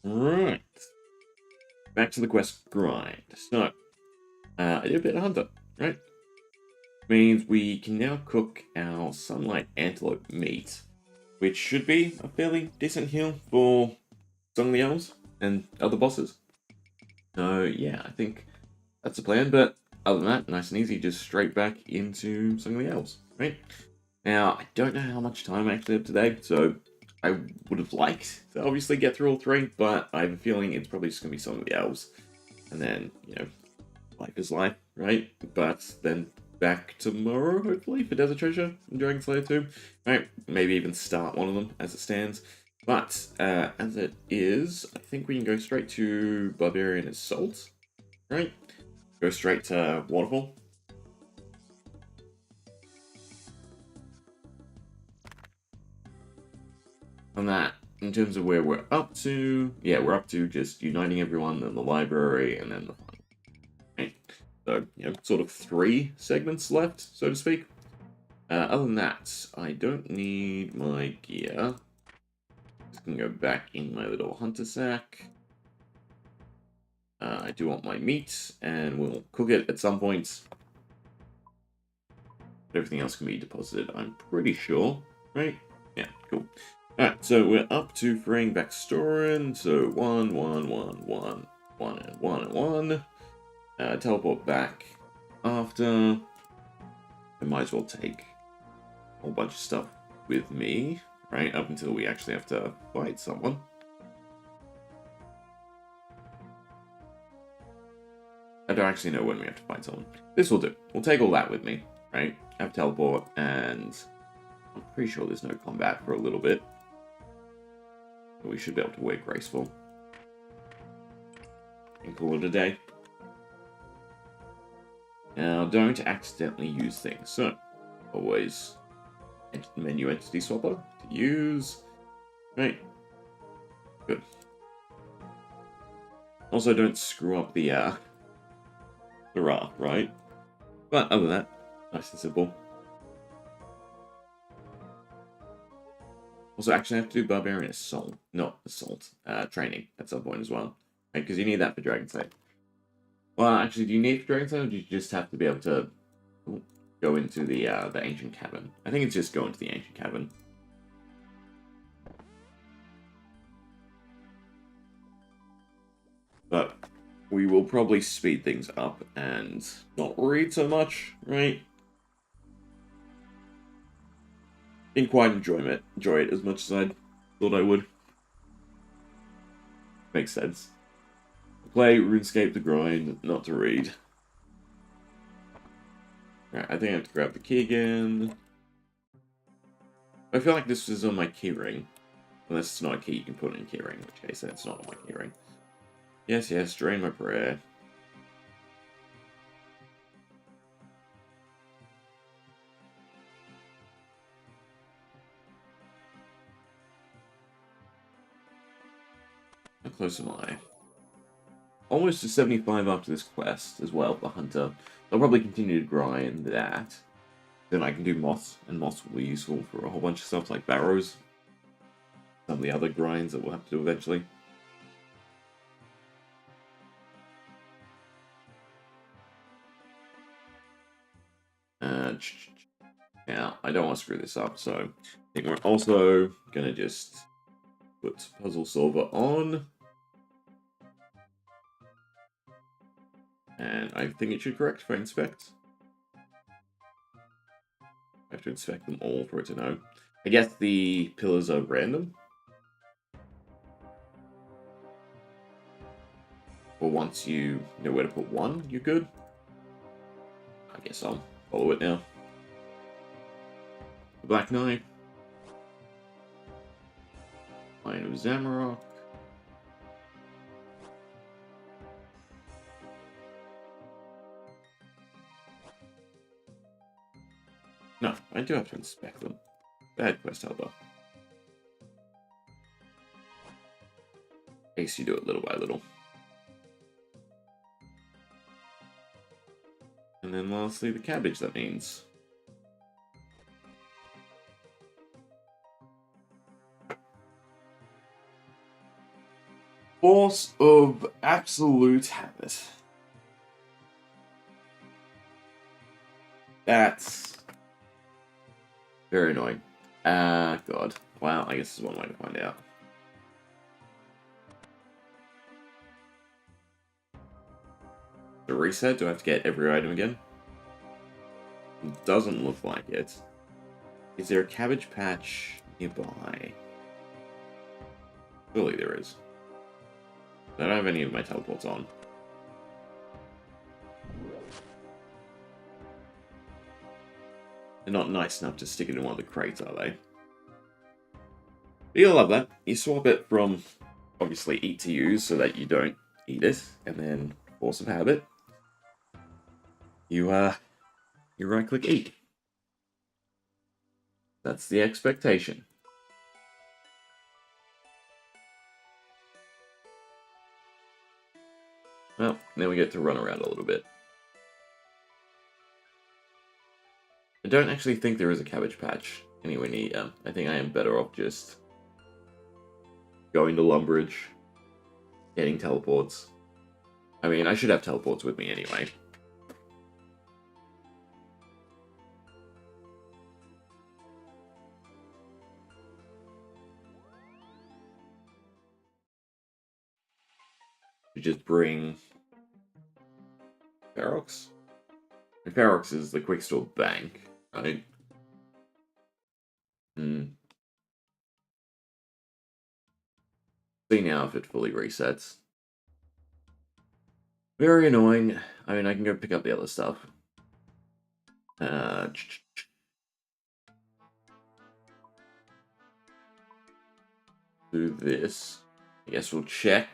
Right. Back to the quest grind. So, I did a bit of hunter, right? Means we can now cook our sunlight antelope meat, which should be a fairly decent heal for some of the elves and other bosses. So yeah, I think that's the plan. But other than that, nice and easy, just straight back into some of the elves, right? Now, I don't know how much time I actually have today, so I would have liked to obviously get through all three, but I have a feeling it's probably just going to be some of the elves. And then, life is life, right? But then back tomorrow, hopefully, for Desert Treasure and Dragon Slayer 2. Right, maybe even start one of them as it stands. But as it is, I think we can go straight to Barbarian Assault, right? Go straight to Waterfall. On that, in terms of where we're up to, yeah, we're up to just uniting everyone, then the library, and then the final. Right? So, sort of 3 segments left, so to speak. Other than that, I don't need my gear. Just gonna go back in my little hunter sack. I do want my meat, and we'll cook it at some point. Everything else can be deposited, I'm pretty sure. Right? Yeah, cool. Alright, so we're up to freeing back storing. So 1, 1, 1, 1, 1, and 1, and 1. Teleport back after. I might as well take a whole bunch of stuff with me, right? Up until we actually have to fight someone. I don't actually know when we have to fight someone. This will do. We'll take all that with me, right? Have teleport, and I'm pretty sure there's no combat for a little bit. But we should be able to wear graceful. And call it a day. Now, don't accidentally use things. So, always enter the menu entity swapper to use. Right. Good. Also, don't screw up the raft, right? But other than that, nice and simple. Also, actually, I have to do Barbarian Assault, not Assault, training at some point as well. Right, because you need that for Dragon Slayer. Well, actually, do you need it for Dragon Slayer, or do you just have to be able to go into the Ancient Cavern? I think it's just go into the Ancient Cavern. But we will probably speed things up and not read so much, right? Didn't quite enjoy it as much as I thought I would. Makes sense. Play RuneScape to grind, not to read. Right, I think I have to grab the key again. I feel like this is on my keyring. Unless it's not a key you can put in keyring, in which case it's not on my keyring. Yes, yes, drain my prayer. How close am I? Almost to 75 after this quest as well, the Hunter. I'll probably continue to grind that. Then I can do moss, and moss will be useful for a whole bunch of stuff like barrows. Some of the other grinds that we'll have to do eventually. Yeah, I don't want to screw this up, so I think we're also going to just put Puzzle Solver on. And I think it should correct if I inspect. I have to inspect them all for it to know. I guess the pillars are random. Or once you know where to put one, you're good. I guess I'll follow it now. The Black Knife. Lion of Zamarok. No, I do have to inspect them. Bad quest helper. I guess you do it little by little. And then lastly, the cabbage, that means. Force of absolute habit. That's very annoying. God. Wow, I guess there's one way to find out. The reset, do I have to get every item again? It doesn't look like it. Is there a cabbage patch nearby? Surely there is. I don't have any of my teleports on. They're not nice enough to stick it in one of the crates, are they? But you'll love that. You swap it from, obviously, eat to use so that you don't eat it, and then force of habit. You right-click eat. That's the expectation. Well, then we get to run around a little bit. I don't actually think there is a cabbage patch anywhere near. I think I am better off just going to Lumbridge, getting teleports. I mean, I should have teleports with me anyway. You just bring Ferox. And Ferox is the quick store bank, right? See now if it fully resets. Very annoying. I mean, I can go pick up the other stuff. Do this. I guess we'll check.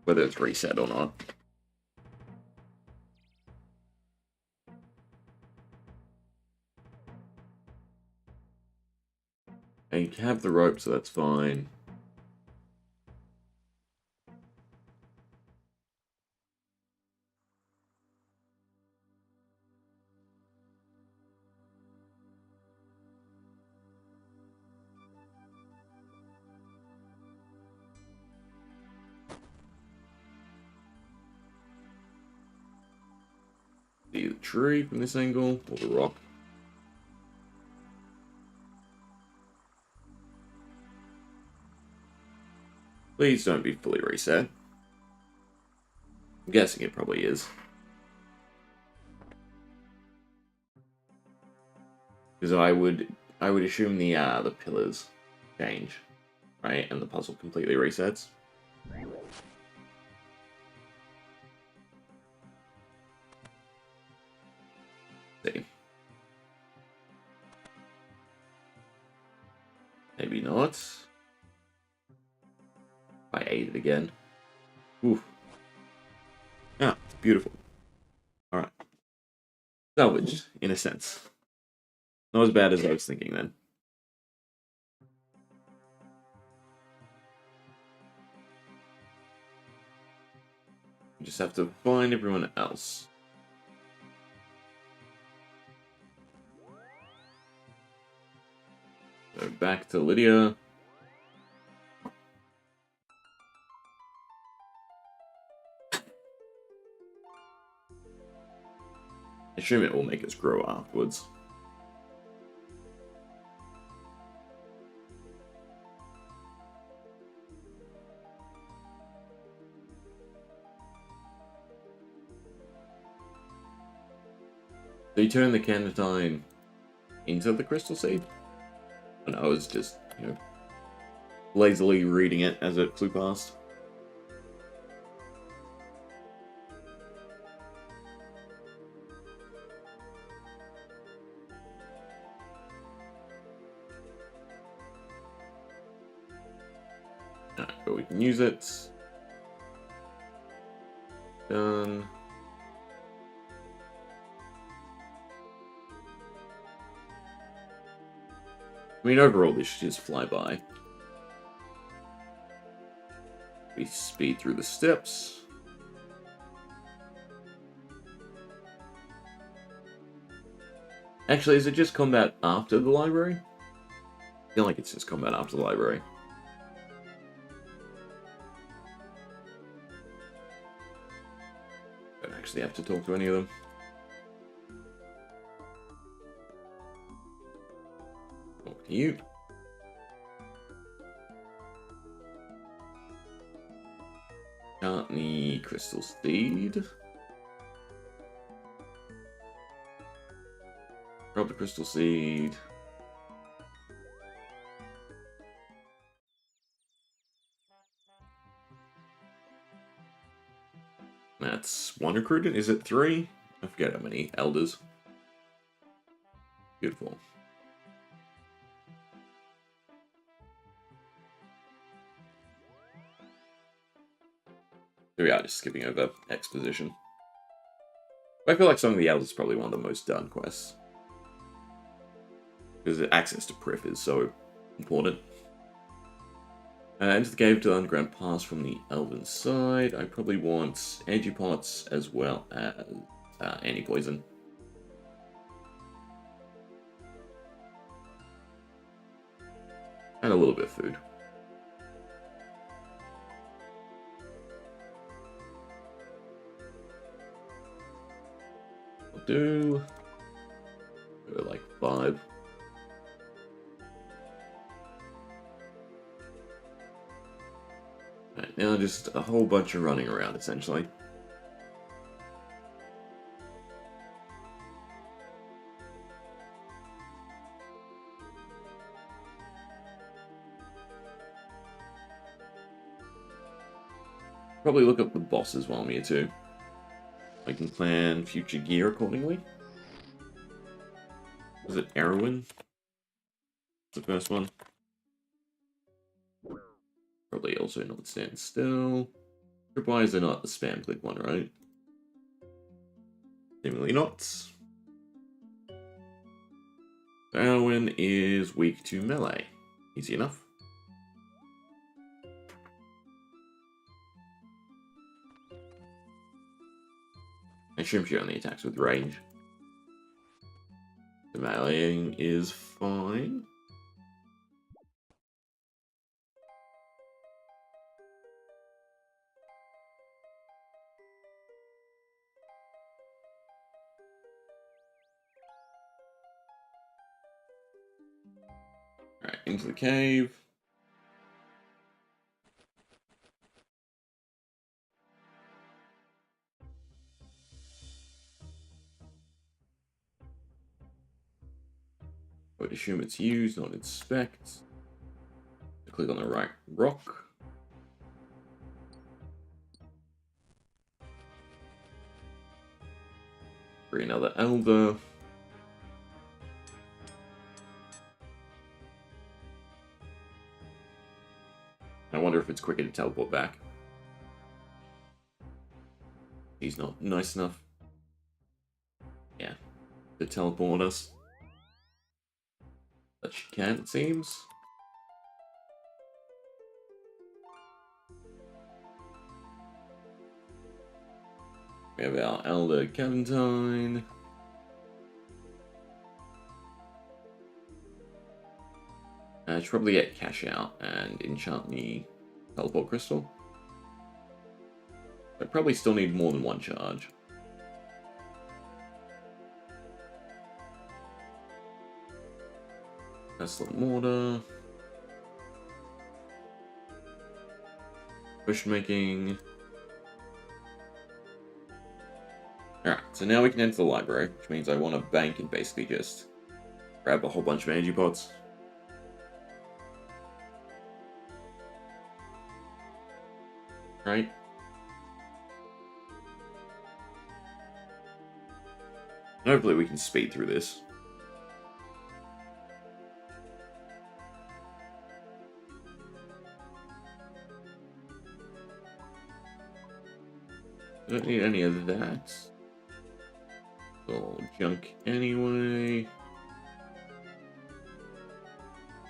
Whether it's reset or not. And you can have the rope, so that's fine. See the tree from this angle, or the rock. Please don't be fully reset. I'm guessing it probably is. Because I would assume the pillars change, right? And the puzzle completely resets. See. Maybe not. I ate it again. Ooh. Ah, it's beautiful. Alright. Salvaged, in a sense. Not as bad as I was thinking then. We just have to find everyone else. So back to Lydia. I assume it will make us grow afterwards. So you turn the Canatine into the crystal seed? And I was just, lazily reading it as it flew past. Alright, but we can use it. Done. I mean, overall, this should just fly by. We speed through the steps. Actually, is it just combat after the library? I feel like it's just combat after the library. Don't actually have to talk to any of them. Talk to you. Chutney Crystal Seed. Drop the Crystal Seed. That's one recruited. Is it 3? I forget how many elders. Beautiful. Here we are, just skipping over exposition. I feel like some of the elders is probably one of the most done quests. Because access to Prif is so important. Enter the cave to the underground pass from the elven side. I probably want energy pots as well as anti-poison. And a little bit of food. I'll do like 5. Right, now just a whole bunch of running around, essentially. Probably look up the bosses while I'm here too. I can plan future gear accordingly. Was it Erwin? The first one. Probably also not stand still. Tripwires are not the spam click one, right? Seemingly not. Erwin is weak to melee. Easy enough. I assume she only attacks with range. The meleeing is fine. Alright, into the cave. I would assume it's use, not inspect. Click on the right rock. Free another elder. I wonder if it's quicker to teleport back. He's not nice enough. Yeah, to teleport us. But she can, it seems. We have our elder Caventine. I should probably get cash out and enchant the teleport crystal. I probably still need more than one charge. Pestilent mortar. Potion making. Alright, so now we can enter the library, which means I want to bank and basically just grab a whole bunch of energy pots. Right? Hopefully we can speed through this. I don't need any of that. All junk anyway.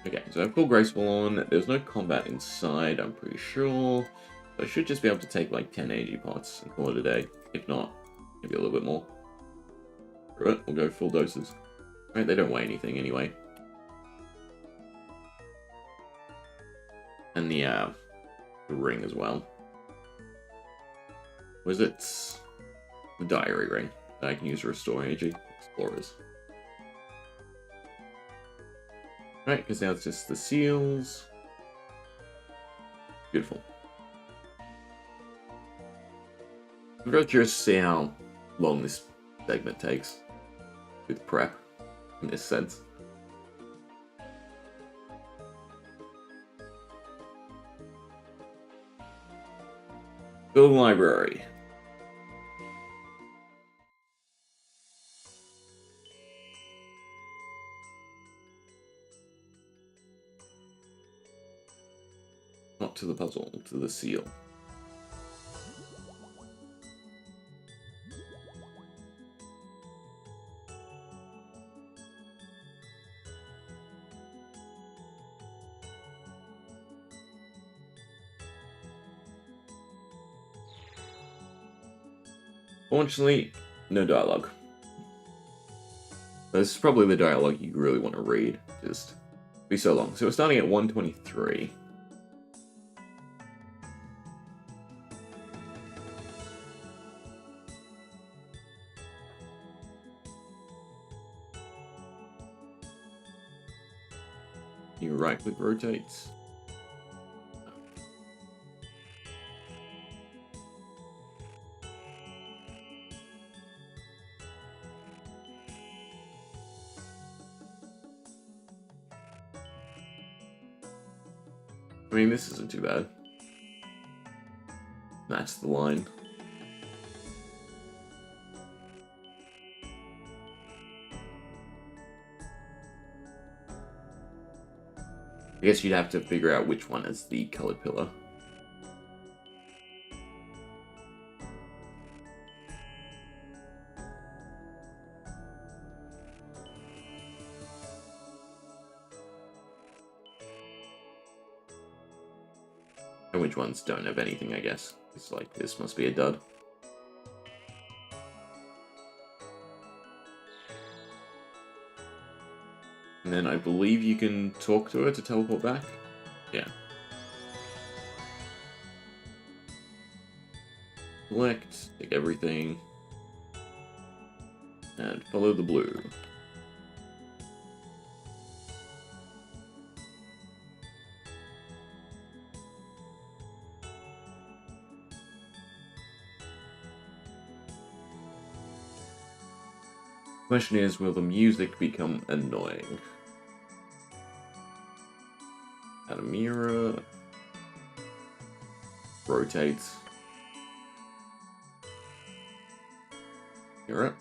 Okay, so I have full graceful on. There's no combat inside, I'm pretty sure. So I should just be able to take like 10 AG pots and call it a day. If not, maybe a little bit more. Screw it, we'll go full doses. Right, they don't weigh anything anyway. And the ring as well. Was it the diary ring that I can use to restore energy? Explorers. Right, because now it's just the seals. Beautiful. I'm very curious to see how long this segment takes with prep in this sense. Build a library. Not to the puzzle, to the seal. Fortunately, no dialogue. This is probably the dialogue you really want to read. Just be so long. So we're starting at 123. You right click rotates. I mean, this isn't too bad. Match the line. I guess you'd have to figure out which one is the colored pillar. And which ones don't have anything, I guess. It's like, this must be a dud. And then I believe you can talk to her to teleport back? Yeah. Select, take everything, and follow the blue. Question is, will the music become annoying? Add a mirror. Rotate. Mirror.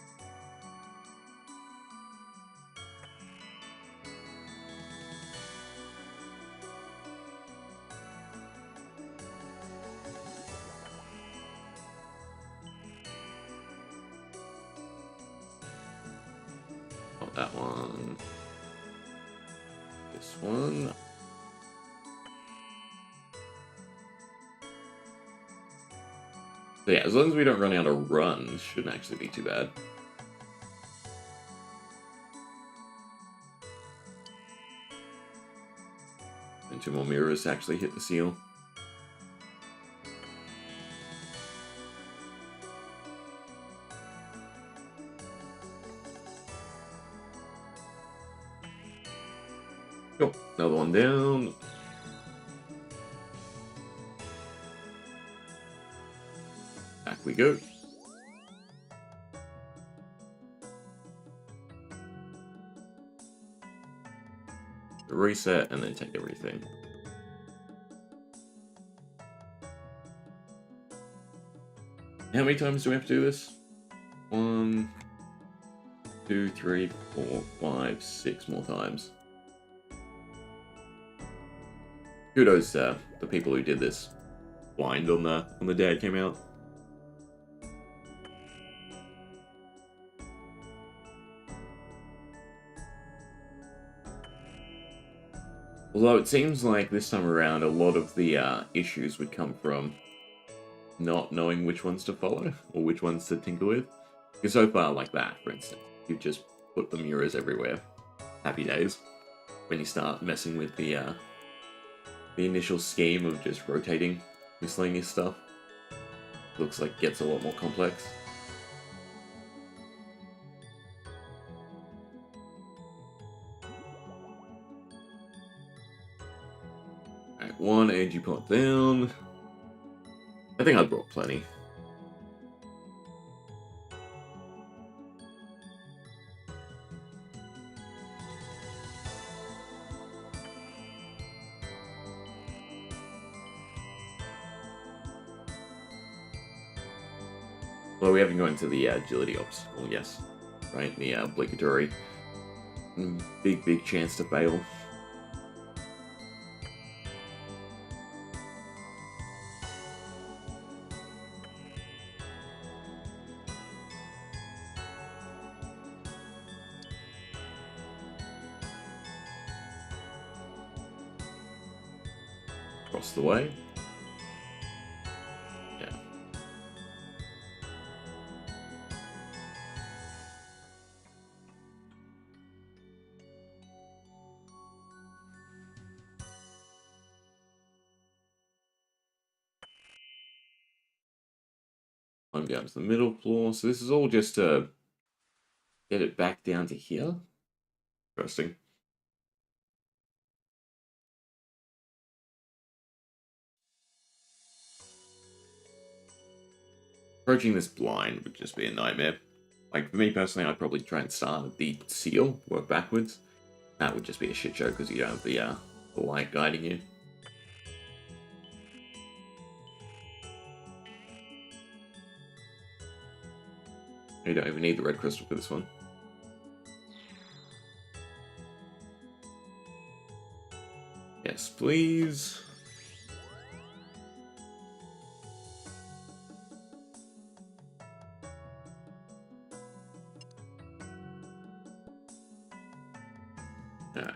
Not that one. This one. So yeah, as long as we don't run out of runs, shouldn't actually be too bad. And 2 more mirrors to actually hit the seal. Cool. Another one down. Back we go. Reset and then take everything. How many times do we have to do this? 1, 2, 3, 4, 5, 6 more times. Kudos to the people who did this blind on the day it came out. Although it seems like this time around a lot of the issues would come from not knowing which ones to follow or which ones to tinker with. Because so far, like that, for instance, you've just put the mirrors everywhere. Happy days. When you start messing with the the initial scheme of just rotating miscellaneous stuff. Looks like it gets a lot more complex. Alright, 1 energy pot down. I think I brought plenty. Well, we haven't gone into the agility obstacle, yes. Right, the obligatory. Big chance to fail. Across the way. Yeah. I'm down to the middle floor, so this is all just to get it back down to here. Interesting. Approaching this blind would just be a nightmare. Like, for me personally, I'd probably try and start at the seal, work backwards. That would just be a shit show because you don't have the light guiding you. You don't even need the red crystal for this one. Yes, please. Alright.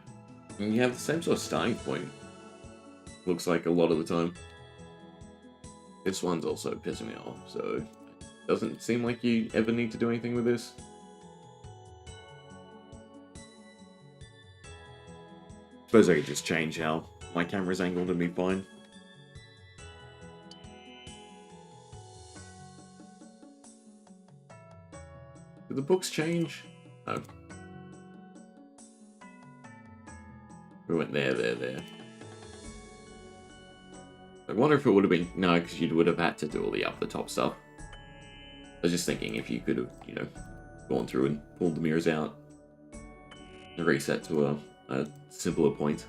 And you have the same sort of starting point. Looks like a lot of the time. This one's also pissing me off, so it doesn't seem like you ever need to do anything with this. Suppose I could just change how my camera's angled and be fine. Did the books change? No. We went there. I wonder if it would have been... No, because you would have had to do all the up-the-top stuff. I was just thinking if you could have, you know, gone through and pulled the mirrors out and reset to a simpler point.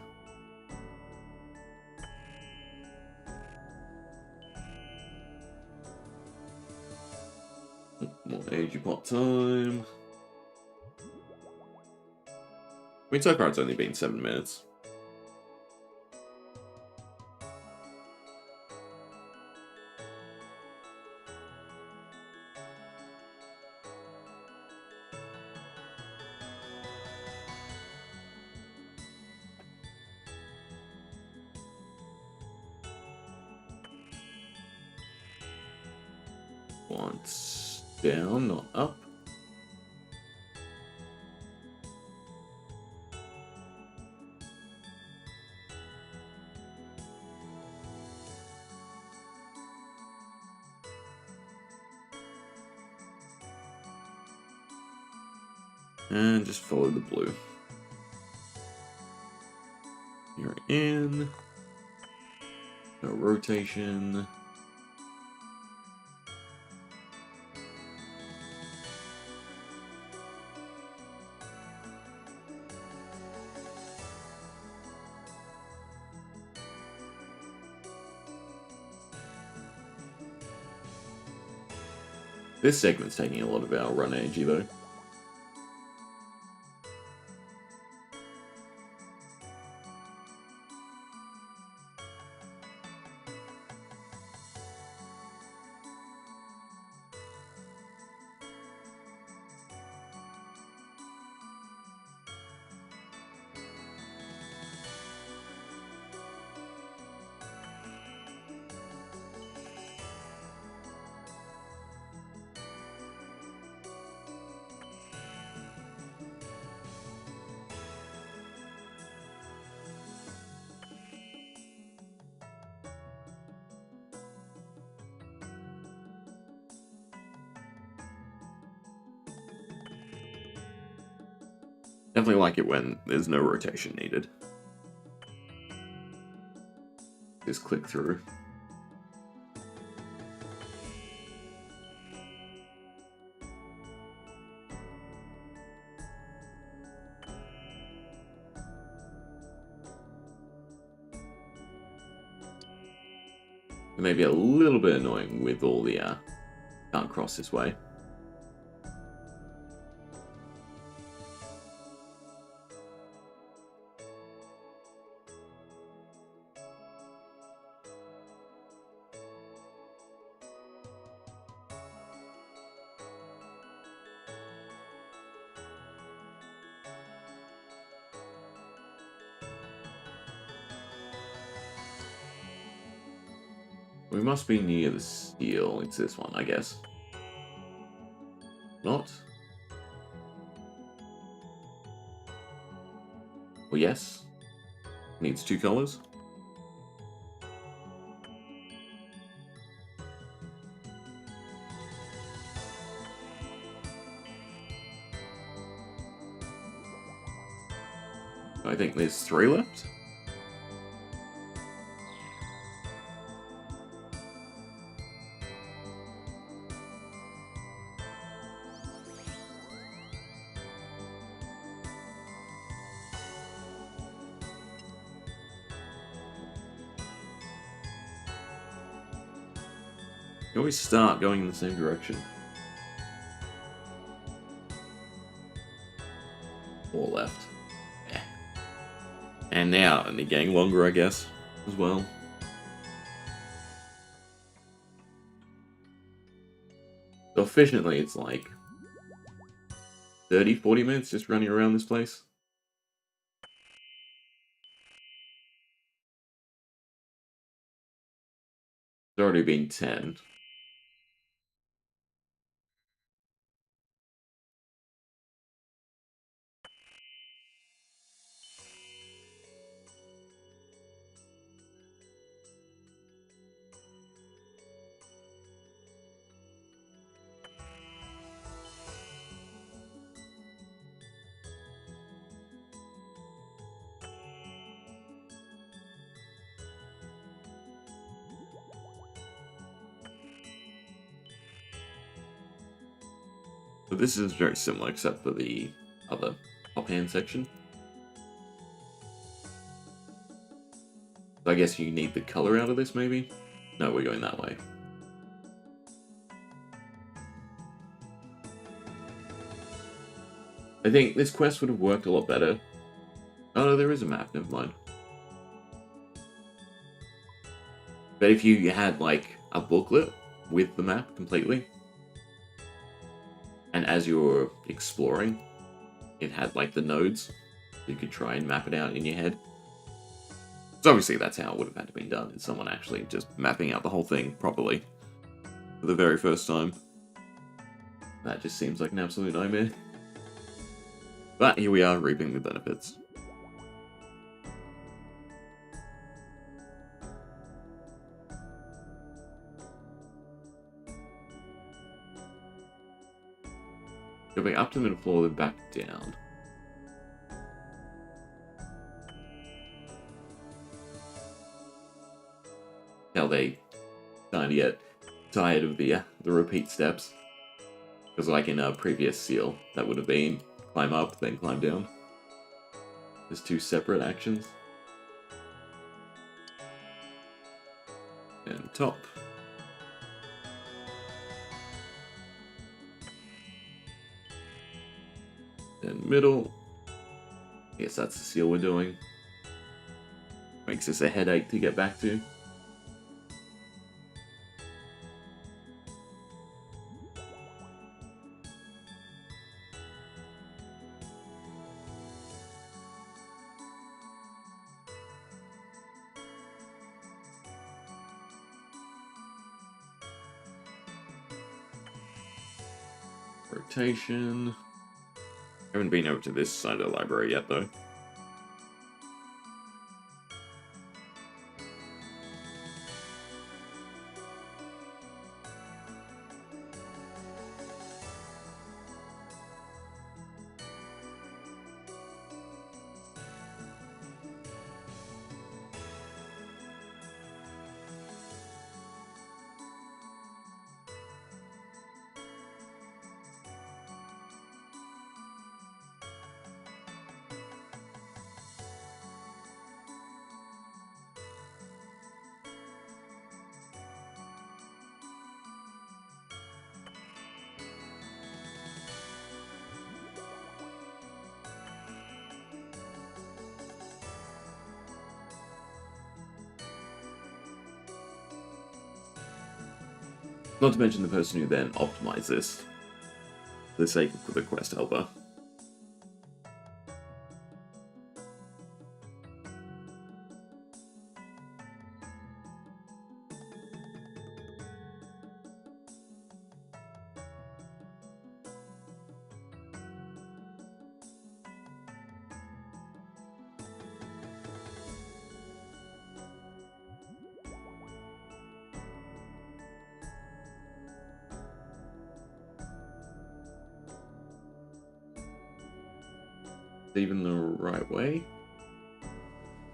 More energy pot time. I mean, so far it's only been 7 minutes. Once down, not up. And just follow the blue. You're in. No rotation. This segment's taking a lot of our run energy though. Definitely like it when there's no rotation needed. Just click through. It may be a little bit annoying with all the can't cross this way. We must be near the seal. It's this one, I guess. Not? Well, yes. Needs 2 colors. I think there's 3 left. You always start going in the same direction. Or left. Yeah. And now, and they're getting longer, I guess, as well. So efficiently, it's like 30, 40 minutes just running around this place. It's already been 10. So this is very similar, except for the other top hand section. So I guess you need the color out of this, maybe? No, we're going that way. I think this quest would have worked a lot better. Oh no, there is a map, never mind. But if you had, like, a booklet with the map completely, and as you were exploring, it had, like, the nodes, you could try and map it out in your head. So obviously that's how it would have had to be done, is someone actually just mapping out the whole thing properly for the very first time. That just seems like an absolute nightmare. But here we are, reaping the benefits. Going up to the middle floor, then back down. How they kind of get tired of the repeat steps. Because like in a previous seal, that would have been climb up, then climb down. There's 2 separate actions. And top. Then middle. Guess that's the seal we're doing. Makes this a headache to get back to. Rotation. Haven't been over to this side of the library yet, though. Not to mention the person who then optimized this for the sake of the quest helper. Even the right way?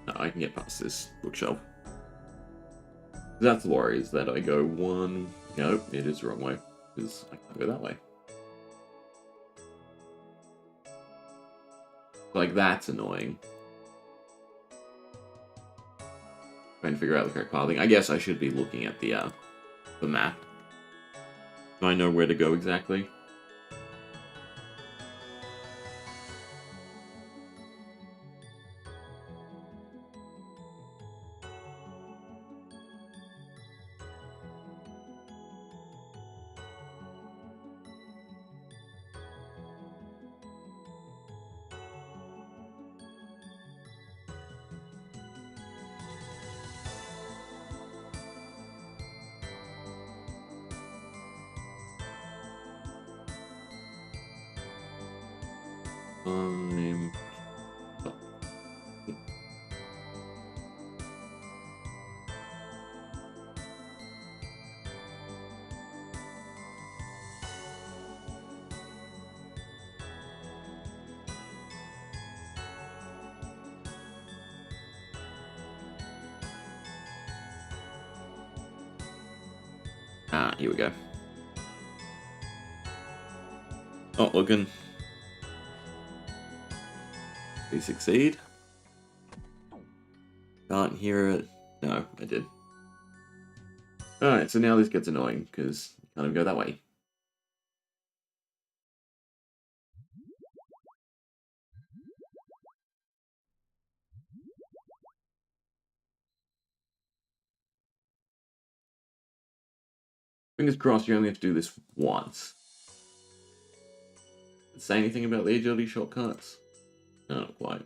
No, I can get past this bookshelf. That's the worry, is that I go one... Nope, it is the wrong way, because I can't go that way. Like, that's annoying. Trying to figure out the correct pathing. I guess I should be looking at the map. Do I know where to go exactly? I'm... Oh. Ah, here we go. Oh, looking. We succeed. Can't hear it. No, I did. Alright, so now this gets annoying, because you can't even go that way. Fingers crossed you only have to do this once. Did it say anything about the agility shortcuts? No, not quite.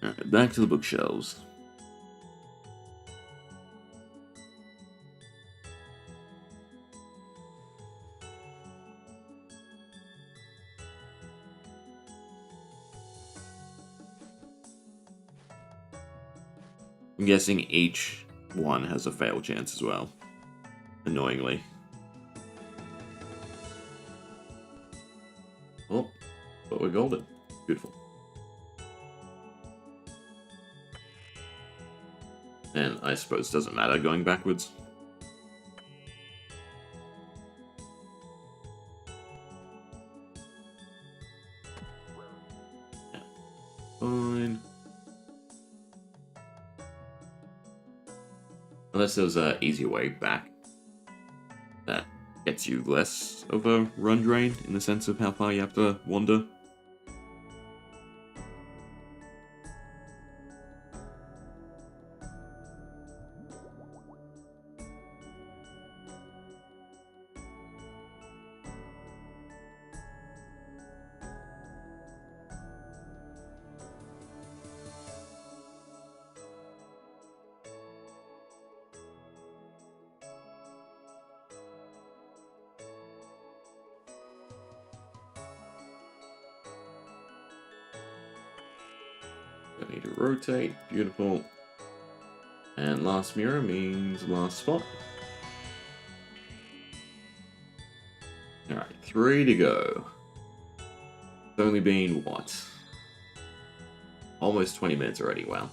Alright, back to the bookshelves. I'm guessing each one has a fail chance as well. Annoyingly. Oh, but we're golden. Beautiful. And I suppose it doesn't matter going backwards. Yeah. Fine. Unless there's an easier way back that gets you less of a run drain in the sense of how far you have to wander. I need to rotate. Beautiful. And last mirror means last spot. Alright, 3 to go. It's only been, what? Almost 20 minutes already, wow.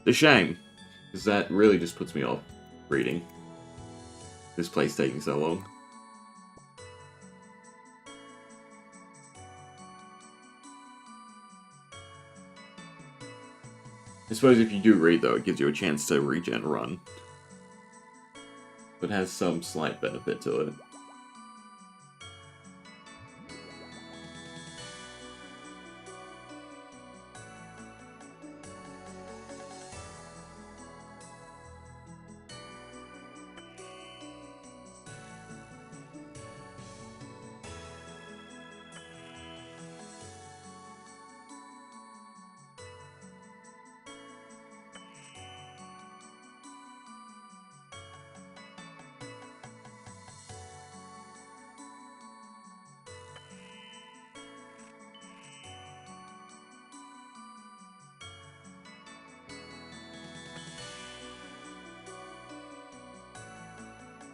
It's a shame, because that really just puts me off reading. This place taking so long. I suppose if you do read, though, it gives you a chance to regen run. but has some slight benefit to it.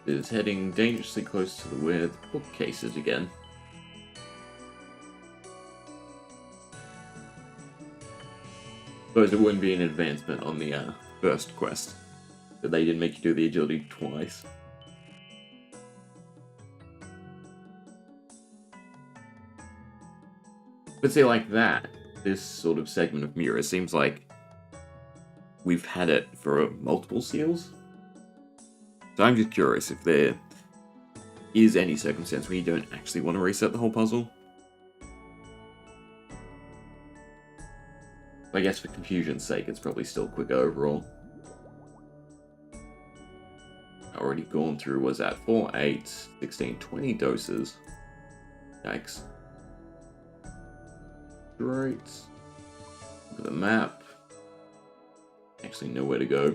Is heading dangerously close to the where the bookcase is again. Suppose it wouldn't be an advancement on the first quest, but they didn't make you do the agility twice. But say like that, this sort of segment of Mira seems like we've had it for multiple seals. So I'm just curious if there is any circumstance where you don't actually want to reset the whole puzzle. I guess for confusion's sake, it's probably still quicker overall. Already gone through, was that 4, 8, 16, 20 doses. Yikes. Right. Look at the map. Actually know where to go.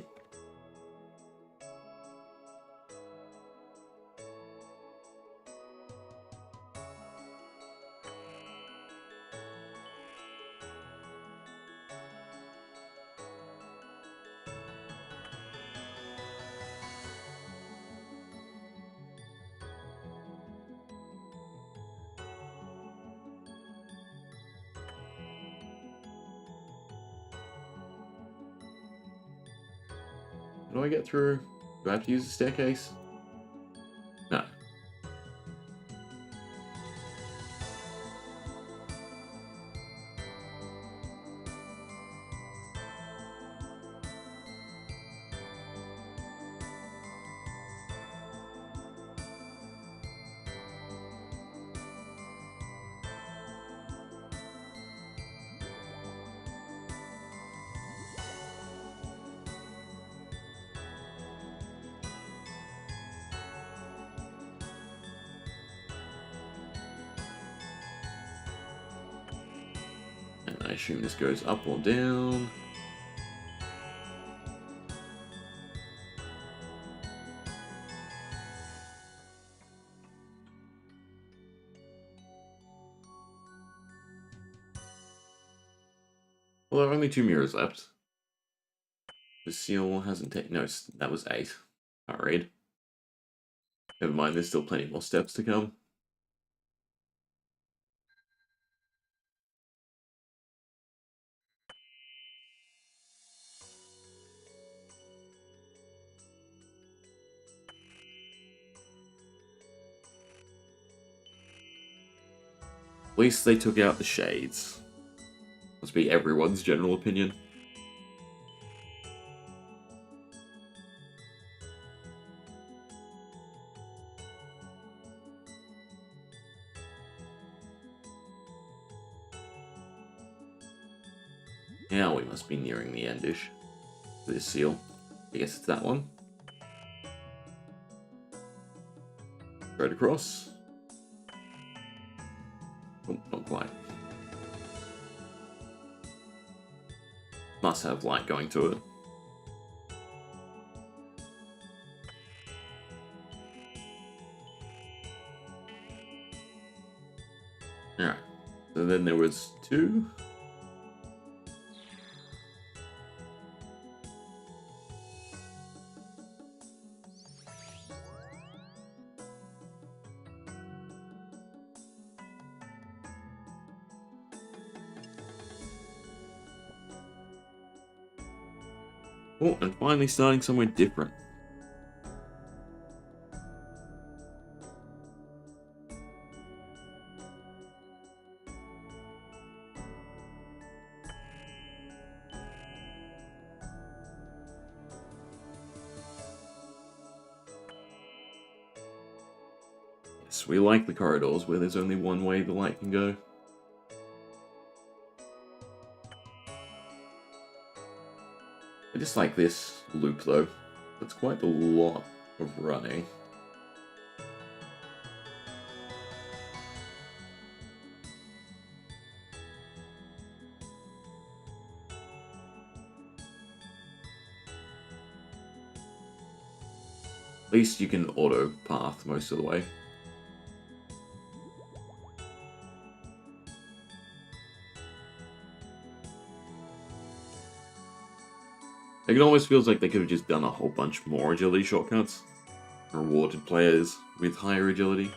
How do I get through? Do I have to use the staircase? No. And I assume this goes up or down. Well, there are only 2 mirrors left. The seal hasn't taken... No, that was 8. Can't read. Never mind, there's still plenty more steps to come. At least they took out the shades. Must be everyone's general opinion. Now we must be nearing the endish. This seal. I guess it's that one. Straight across. Oh, not quite. Must have light going to it. Alright. So then there was 2. Oh, and finally starting somewhere different. Yes, we like the corridors where there's only one way the light can go. I just like this loop though. It's quite a lot of running. At least you can auto path most of the way. Like, it almost feels like they could have just done a whole bunch more agility shortcuts. Rewarded players with higher agility.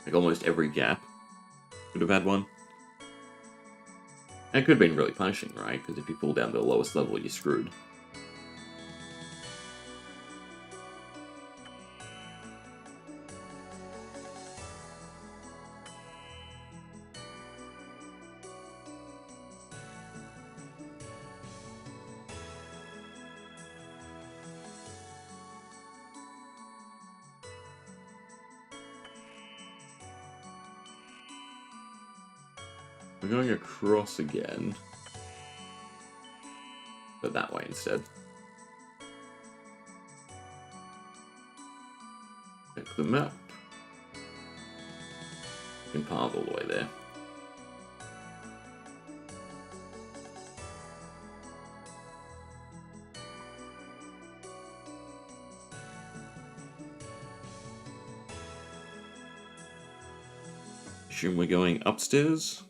Like, almost every gap could have had one. And it could have been really punishing, right? Because if you fall down to the lowest level, you're screwed. We're going across again. But that way instead. Check the map. You can path all the way there. Assume we're going upstairs.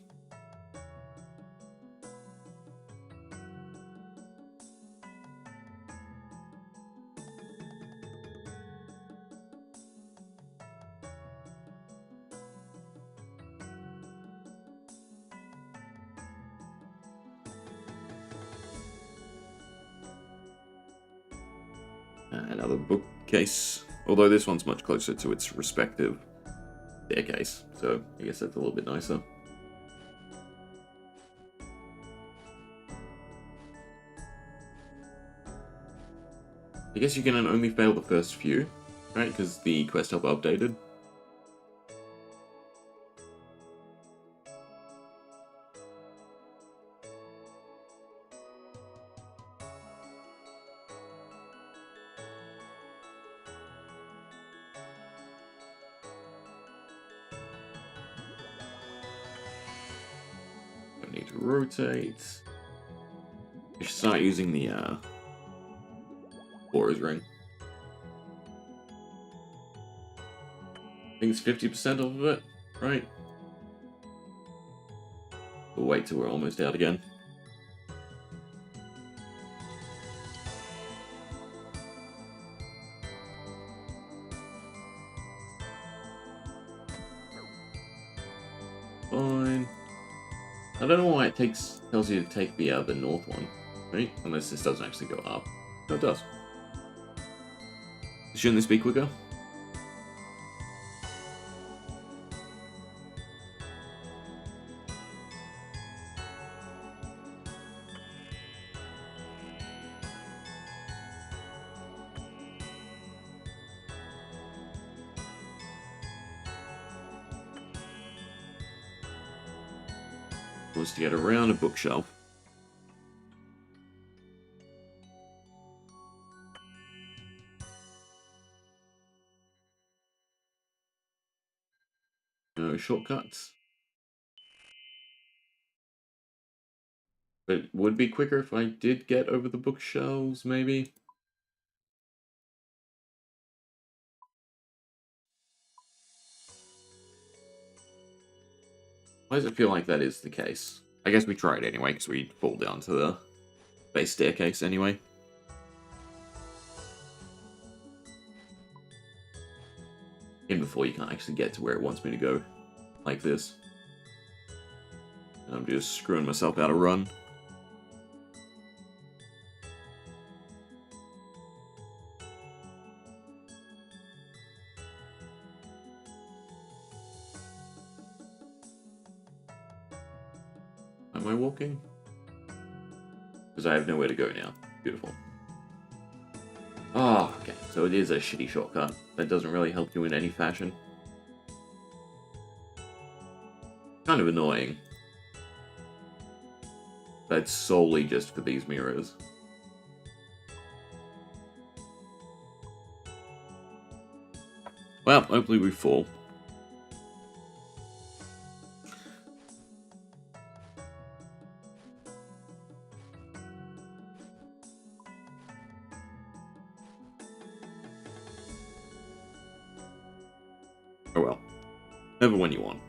Another bookcase, although this one's much closer to its respective staircase, so I guess that's a little bit nicer. I guess you can only fail the first few, right? Because the quest helper updated. Need to rotate. You should start using the Bora's ring. I think it's 50% of it, right? We'll wait till we're almost out again. Fine. I don't know why it tells you to take the north one, right? Unless this doesn't actually go up. No, it does. Shouldn't this be quicker? Was to get around a bookshelf. No shortcuts. But it would be quicker if I did get over the bookshelves, maybe? Why does it feel like that is the case? I guess we try it anyway, because we fall down to the base staircase anyway. Even before you can't actually get to where it wants me to go. Like this. I'm just screwing myself out of run. Am I walking? Because I have nowhere to go now. Beautiful. Oh, okay. So it is a shitty shortcut. That doesn't really help you in any fashion. Kind of annoying. But it's solely just for these mirrors. Well, hopefully we fall. Oh well. Never when you want.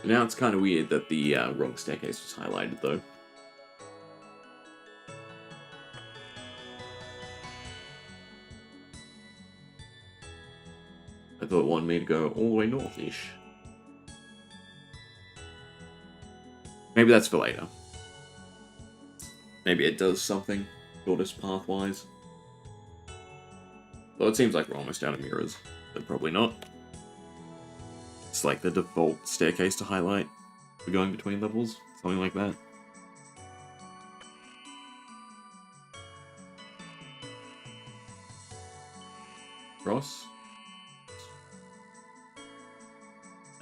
Now it's kind of weird that the wrong staircase was highlighted, though. I thought it wanted me to go all the way north-ish. Maybe that's for later. Maybe it does something, shortest path-wise. Though it seems like we're almost out of mirrors, but probably not. It's like the default staircase to highlight for going between levels, something like that. Cross.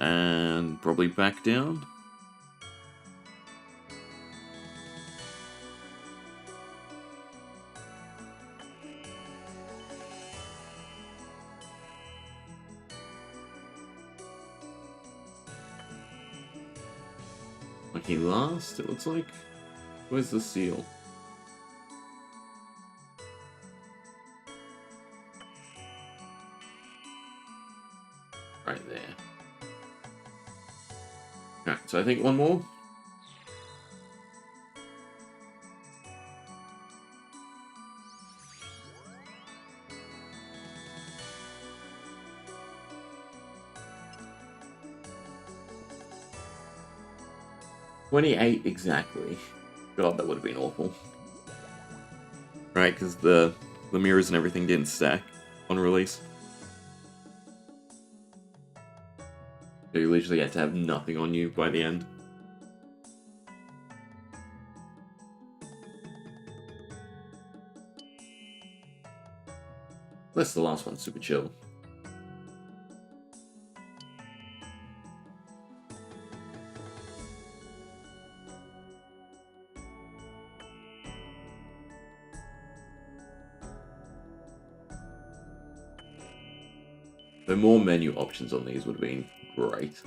And probably back down. Lucky last, it looks like. Where's the seal? Right there. Alright, so I think one more. $28 exactly. God, that would have been awful. Right, because the mirrors and everything didn't stack on release. So you literally had to have nothing on you by the end. That's the last one, super chill. The more menu options on these would have been great.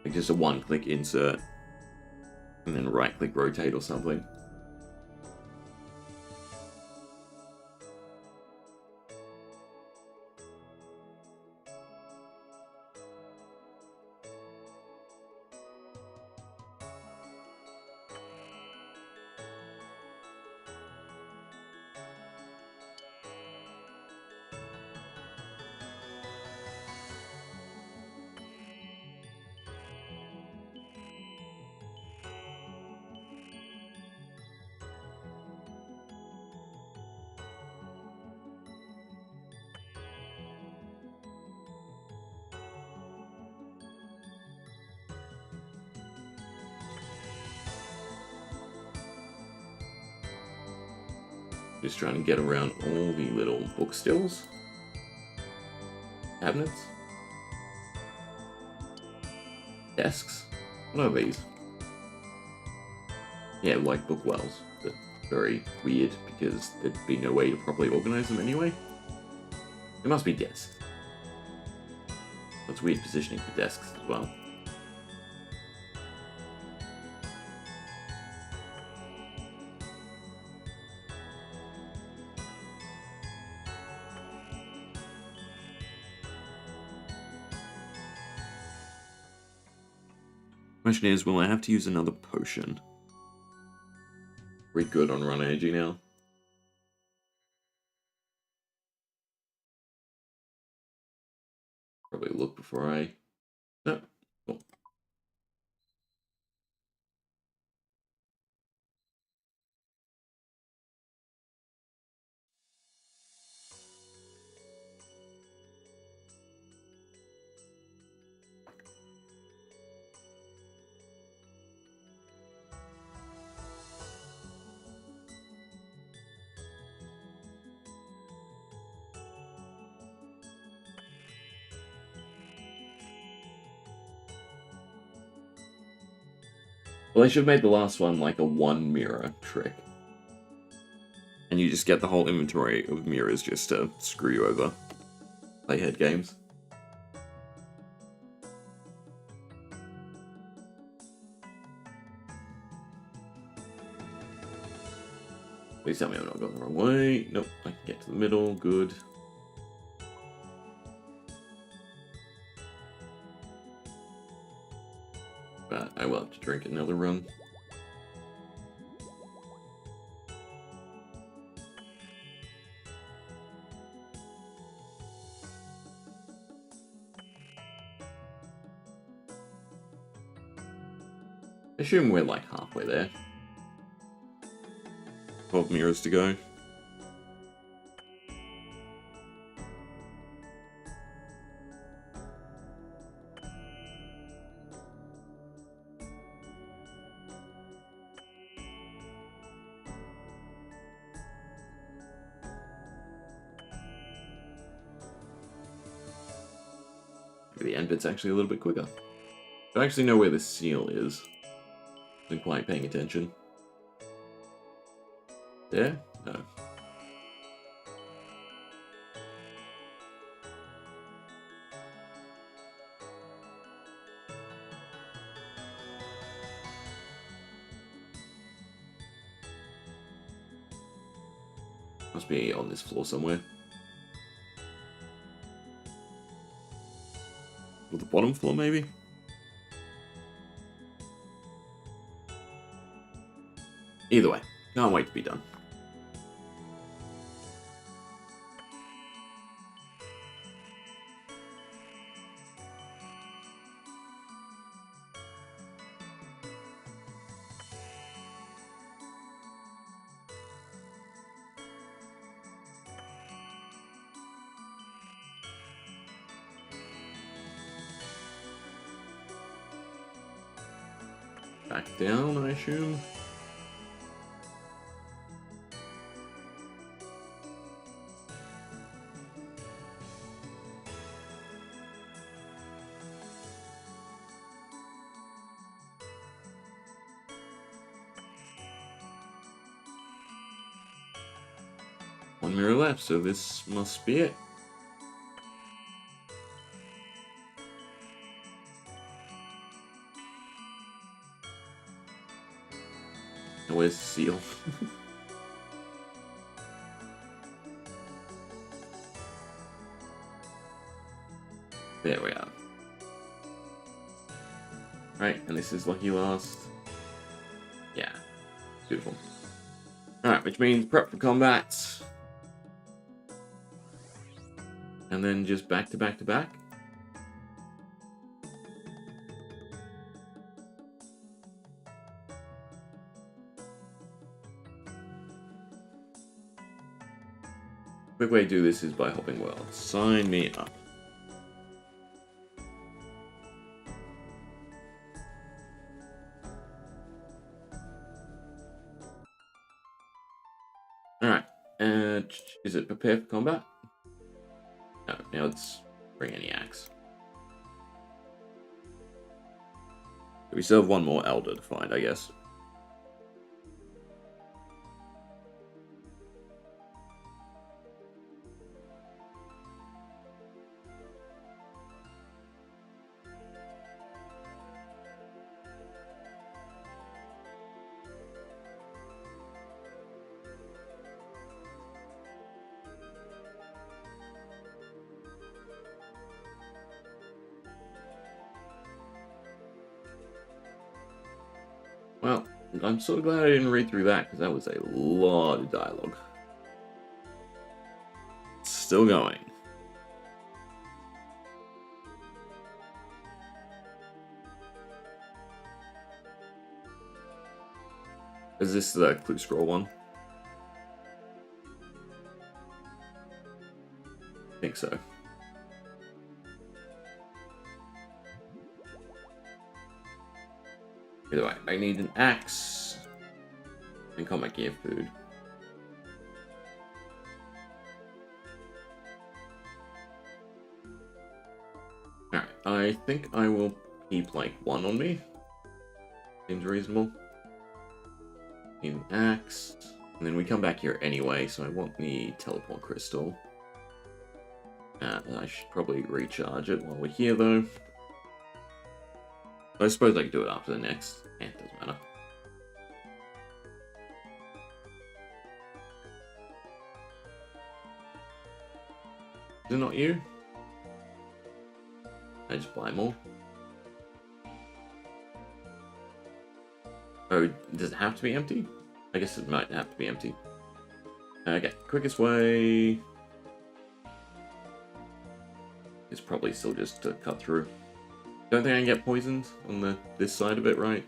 Like just a one-click insert, and then right-click rotate or something. Just trying to get around all the little book stills. Cabinets. Desks. What are these? Yeah, like book wells, but very weird because there'd be no way to properly organize them anyway. It must be desks. That's weird positioning for desks as well. Question is, will I have to use another potion? We're good on run energy now. Probably look before I... No. Cool. Well, they should have made the last one like a one mirror trick. And you just get the whole inventory of mirrors just to screw you over. Playhead games. Please tell me I'm not going the wrong way. Nope, I can get to the middle. Good. But I will have to drink another rum. I assume we're like halfway there. 12 mirrors to go. The end bit's actually a little bit quicker. I actually know where the seal is. Wasn't quite paying attention. There? No. Must be on this floor somewhere. Or the bottom floor, maybe? Either way, can't wait to be done. Back down, I assume. One mirror left, so this must be it. And where's the seal? There we are. Right, and this is lucky last. Yeah, beautiful. Alright, which means prep for combat. And then just back to back to back. Quick way to do this is by hopping worlds. Sign me up. Alright, is it prepare for combat? No, now let's bring any axe. We still have one more elder to find, I guess. Well, I'm so glad I didn't read through that, because that was a lot of dialogue. Still going. Is this the Kloo scroll one? I think so. Either way, I need an axe. I think I might give food. Alright, I think I will keep like one on me. Seems reasonable. Need an axe. And then we come back here anyway, so I want the teleport crystal. I should probably recharge it while we're here though. I suppose I could do it after the next. It doesn't matter. Is it not you? I just buy more. Oh, does it have to be empty? I guess it might have to be empty. Okay, quickest way is probably still just to cut through. Don't think I can get poisoned on this side of it, right?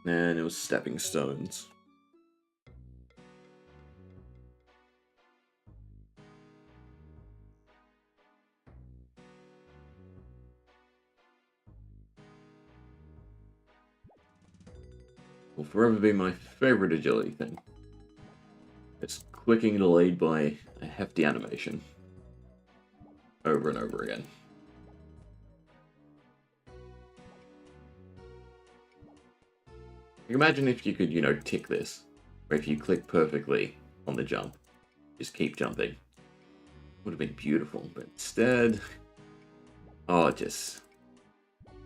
And it was stepping stones. Will forever be my favorite agility thing. It's clicking delayed by a hefty animation. Over and over again. Imagine if you could, you know, tick this. Or if you click perfectly on the jump. Just keep jumping. Would have been beautiful, but instead... Oh, just...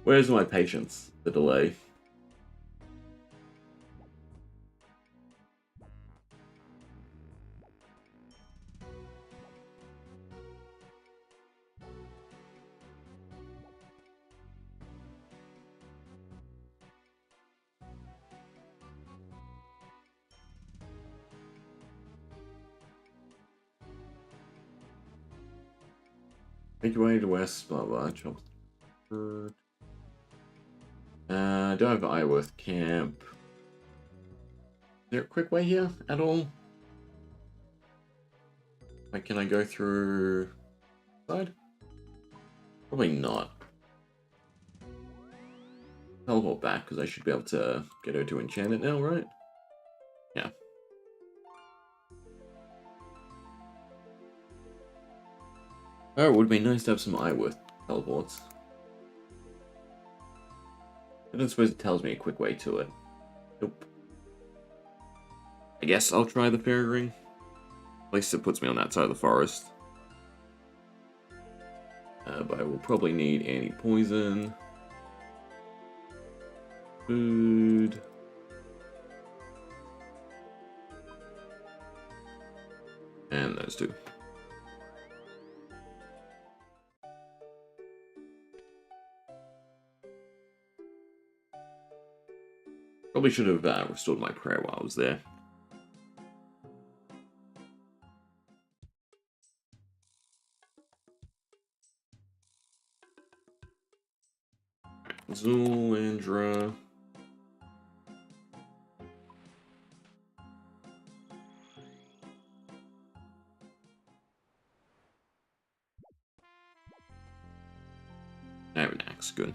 Where's my patience? The delay. Make your way to west, blah blah. Chop. Don't have Iworth camp. Is there a quick way here at all? Like, can I go through side? Probably not. Teleport back because I should be able to get her to enchant it now, right? Yeah. Oh, it would be nice to have some Iworth teleports. I don't suppose it tells me a quick way to it. Nope. I guess I'll try the fairy ring. At least it puts me on that side of the forest. But I will probably need anti-poison. Food. And those two. Probably should have restored my prayer while I was there. Zulandra. I have an axe, good.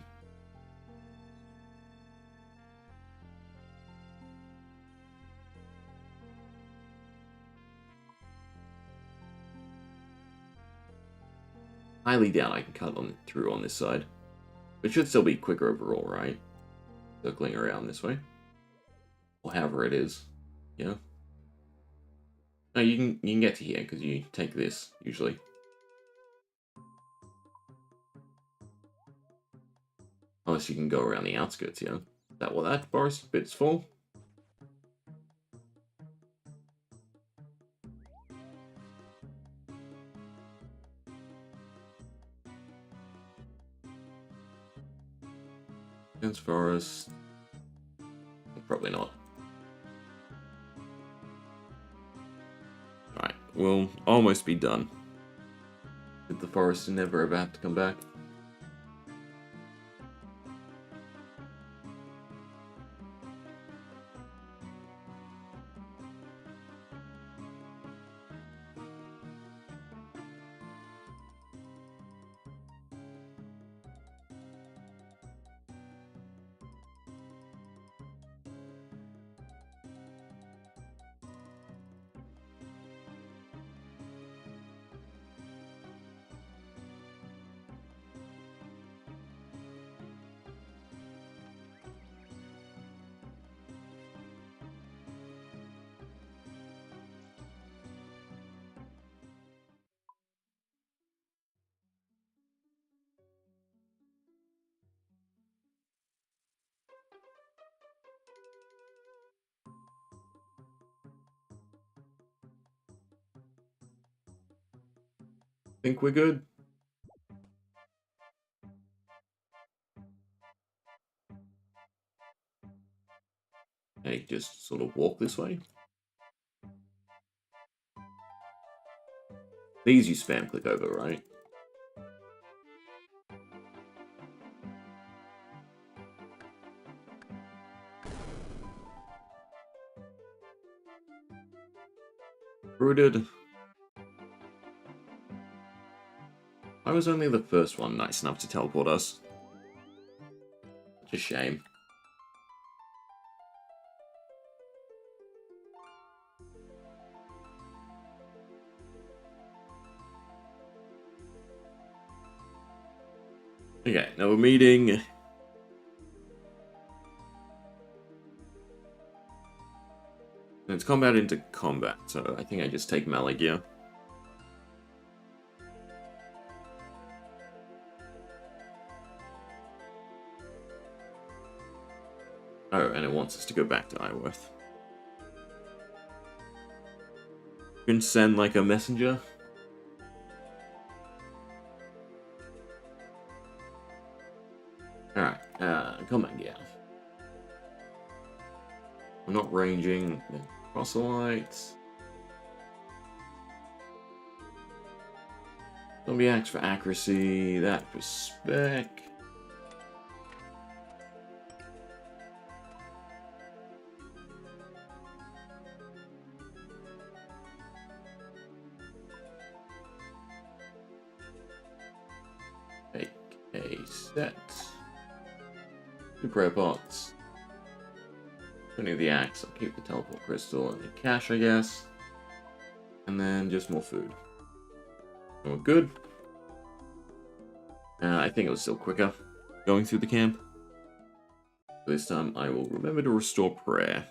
Highly doubt I can cut through on this side. It should still be quicker overall, right? Circling around this way. Or however it is. Yeah. No, you can get to here because you take this usually. Unless you can go around the outskirts, yeah. That what that forest bit's for. Dense forest. Probably not. Alright, we'll almost be done. Did the forest never ever have to come back? Think we're good? Hey, just sort of walk this way. These you spam click over, right? Rooted. I was only the first one nice enough to teleport us. Such a shame. Okay, now we're meeting. And it's combat into combat, so I think I just take melee gear. Oh, and it wants us to go back to Iworth. You can send like a messenger. Alright, combat gear. I'm not ranging. Proselytes. Zombie axe for accuracy, that for spec. Take a set. 2 prayer pots. 20 of the axe. I'll keep the teleport crystal and the cash, I guess. And then just more food. And we're good. I think it was still quicker going through the camp. This time I will remember to restore prayer.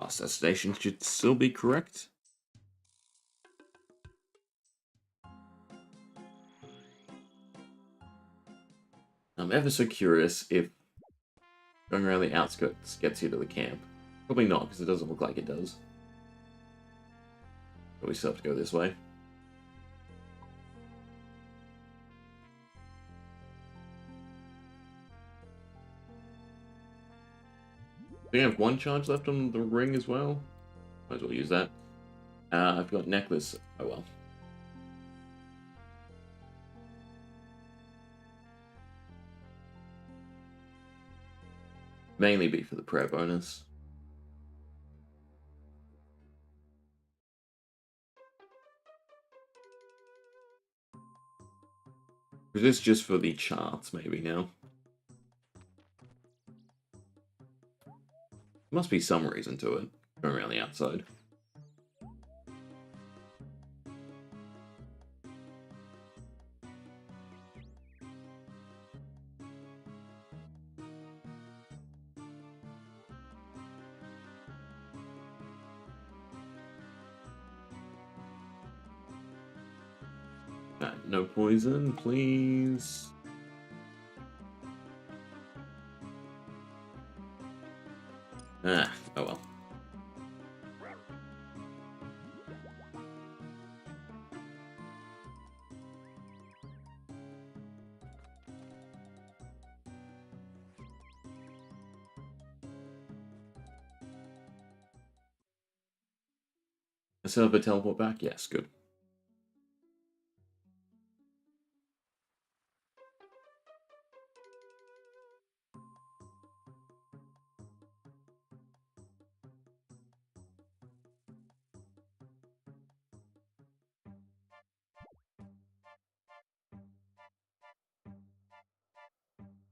Last destination should still be correct. I'm ever so curious if going around the outskirts gets you to the camp. Probably not, because it doesn't look like it does. But we still have to go this way. We have 1 charge left on the ring as well. Might as well use that. I've got necklace. Oh well. Mainly be for the prayer bonus. Is this just for the charts, maybe now? Must be some reason to it. Going around the outside. No poison, please. Oh well. I still have a teleport back? Yes, good.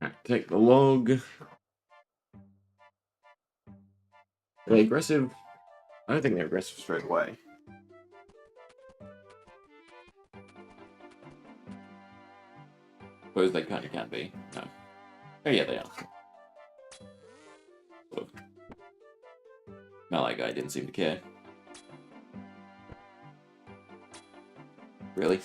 Alright, take the log. Are they aggressive? I don't think they're aggressive straight away. Suppose they kind of can be. No. Oh yeah, they are. Sort of. Melee guy didn't seem to care. Really?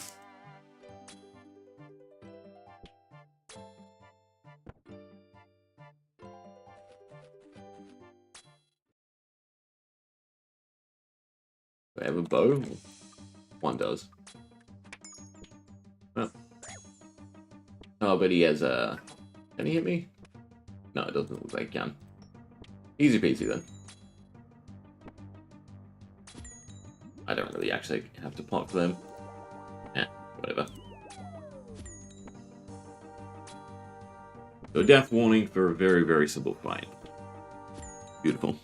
Do they have a bow? One does. Oh, but he has a... Can he hit me? No, it doesn't look like he can. Easy peasy then. I don't really actually have to pot for them. Yeah, whatever. So death warning for a very, very simple fight. Beautiful.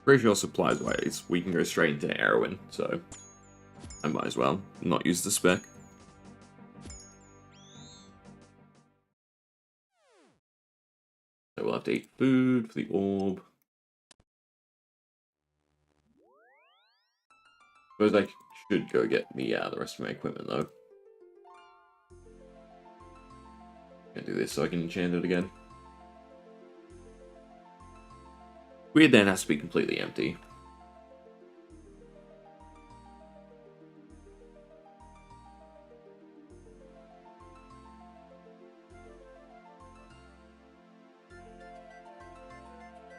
Pretty sure supplies wise, we can go straight into heroin, so I might as well not use the spec. So we'll have to eat food for the orb. Suppose I should go get the rest of my equipment though. Gonna do this so I can enchant it again. Weird then has to be completely empty.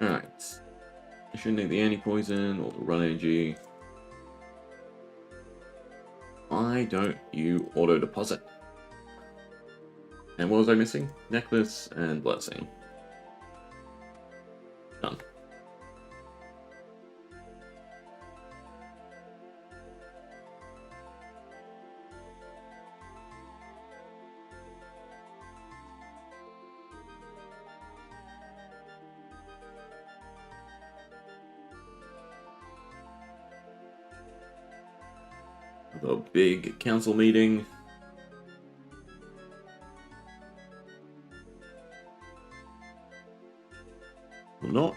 Alright. I shouldn't need the anti-poison or the run energy. Why don't you auto-deposit? And what was I missing? Necklace and blessing. Done. The big council meeting. Or not.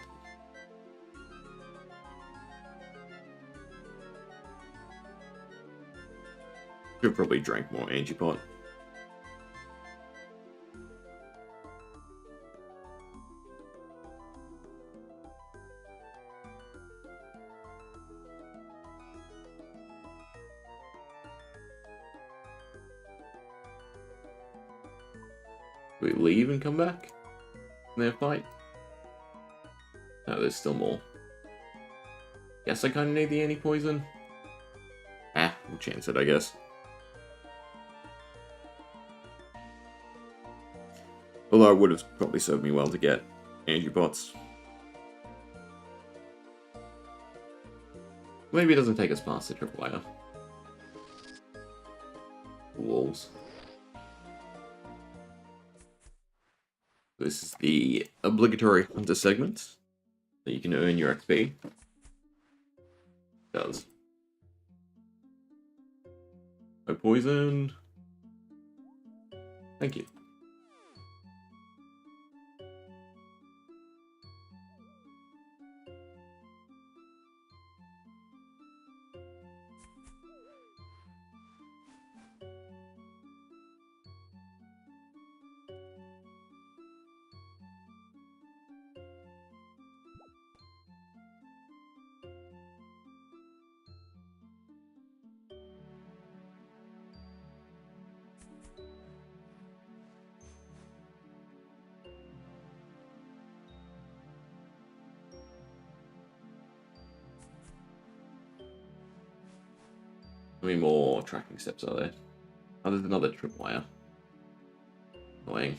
Should probably drink more Angipot. Do we leave and come back? In their fight? No, there's still more. Guess I kind of need the anti-poison. We'll chance it, I guess. Although it would have probably served me well to get Angipots. Maybe it doesn't take us past the triple layer. Wolves. This is the obligatory hunter segment that you can earn your XP. It does. No poison. Thank you. How many more tracking steps are there? Oh, there's another tripwire. Annoying.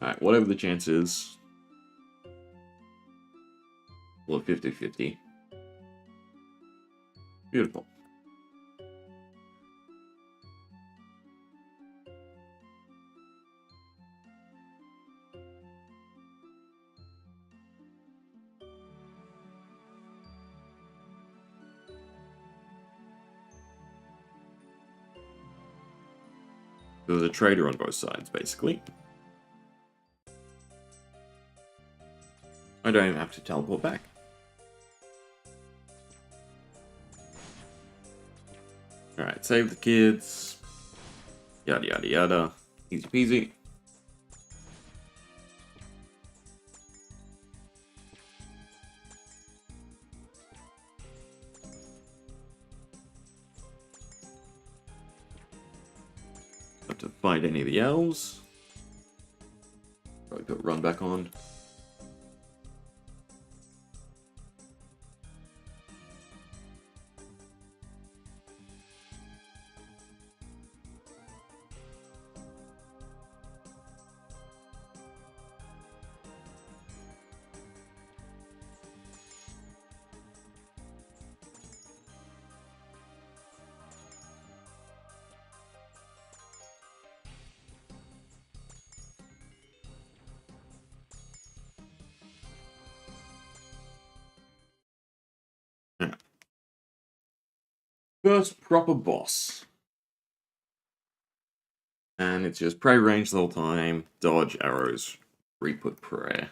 Alright, whatever the chance is. Well, 50-50. Beautiful. There's a trader on both sides, basically. I don't even have to teleport back. Alright, save the kids. Yada yada yada. Easy peasy. Have to fight any of the elves. Probably put run back on. First proper boss. And it's just pray range the whole time, dodge, arrows, re-put prayer.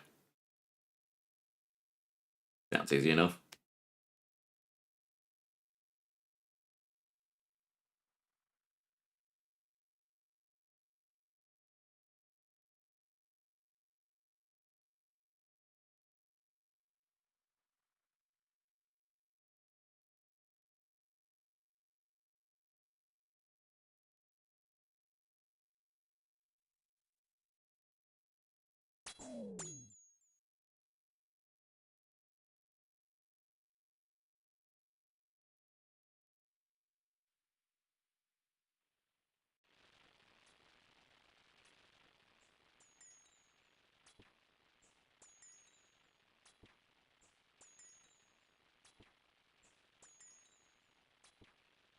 Sounds easy enough.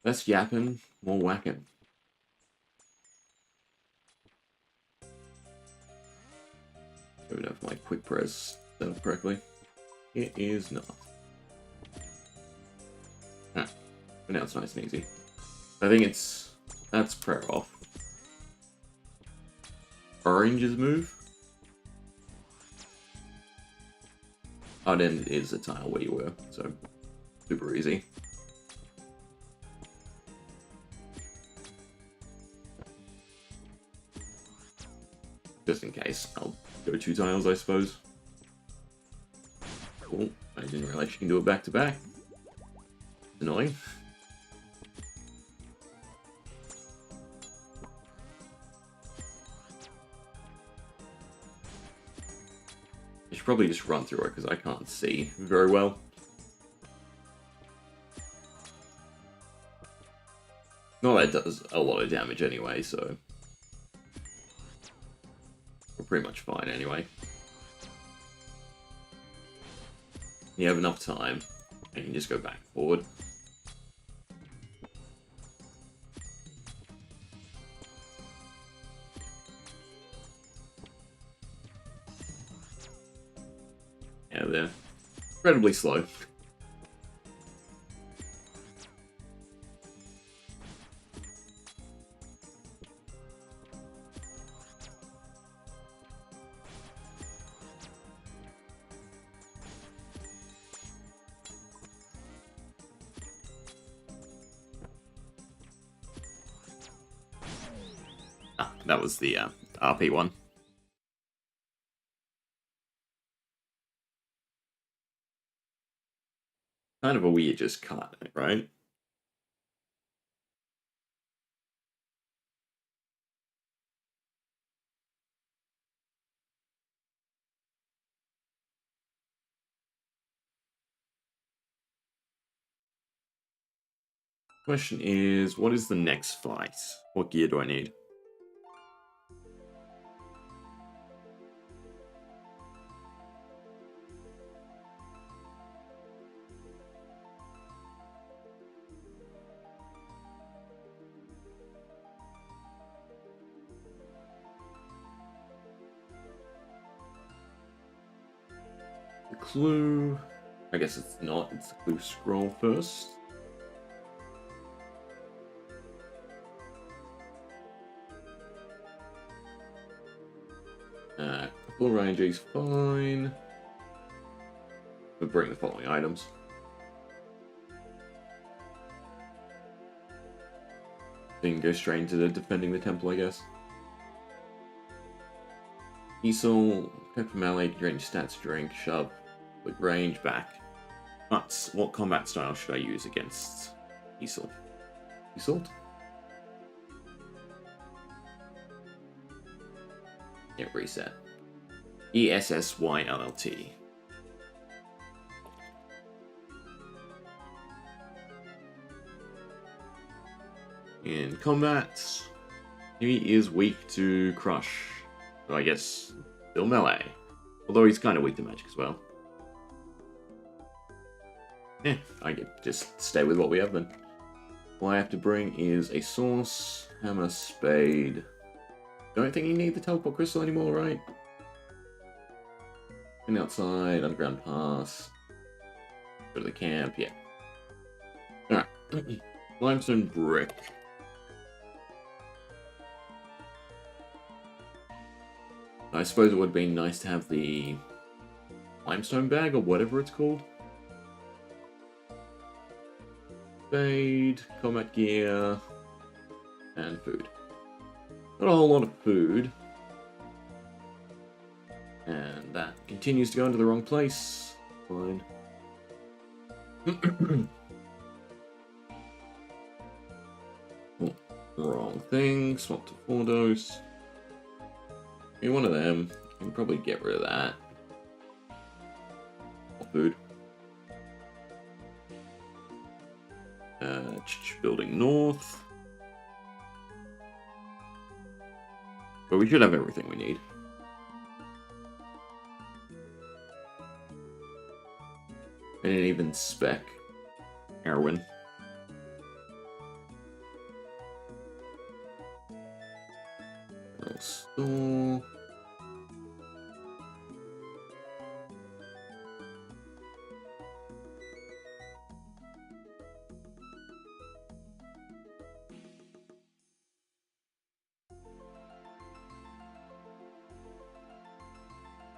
Less yapping, more whacking. Don't know if my quick press set up correctly. It is not. Ah, but now it's nice and easy. I think that's prayer off. Orange's move. Oh, then it is a tile where you were, so super easy. Just in case, I'll go 2 tiles, I suppose. Oh, I didn't realize you can do it back to back. Annoying. I should probably just run through it because I can't see very well. Not that it does a lot of damage anyway, so we're pretty much fine anyway. You have enough time, and you can just go back and forward. incredibly slow. Ah, that was the RP one. Kind of a weird just cut, right? Question is, what is the next flight? What gear do I need? The Kloo... I guess it's not. It's the Kloo scroll first. Full range is fine. We'll bring the following items. Then go straight into the defending the temple, I guess. Easel, pepper malate, range stats, drink, shove, with range back. But what combat style should I use against Easel? Easel? Yeah, reset. ESSYLLT. In combat, he is weak to crush. So I guess still melee. Although he's kind of weak to magic as well. Yeah, I could just stay with what we have then. All I have to bring is a source, hammer, spade. Don't think you need the teleport crystal anymore, right? And outside, underground pass. Go to the camp, yeah. Alright. Limestone brick. I suppose it would be nice to have the limestone bag, or whatever it's called. Spade, combat gear, and food. Not a whole lot of food. And that continues to go into the wrong place. Fine. Oh, wrong thing. Swap to 4 dose. Maybe one of them. I can probably get rid of that. More food. Building north. But we should have everything we need. I didn't even spec Erwin. Store.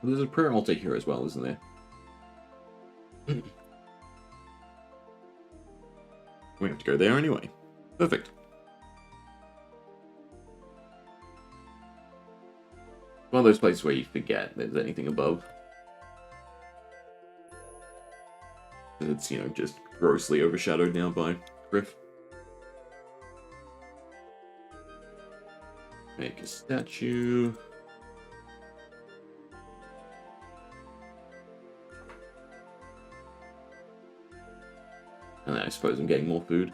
There's a prayer altar here as well, isn't there? We have to go there anyway. Perfect. One of those places where you forget there's anything above. It's, you know, just grossly overshadowed now by Griff. Make a statue. And then I suppose I'm getting more food.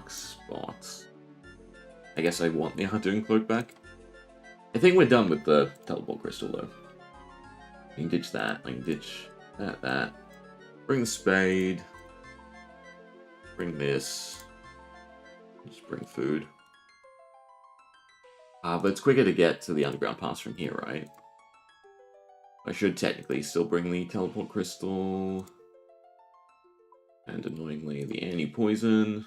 Spots. I guess I want the Hunting Cloak back. I think think we're done with the teleport crystal, though. I can ditch that. I can ditch that. Bring the spade. Bring this. Just bring food. But it's quicker to get to the underground pass from here, right? I should technically still bring the teleport crystal. And annoyingly, the anti-poison.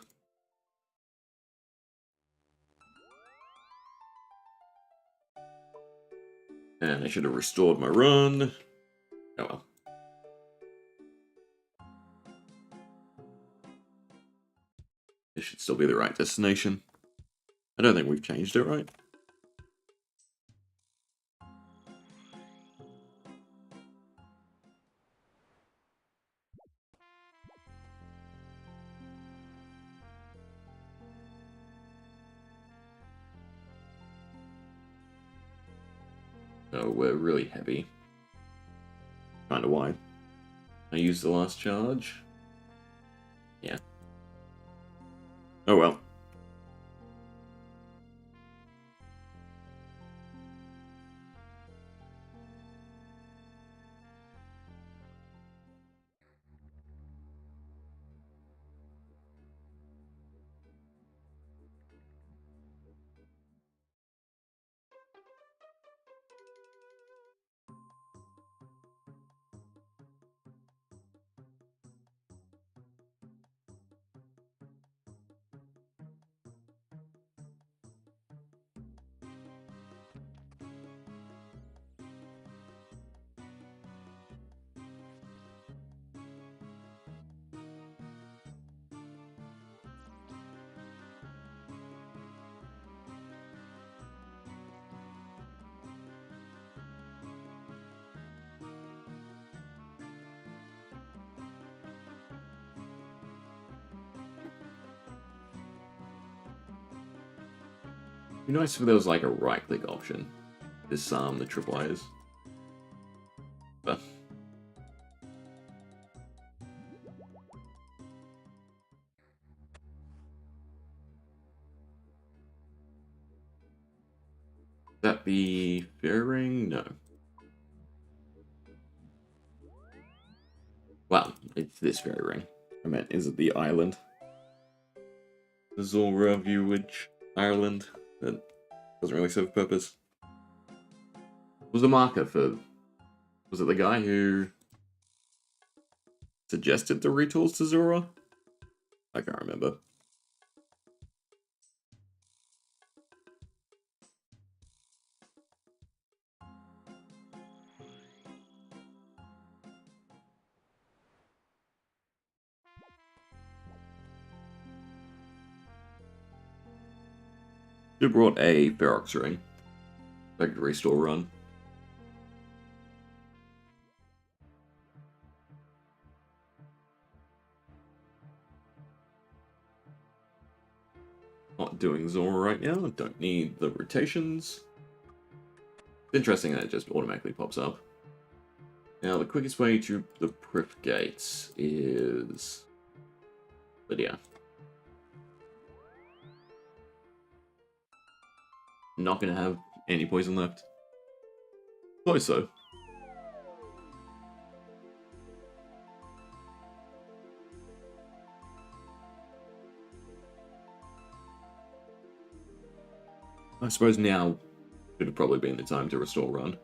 And I should have restored my run. Oh well. This should still be the right destination. I don't think we've changed it, right? Oh, we're really heavy. Kinda why. I used the last charge. Yeah. Oh well. Be nice if there was like a right click option. Disarm the tripwires. But that the fairing? No. Well, it's this fairy ring. I meant, is it the island? The Zora Viewage Ireland? That doesn't really serve a purpose. Was the marker for... Was it the guy who suggested the retools to Zora? I can't remember. You brought a Ferox ring. I could restore run. Not doing Zora right now. Don't need the rotations. It's interesting that it just automatically pops up. Now, the quickest way to the Prif Gates is... Lydia. Not gonna have any poison left. Close though. I suppose now should have probably been the time to restore run.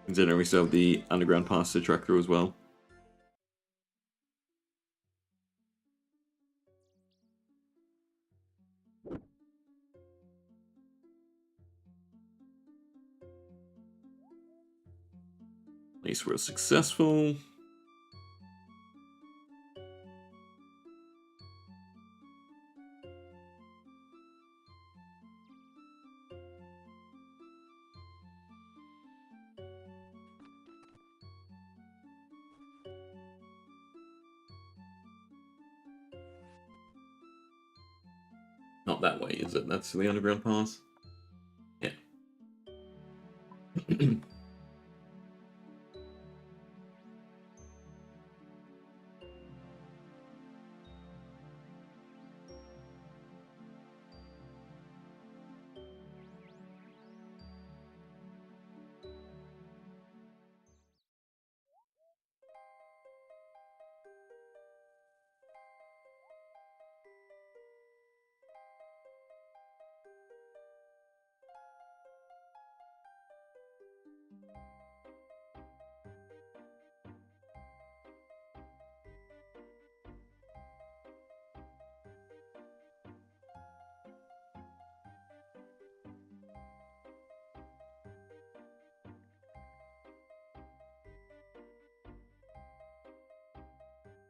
Considering we still have the underground pass to track through as well. At least we're successful. Not that way, is it? That's the underground pass? Yeah.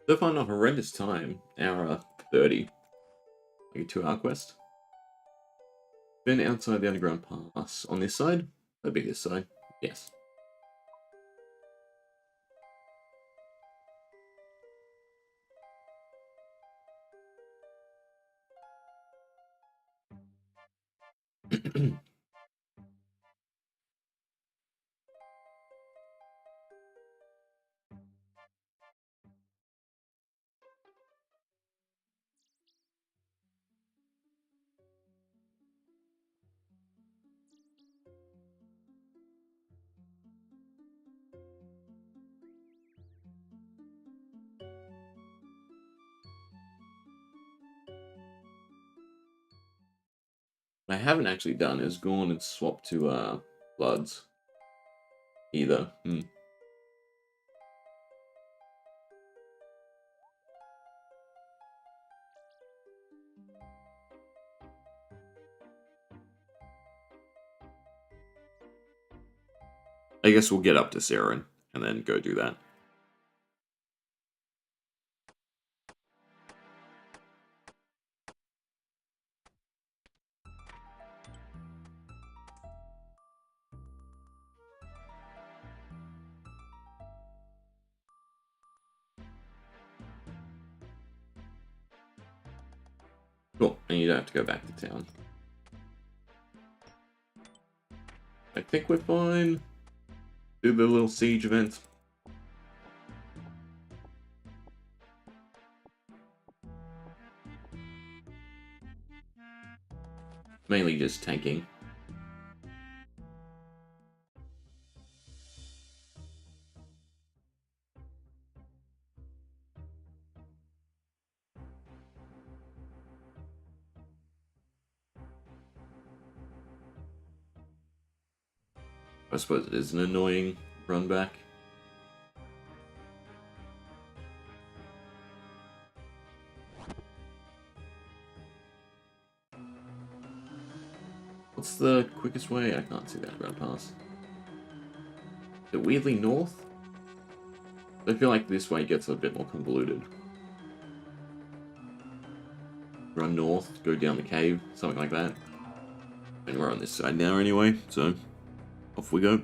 So far, not horrendous time. Hour 30. Like a 2-hour quest. Then outside the underground pass. On this side? That'd be this side. Yes. I haven't actually done is gone and swapped to Bloods either. I guess we'll get up to Saren and then go do that. Cool, and you don't have to go back to town. I think we're fine. Do the little siege event. Mainly just tanking. I suppose it is an annoying run back. What's the quickest way? I can't see that road pass. Is it weirdly north? I feel like this way gets a bit more convoluted. Run north, go down the cave, something like that. And we're on this side now anyway, so off we go.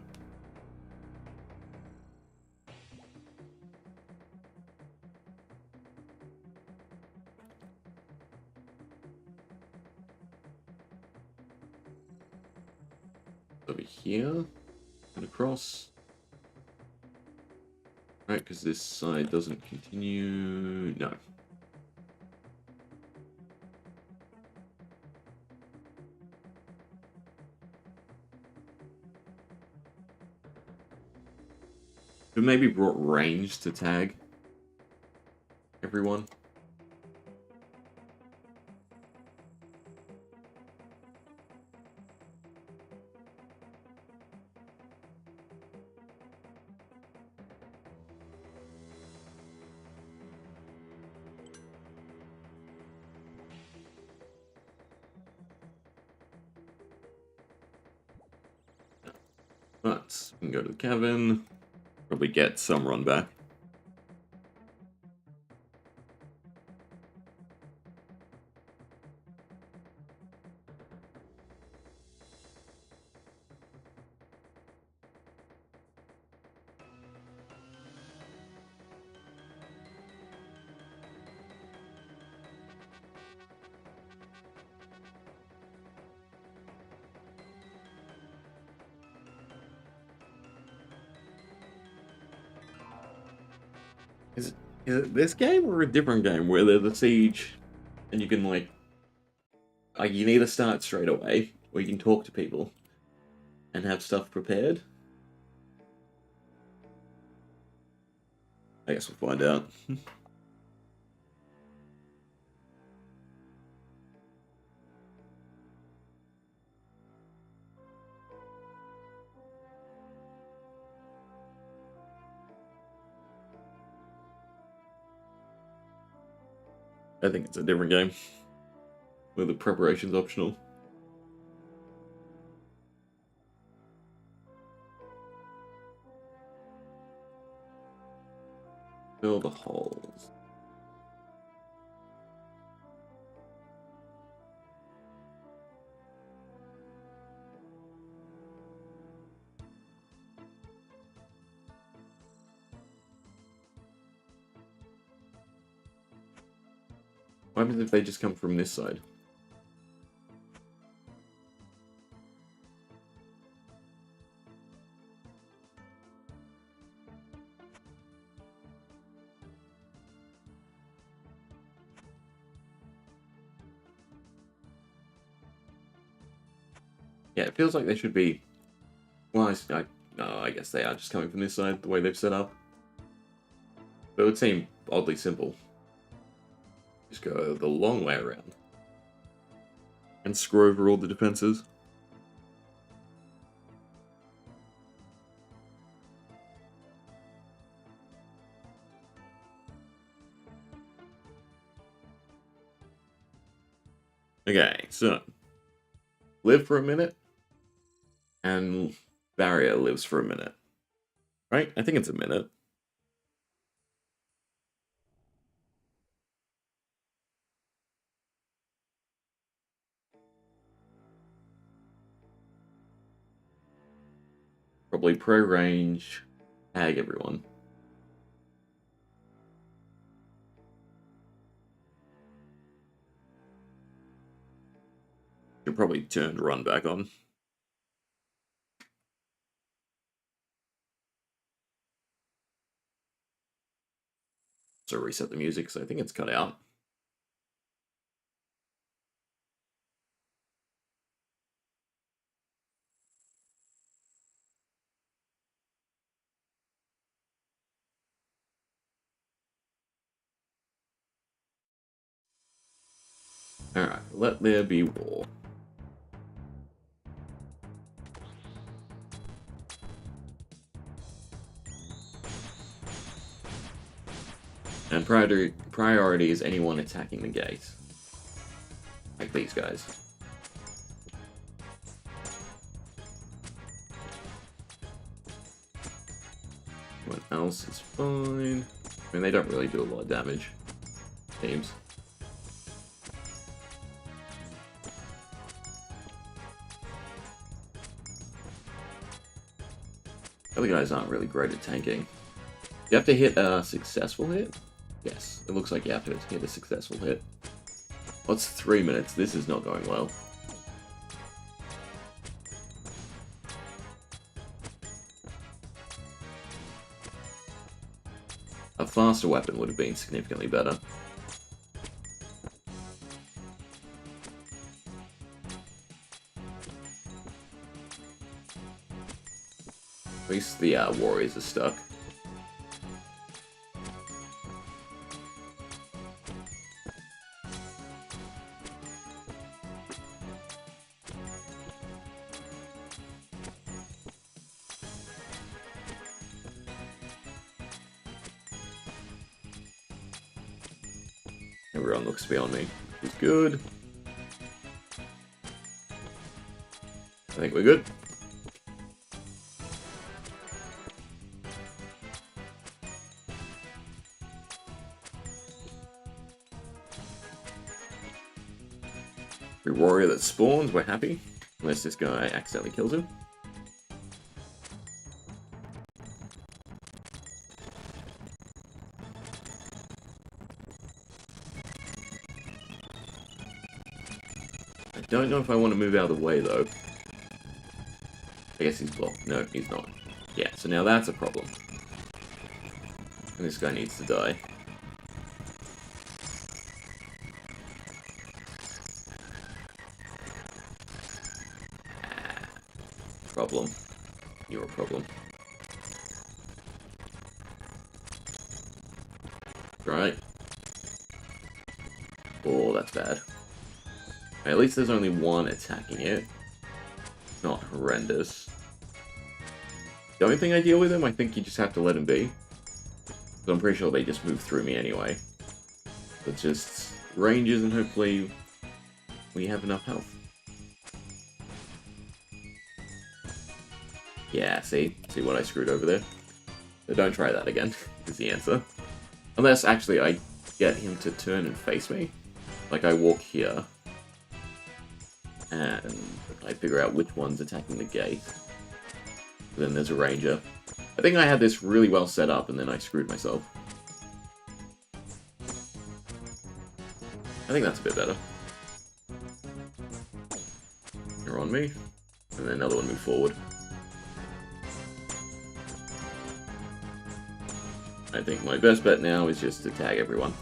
Over here and across. Right, because this side doesn't continue. No. But maybe brought range to tag everyone. But we can go to the cavern, probably get some run back. Is it this game or a different game where there's a siege and you can like you can either start straight away or you can talk to people and have stuff prepared? I guess we'll find out. I think it's a different game where the preparation's optional. Fill the holes. What happens if they just come from this side? Yeah, it feels like they should be... Well, no, I guess they are just coming from this side, the way they've set up. But it would seem oddly simple. Just go the long way around. And screw over all the defenses. Okay, so... Live for a minute. And barrier lives for a minute. Right? I think it's a minute. Probably pro-range. Tag everyone. Should probably turn run back on. So reset the music, so I think it's cut out. Alright, let there be war. And priority is anyone attacking the gate. Like these guys. Everyone else is fine. I mean, they don't really do a lot of damage. Teams. Other guys aren't really great at tanking. You have to hit a successful hit? Yes, it looks like you have to hit a successful hit. What's 3 minutes? This is not going well. A faster weapon would have been significantly better. At least the warriors are stuck. Everyone looks beyond me, which is good. I think we're good. Every warrior that spawns, we're happy. Unless this guy accidentally kills him. I don't know if I want to move out of the way, though. I guess he's blocked. No, he's not. Yeah, so now that's a problem. And this guy needs to die. Problem. You're a problem. Right. Oh, that's bad. At least there's only one attacking it. Not horrendous. The only thing I deal with him, I think you just have to let him be. So I'm pretty sure they just move through me anyway. But just ranges and hopefully we have enough health. Yeah, see what I screwed over there? So don't try that again, is the answer. Unless, actually, I get him to turn and face me. Like, I walk here. And I figure out which one's attacking the gate. Then there's a ranger. I think I had this really well set up, and then I screwed myself. I think that's a bit better. You're on me. And then another one move forward. I think my best bet now is just to tag everyone.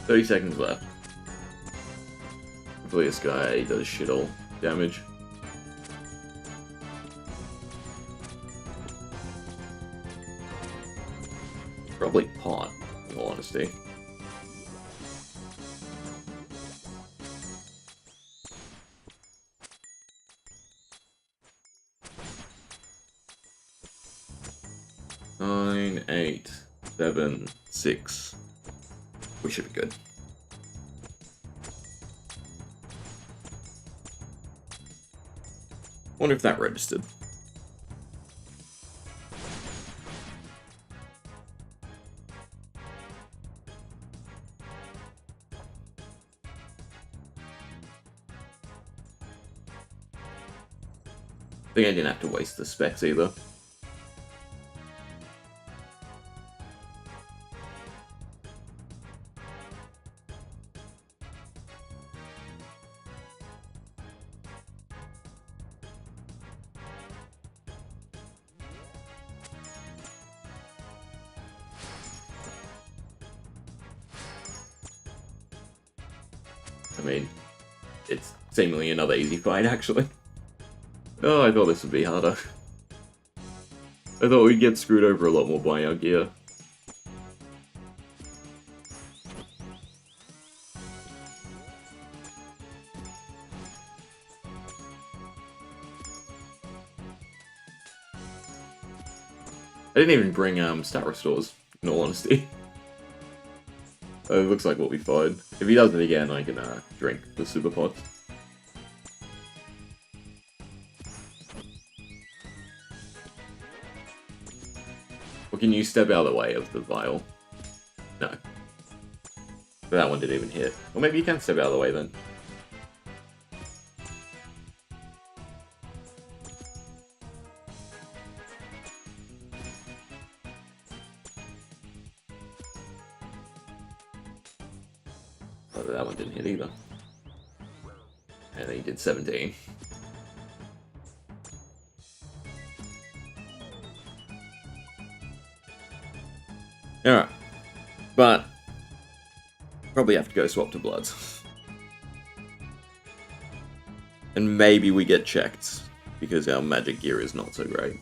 "30 seconds left. Hopefully this guy does shit all damage. Probably pot, in all honesty. Nine, 8, 7, 6. We should be good. Wonder if that registered. I think I didn't have to waste the specs either. I mean, it's seemingly another easy fight, actually. Oh, I thought this would be harder. I thought we'd get screwed over a lot more by our gear. I didn't even bring stat restores, in all honesty. It looks like we'll be fine. If he does it again, I can drink the super pot. Or can you step out of the way of the vial? No. But that one didn't even hit. Or maybe you can step out of the way then. Oh, that one didn't hit either. And then he did 17. Alright. But probably have to go swap to bloods. And maybe we get checked, because our magic gear is not so great.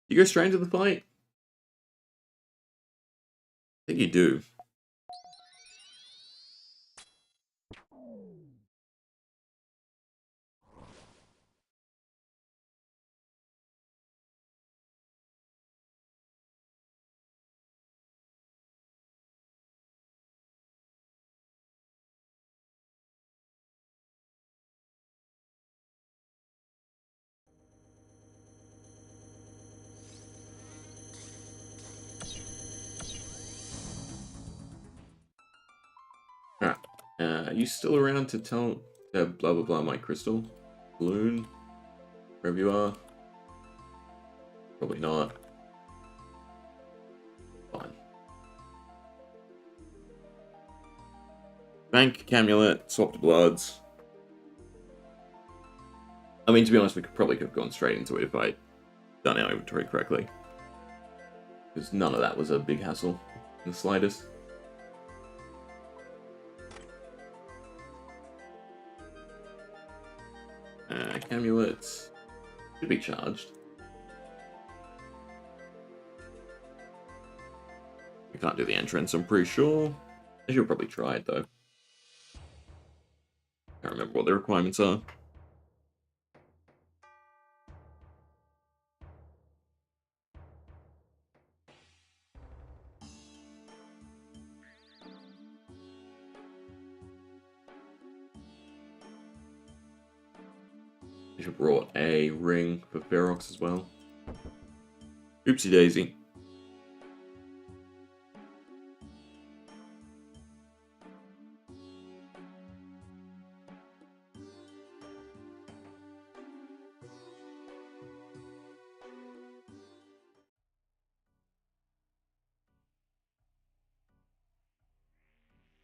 You go straight into the fight? I think you do. Alright. Are you still around to tell blah blah blah my crystal? Balloon? Wherever you are? Probably not. Fine. Bank, amulet, swap to bloods. I mean, to be honest, we probably could have gone straight into it if I'd done our inventory correctly. Because none of that was a big hassle in the slightest. Amulets should be charged. can't do the entrance, I'm pretty sure. I should probably try it, though. Can't remember what the requirements are. I should have brought a ring for Ferox as well. Oopsie daisy.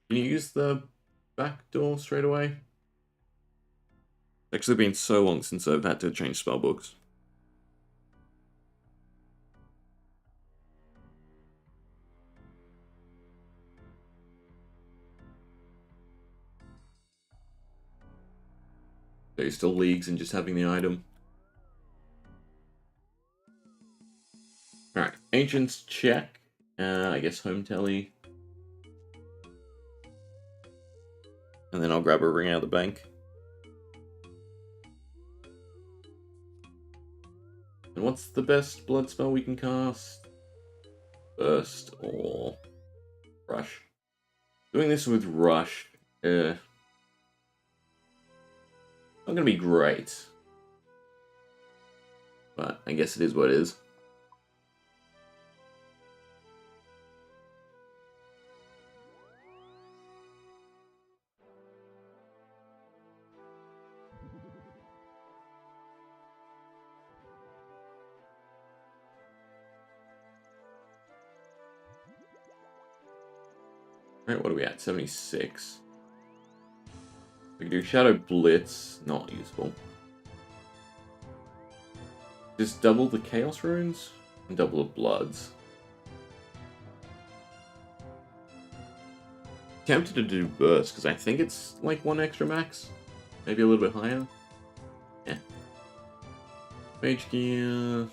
Can you use the back door straight away? It's actually been so long since I've had to change spellbooks. So you're still leagues and just having the item. Alright, Ancients check. I guess Home Telly. And then I'll grab a ring out of the bank. And what's the best blood spell we can cast? Burst or Rush? Doing this with Rush, not gonna be great. But I guess it is what it is. Alright, what are we at? 76. We can do Shadow Blitz, not useful. Just double the Chaos Runes and double the Bloods. Tempted to do Burst, because I think it's like 1 extra max. Maybe a little bit higher. Yeah. Mage Gear.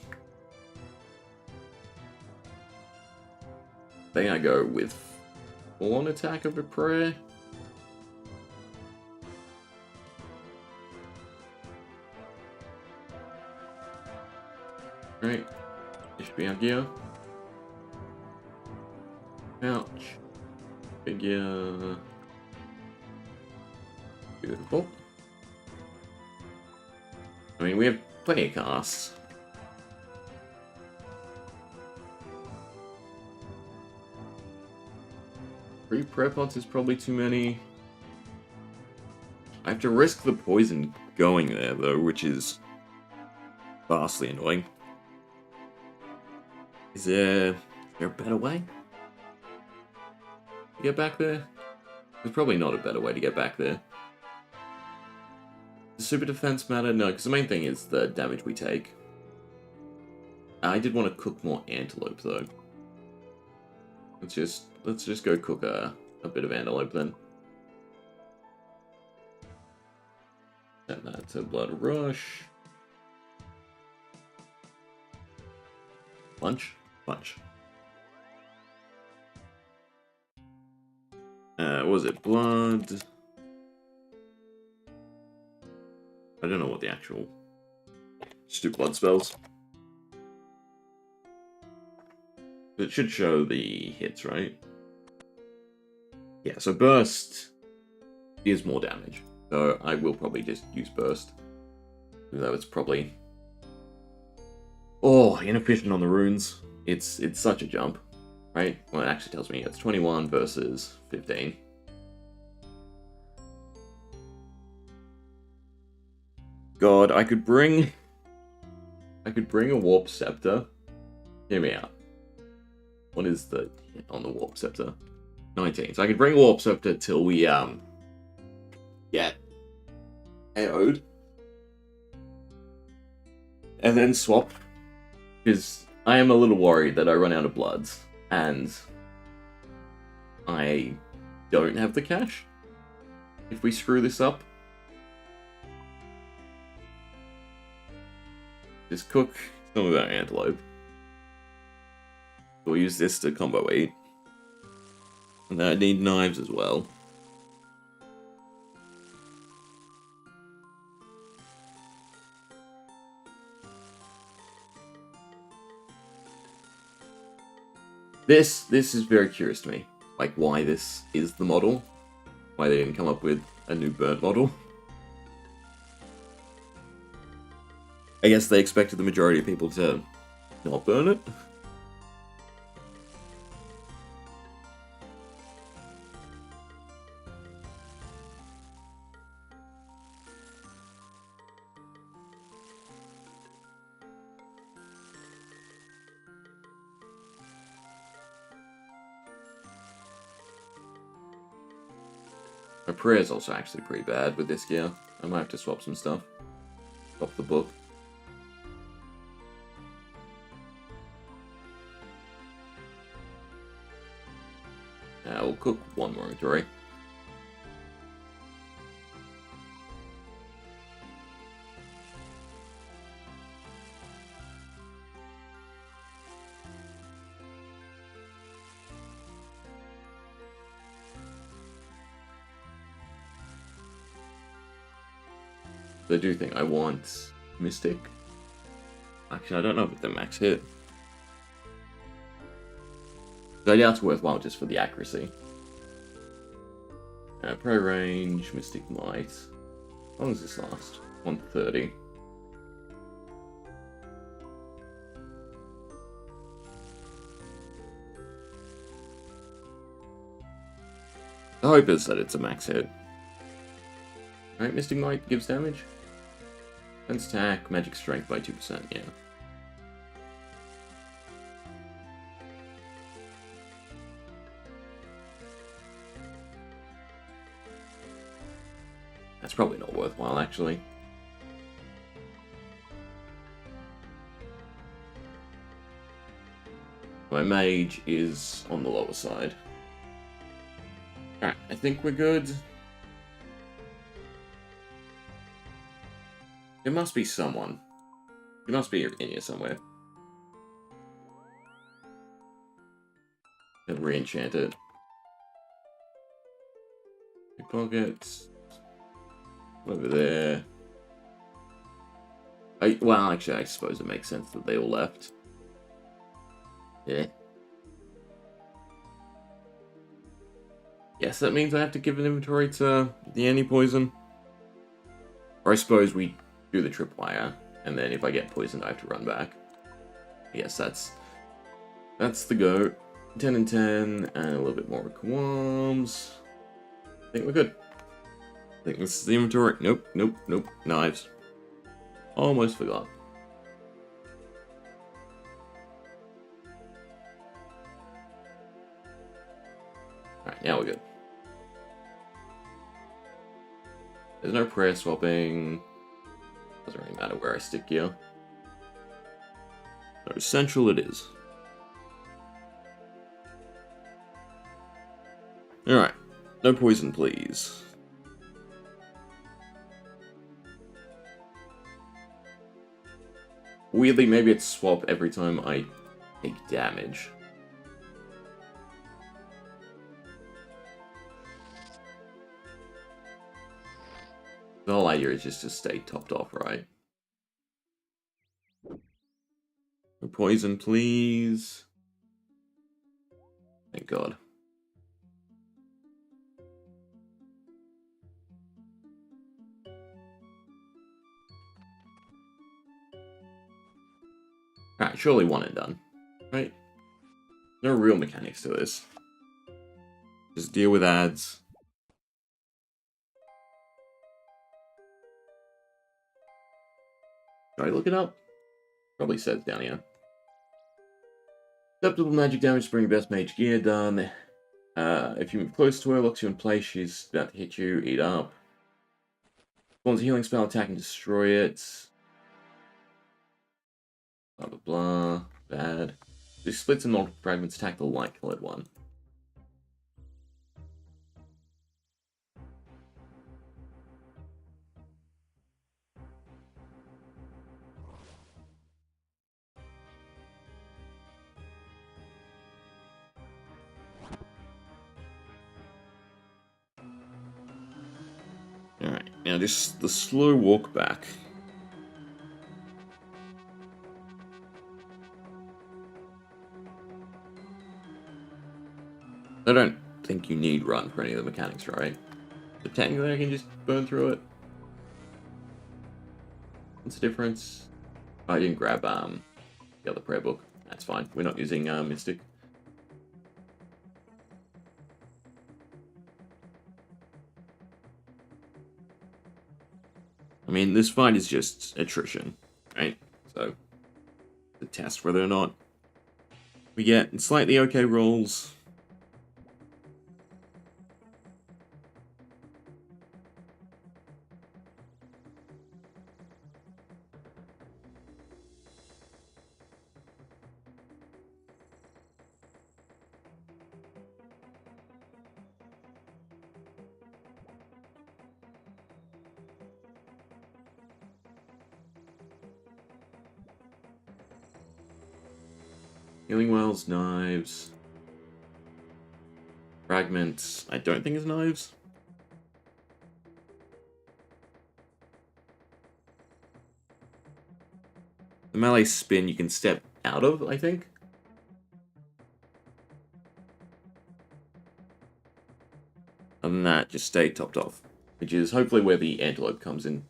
I think I go with full-on attack of a prayer. Right. This should be our gear. Ouch. Figure. Beautiful. I mean, we have plenty of casts. Three Prepots is probably too many. I have to risk the poison going there, though, which is vastly annoying. Is there a better way to get back there? There's probably not a better way to get back there. Does super defense matter? No, because the main thing is the damage we take. I did want to cook more antelope, though. Let's just go cook a bit of antelope then. Set that to Blood Rush. Lunch? Lunch. What was it? Blood. I don't know what the actual. Just do blood spells. It should show the hits, right? Yeah, so Burst is more damage. So I will probably just use Burst. Even though it's probably... Oh, inefficient on the runes. It's such a jump, right? Well, it actually tells me it's 21 versus 15. God, I could bring a Warp Scepter. Hear me out. What is the hit on the Warp Scepter? 19. So I could bring a Warp Scepter till we get AO'd. And then swap. Because I am a little worried that I run out of bloods. And I don't have the cash. If we screw this up. Just cook some of our antelope. We'll use this to combo 8. And I need knives as well. This is very curious to me. Like, why this is the model. Why they didn't come up with a new burnt model. I guess they expected the majority of people to not burn it. My prayer's also actually pretty bad with this gear. I might have to swap some stuff. Swap the book. We'll cook one more inventory. I do think I want Mystic. Actually, I don't know if the max hit. So yeah, it's worthwhile just for the accuracy. Prey range, Mystic Might. How long does this last? 130. The hope is that it's a max hit. Alright, Mystic Might gives damage. Defense attack, magic strength by 2%, yeah. That's probably not worthwhile, actually. My mage is on the lower side. Alright, I think we're good. There must be someone. There must be in here somewhere. And re-enchant it. Pickpockets. Over there. Well, actually, I suppose it makes sense that they all left. Yeah. Yes, that means I have to give an inventory to the anti-poison. Or I suppose we do the tripwire, and then if I get poisoned, I have to run back. Yes, that's the go. 10 and 10, and a little bit more qualms. I think we're good. I think this is the inventory. Nope, nope, nope. Knives. Almost forgot. Alright, now we're good. There's no prayer swapping. Doesn't really matter where I stick gear. So central it is. Alright. No poison, please. Weirdly, maybe it's swap every time I take damage. The whole idea is just to stay topped off, right? No poison, please. Thank God. Alright, surely one and done. Right? No real mechanics to this. Just deal with ads. Should I look it up? Probably says down here. Acceptable magic damage to bring your best mage gear done. If you move close to her, locks you in place, she's about to hit you, eat up. Spawns a healing spell, attack and destroy it. Blah blah blah. Bad. This splits in multiple fragments, attack the light colored one. Now, just the slow walk back. I don't think you need run for any of the mechanics, right? But technically, I can just burn through it. What's the difference? Oh, I didn't grab the other prayer book. That's fine. We're not using Mystic. I mean, this fight is just attrition, right? So, to test whether or not we get slightly okay rolls. Healing Wells, knives. Fragments, I don't think is knives. The melee spin you can step out of, I think. Other than that, just stay topped off. Which is hopefully where the antelope comes in.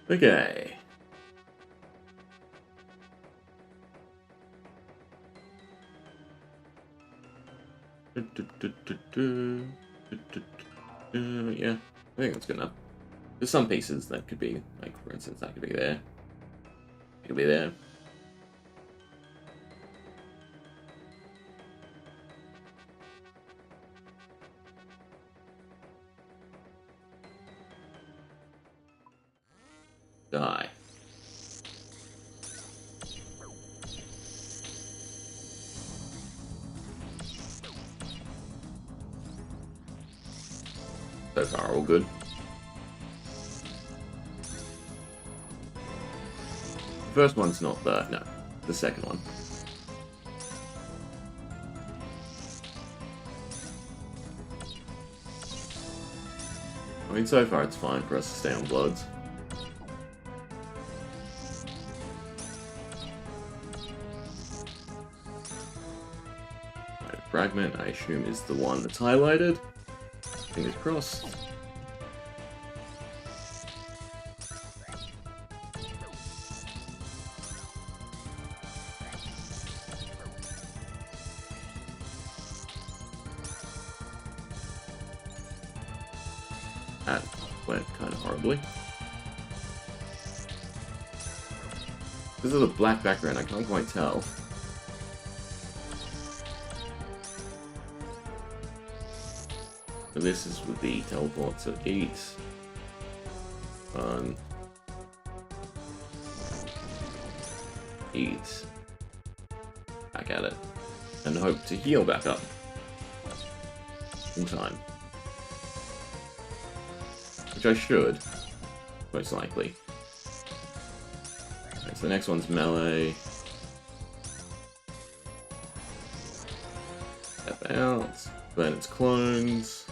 Okay. Yeah, I think that's good enough. There's some pieces that could be, like, for instance, that could be there. It could be there. Die. So far, all good. The first one's not the... no, the second one. I mean, so far it's fine for us to stay on Bloods. Right, fragment, I assume, is the one that's highlighted. Fingers crossed. That went kind of horribly. This is a black background, I can't quite tell. So this is with the teleport, so 8. Fun. 8. Back at it. And hope to heal back up. In time. Which I should. Most likely. Alright, so the next one's melee. Step out. Then it's clones.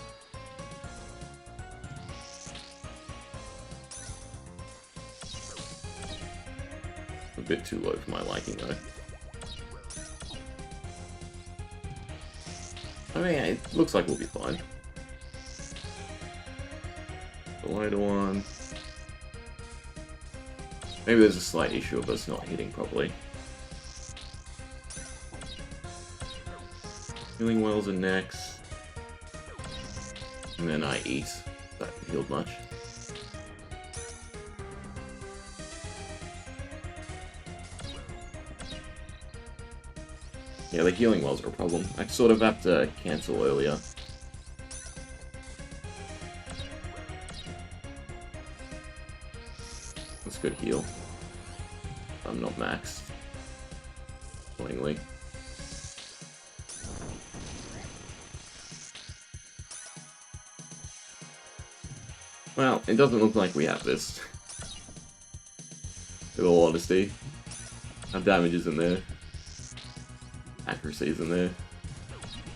A bit too low for my liking, though. I mean, it looks like we'll be fine. The lighter one. Maybe there's a slight issue of us not hitting properly. Healing Wells are next. And then I eat. That healed much. Yeah, the healing wells are a problem. I sort of have to cancel earlier. That's good heal. I'm not maxed. Annoyingly. Well, it doesn't look like we have this. In all honesty. Our damage is in there. accuracies in there.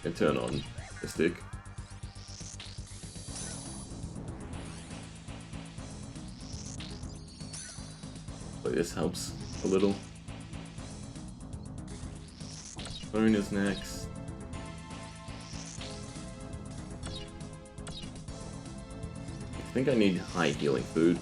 And turn on the stick. So this helps a little. Phone is next. I think I need high healing food.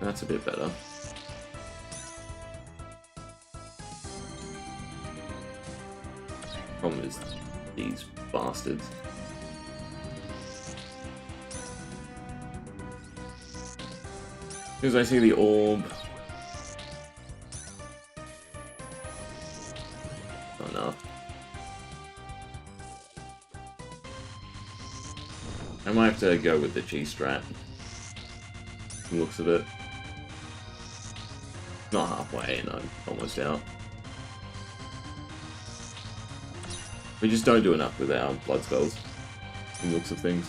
That's a bit better. Problem is these bastards. As soon as I see the orb. Not enough. I might have to go with the G strat. Looks of it. Not halfway, and I'm almost out. We just don't do enough with our blood spells. From the looks of things.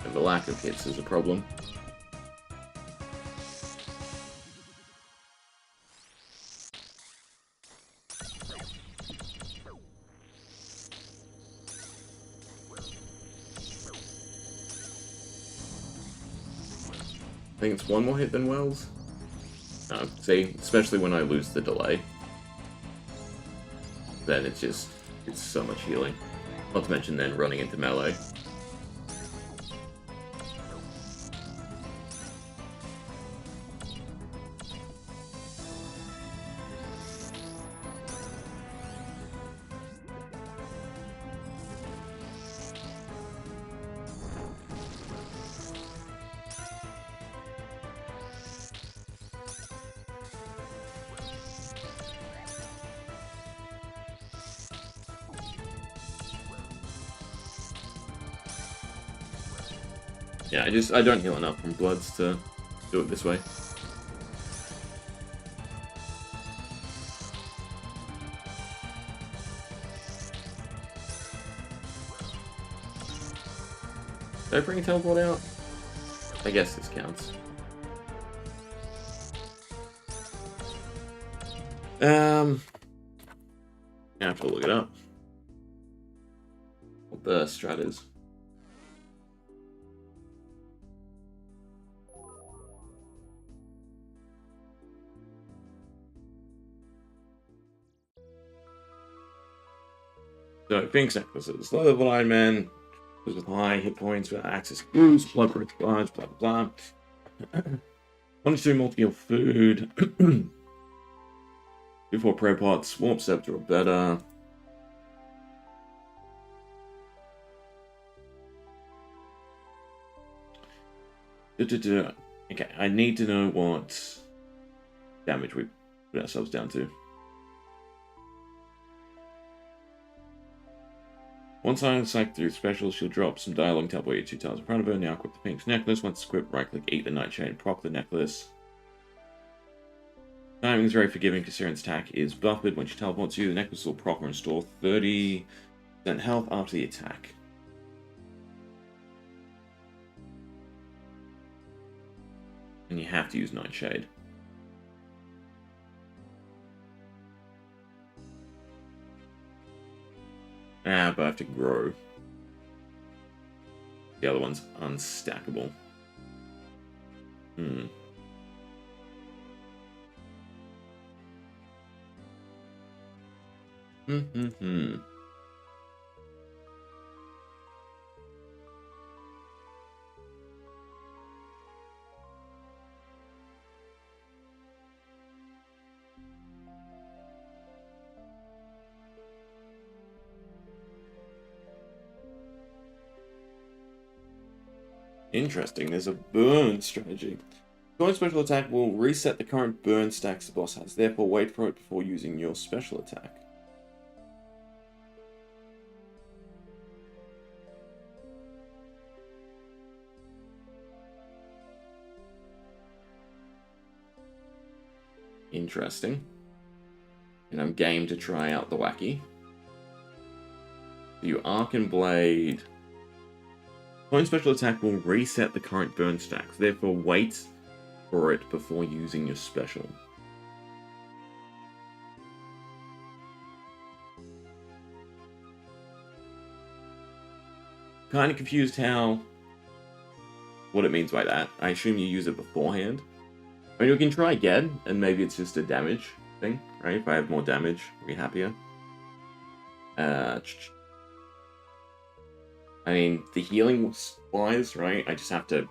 And the lack of hits is a problem. I think it's one more hit than Wells. No, see, especially when I lose the delay. Then it's so much healing. Not to mention then running into melee. Yeah, I don't heal enough from Bloods to do it this way. Did I bring a teleport out? I guess this counts. I have to look it up. What the strat is. So, Phoenix necklaces. Low-level Ironman with high hit points, access to boost, blood for blah blah blah. 1 to 2 multi-heal food. 2-4 prayer pots, warp scepter or better. Okay, I need to know what damage we put ourselves down to. Once I cycle through specials, she'll drop some dialogue teleport you 2 times in front of her. Now equip the Phoenix necklace. Once equipped, right click, eat the nightshade, proc the necklace. Timing is very forgiving because Siren's attack is buffed. When she teleports you, the necklace will proc and restore 30% health after the attack. And you have to use Nightshade. But I have to grow. The other one's unstackable. Interesting, there's a burn strategy. Joint special attack will reset the current burn stacks the boss has. Therefore, wait for it before using your special attack. Interesting. And I'm game to try out the wacky. You Arc and Blade. Joint special attack will reset the current burn stacks. Therefore, wait for it before using your special. Kind of confused what it means by that. I assume you use it beforehand. I mean, we can try again, and maybe it's just a damage thing, right? If I have more damage, I'll be happier. I mean, the healing wise, right? I just have to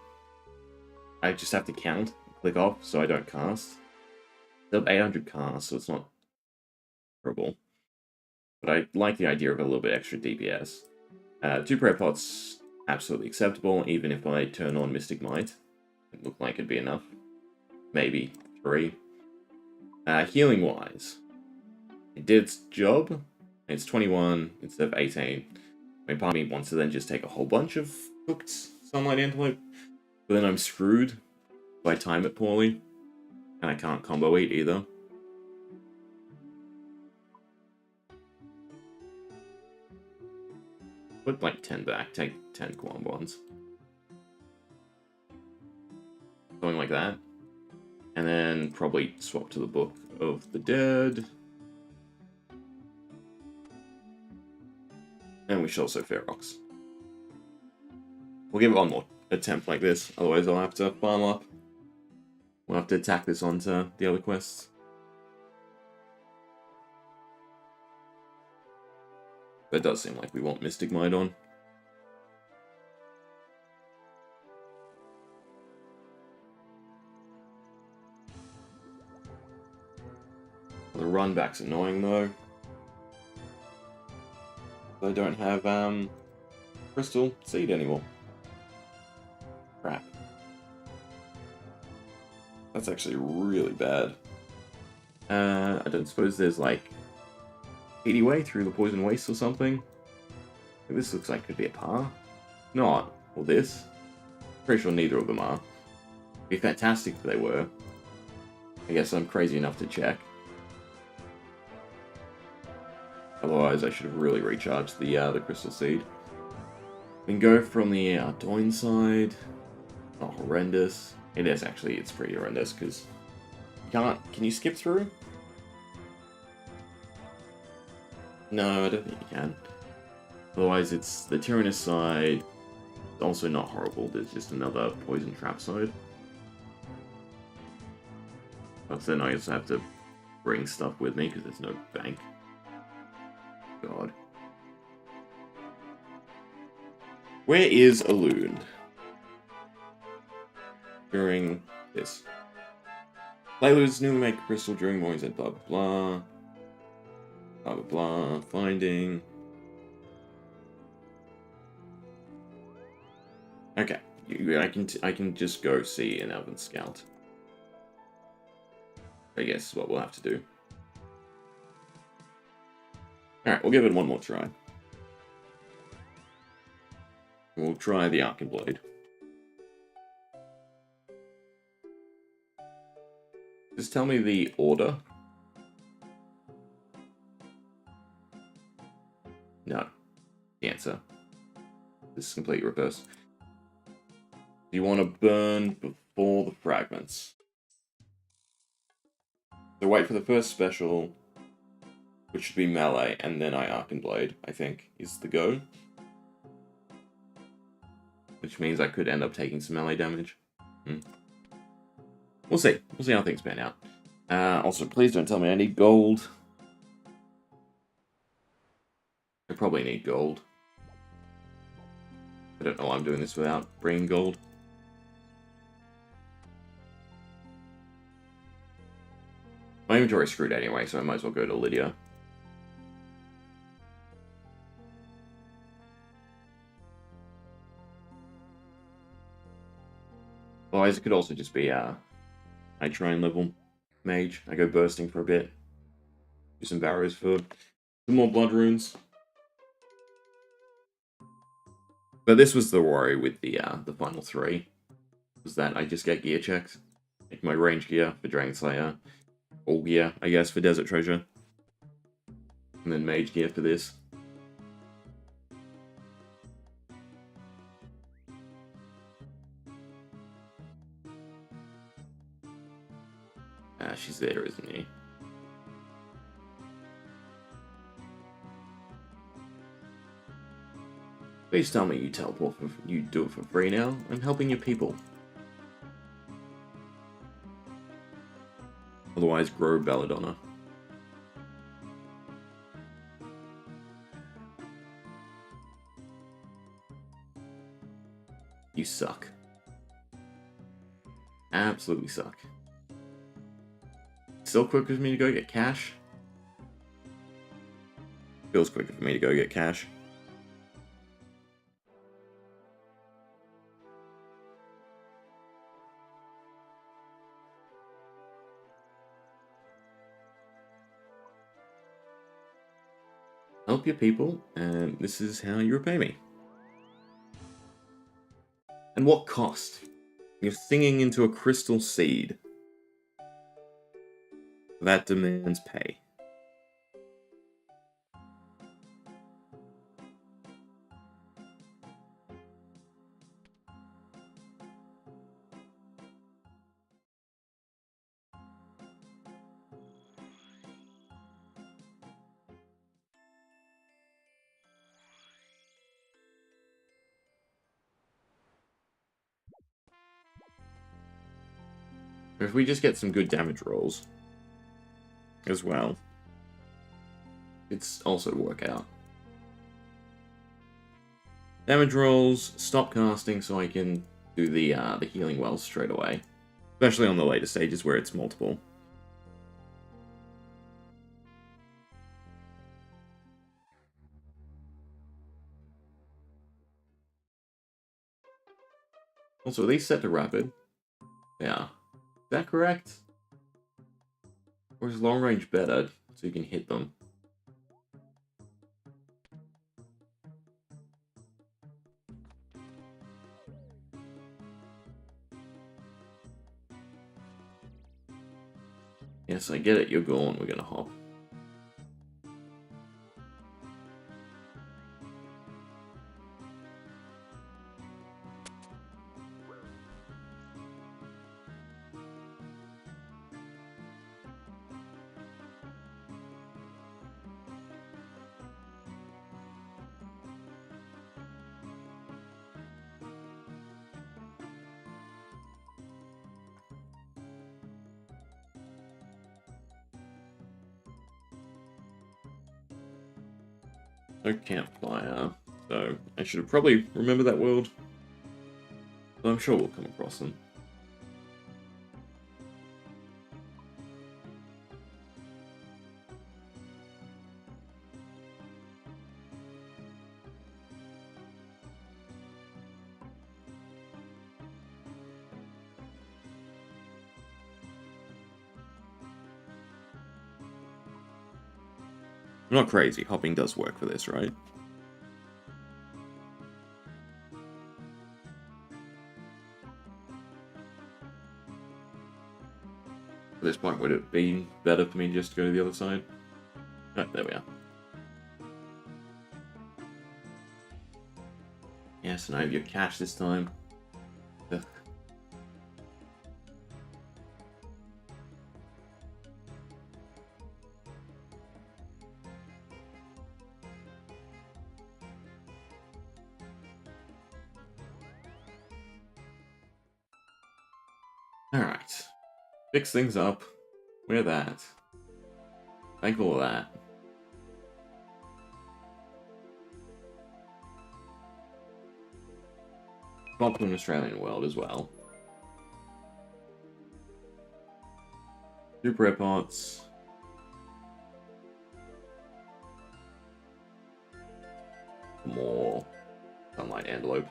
count, click off, so I don't cast. Still have 800 casts, so it's not terrible. But I like the idea of a little bit extra DPS. 2 prayer pots, absolutely acceptable, even if I turn on Mystic Might. It looked like it'd be enough. Maybe 3. Healing wise, it did its job. It's 21 instead of 18. I mean, part of me wants to then just take a whole bunch of cooked Sunlight Antelope, but then I'm screwed if I time it poorly, and I can't combo eat either. Put like 10 back, take 10 Quam Bonds. Going like that. And then probably swap to the Book of the Dead. And we should also Ferox. We'll give it one more attempt like this, otherwise I'll have to farm up. We'll have to attack this onto the other quests. That does seem like we want Mystic Might on. The run back's annoying though. I don't have Crystal Seed anymore. Crap. That's actually really bad. I don't suppose there's like 80 way through the Poison Waste or something. This looks like it could be a par. Not. Or this. Pretty sure neither of them are. It'd be fantastic if they were. I guess I'm crazy enough to check. Otherwise, I should have really recharged the Crystal Seed. We can go from the Doin side. Not horrendous. It is actually, it's pretty horrendous because you can't. Can you skip through? No, I don't think you can. Otherwise, it's the Tyrannus side. It's also not horrible. There's just another Poison Trap side. But then I also have to bring stuff with me because there's no bank. God. Where is Alune? During this. Playloads newly make crystal during mornings and blah blah blah. Blah blah blah. Finding. Okay. I can just go see an Elven Scout. I guess what we'll have to do. Alright, we'll give it one more try. We'll try the Arc and Blade. Just tell me the order. No. The answer. This is completely reversed. Do you want to burn before the fragments? So wait for the first special, which should be melee, and then I Arc and Blade, I think, is the go. Which means I could end up taking some melee damage. We'll see. We'll see how things pan out. Also, please don't tell me I need gold. I probably need gold. I don't know why I'm doing this without bringing gold. My inventory's screwed anyway, so I might as well go to Lydia. Otherwise, it could also just be I try and level mage. I go bursting for a bit. Do some barrows for some more blood runes. But this was the worry with the final 3. Was that I just get gear checks. Like my range gear for Dragon Slayer. All gear, I guess, for Desert Treasure. And then mage gear for this. She's there, isn't she? Please tell me you teleport you do it for free now. I'm helping your people. Otherwise, grow Belladonna. You suck. Absolutely suck. Still quicker for me to go get cash? Feels quicker for me to go get cash. Help your people, and this is how you repay me. And what cost? You're singing into a crystal seed. That demands pay. If we just get some good damage rolls as well, it's also work out. Damage rolls, stop casting so I can do the healing wells straight away. Especially on the later stages where it's multiple. Also, are these set to rapid? Yeah. Is that correct? Or is long range better so you can hit them? Yes, I get it, you're gone, we're gonna hop. No campfire, so I should probably remember that world. But I'm sure we'll come across them. I'm not crazy, hopping does work for this, right? At this point, would it be better for me just to go to the other side? Oh, there we are. Yes, and I have your cash this time. Ugh. Alright. Fix things up. Wear that. Thank all of that. Popular in Australian world as well. Super rare parts. More Sunlight Antelope.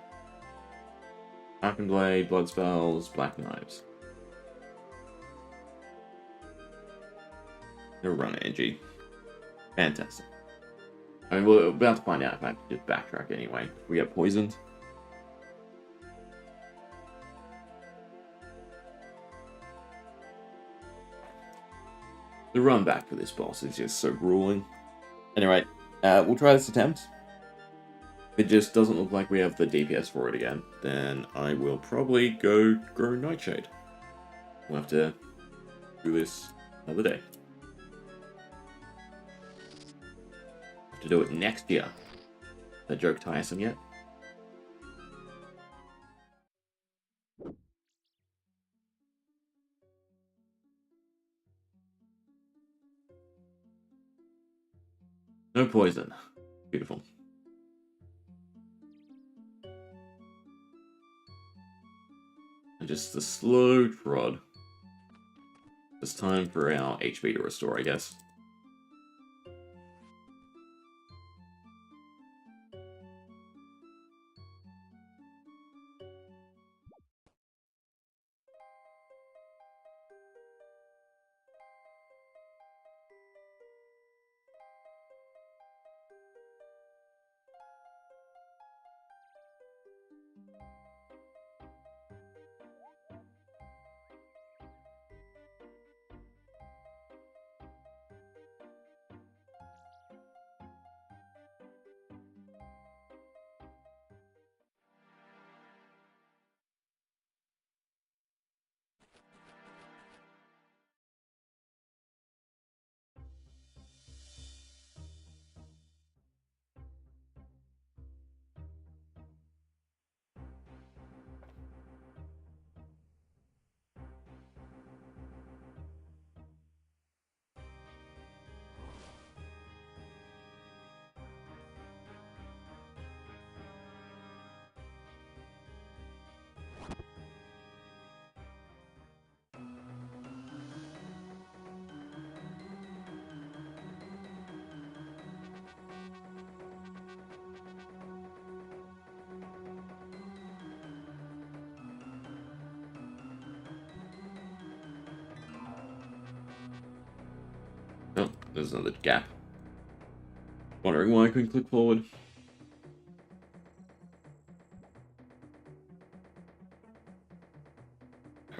Harping Blade, Blood Spells, Black Knives. No run energy. Fantastic. I mean, we're about to find out if I have to just backtrack anyway. We get poisoned. The run back for this boss is just so grueling. Anyway, we'll try this attempt. If it just doesn't look like we have the DPS for it again, then I will probably go grow Nightshade. We'll have to do this another day. Have to do it next year. That joke tiresome yet? No poison. Beautiful. And just a slow trod. It's time for our HP to restore, I guess. Oh, there's another gap. Wondering why I couldn't click forward.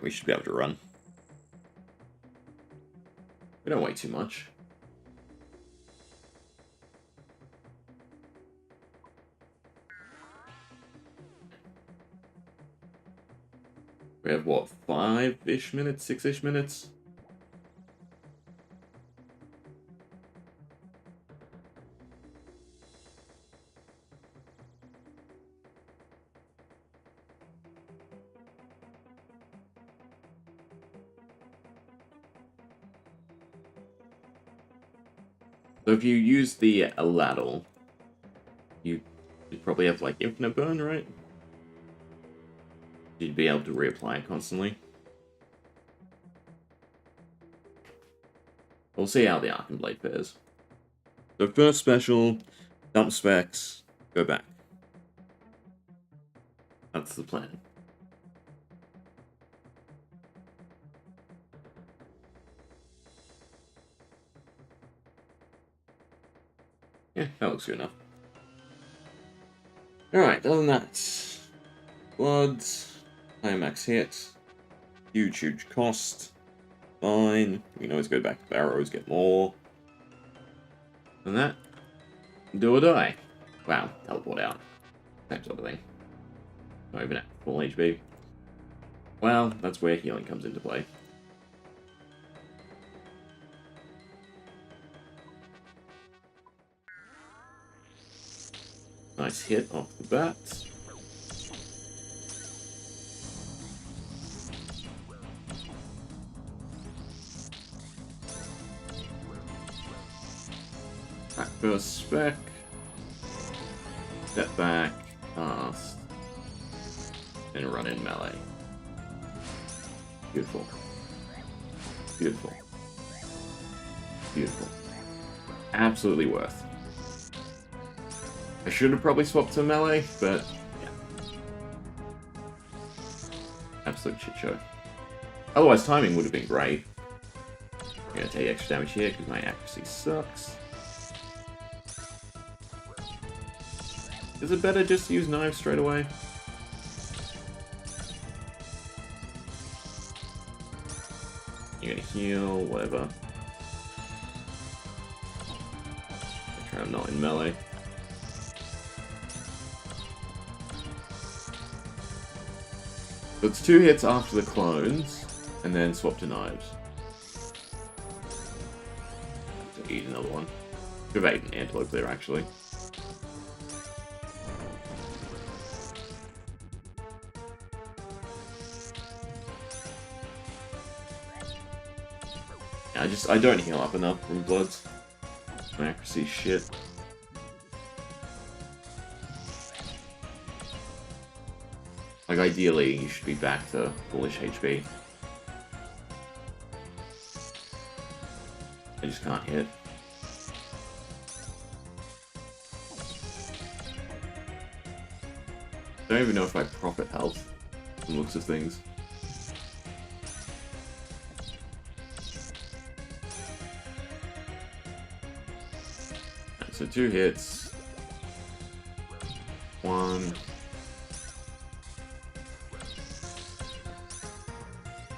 We should be able to run. We don't weigh too much. We have, what, 5-ish minutes? 6-ish minutes? So if you use the ladle, you probably have, like, infinite burn, right? You'd be able to reapply it constantly. We'll see how the Arcane Blade fares. So first special, dump specs, go back. That's the plan. Yeah, that looks good enough. Alright, other than that, bloods, high max hit, huge cost, fine. We can always go back to barrows, get more. And that, do or die. Wow, teleport out. Same sort of thing. Not even at full HP. Well, that's where healing comes into play. Nice hit off the bat. Back first spec. Step back, cast, and run in melee. Beautiful. Beautiful. Beautiful. Absolutely worth. I should have probably swapped to melee, but yeah. Absolute shit show. Otherwise, timing would have been great. I'm gonna take extra damage here because my accuracy sucks. Is it better just to use knives straight away? You're gonna heal, whatever. Make sure I'm not in melee. So it's 2 hits after the clones, and then swap to knives. Have to eat another one. Could have ate an antelope there, actually. I don't heal up enough from bloods. My accuracy shit. Like, ideally, you should be back to fullish HP. I just can't hit. I don't even know if I profit health from the looks of things. Right, so 2 hits. 1.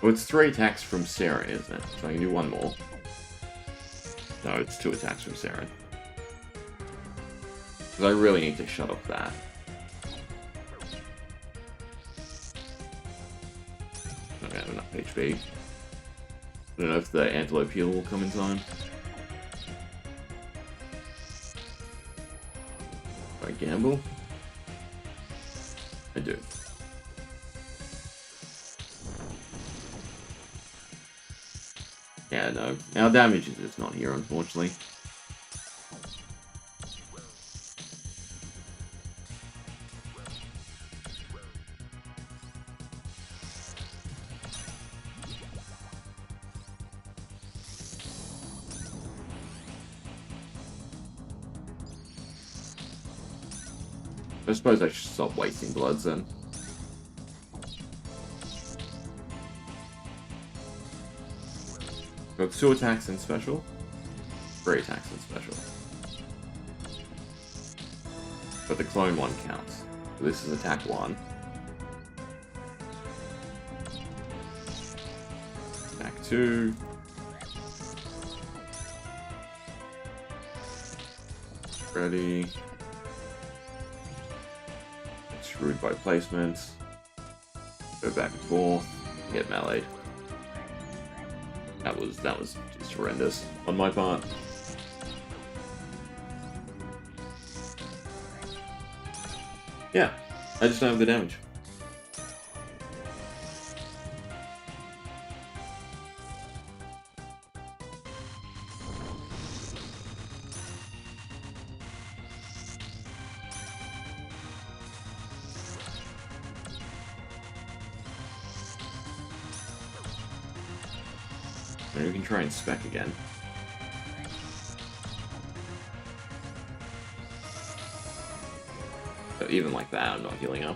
Well, it's 3 attacks from Sarah, isn't it? So I can do 1 more. No, it's 2 attacks from Sarah. Because I really need to shut off that. I don't have enough HP. I don't know if the antelope heal will come in time. Do I gamble? I do. Yeah, no. Our damage is just not here, unfortunately. I suppose I should stop wasting bloods then. Got 2 attacks in special. 3 attacks in special. But the clone one counts. So this is attack 1. Attack 2. Ready. Screwed by placements. Go back and forth. Get meleeed. That was just horrendous on my part. Yeah, I just don't have the damage. Maybe we can try and spec again. But even like that, I'm not healing up.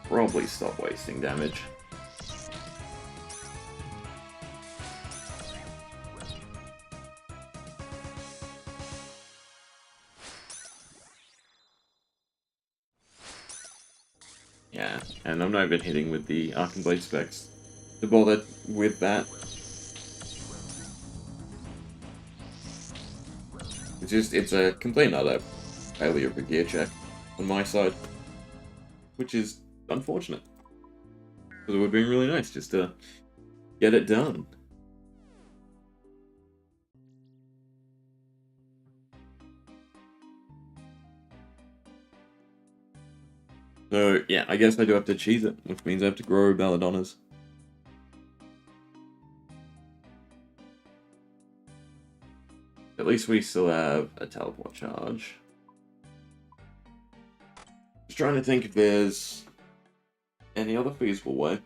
Probably stop wasting damage. Yeah, and I'm not even hitting with the Arc and Blade specs to bother with that. It's a complete and utter failure of a gear check on my side, which is unfortunate. Because it would have been really nice just to get it done. So, yeah, I guess I do have to cheese it, which means I have to grow belladonnas. At least we still have a teleport charge. Just trying to think if there's any other feasible way.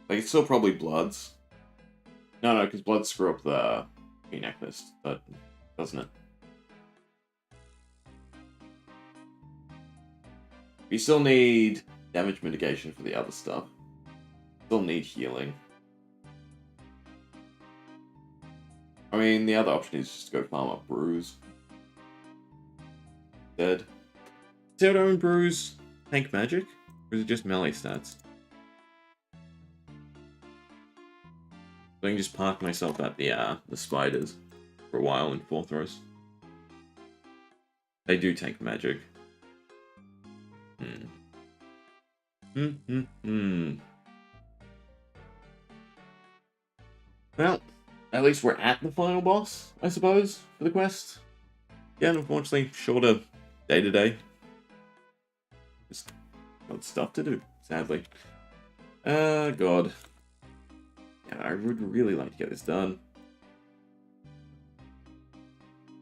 Like, it's still probably Bloods. No, because Bloods screw up the necklace, but doesn't it? You still need damage mitigation for the other stuff. Still need healing. I mean, the other option is just to go farm up Bruise. Dead. Zero and Bruise tank magic? Or is it just melee stats? So I can just park myself at the spiders for a while in Forthros. They do tank magic. Well, at least we're at the final boss, I suppose, for the quest. Yeah, unfortunately, shorter day-to-day. Just got stuff to do, sadly. God. Yeah, I would really like to get this done.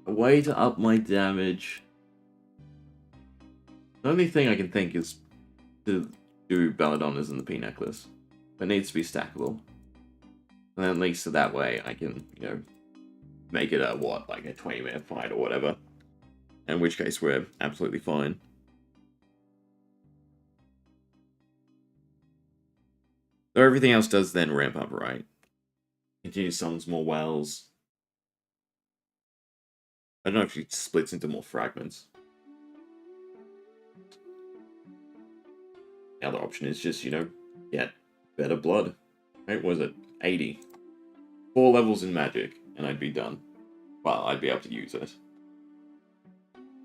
A way to up my damage. The only thing I can think is to do Belladonna's and the P necklace. That needs to be stackable. And then at least that way I can, you know, make it a, what, like a 20-minute fight or whatever. In which case we're absolutely fine. So everything else does then ramp up, right? Continue summons more wells. I don't know if she splits into more fragments. The other option is just, you know, get better blood. Right, what was it? 80. 4 levels in magic, and I'd be done. Well, I'd be able to use it.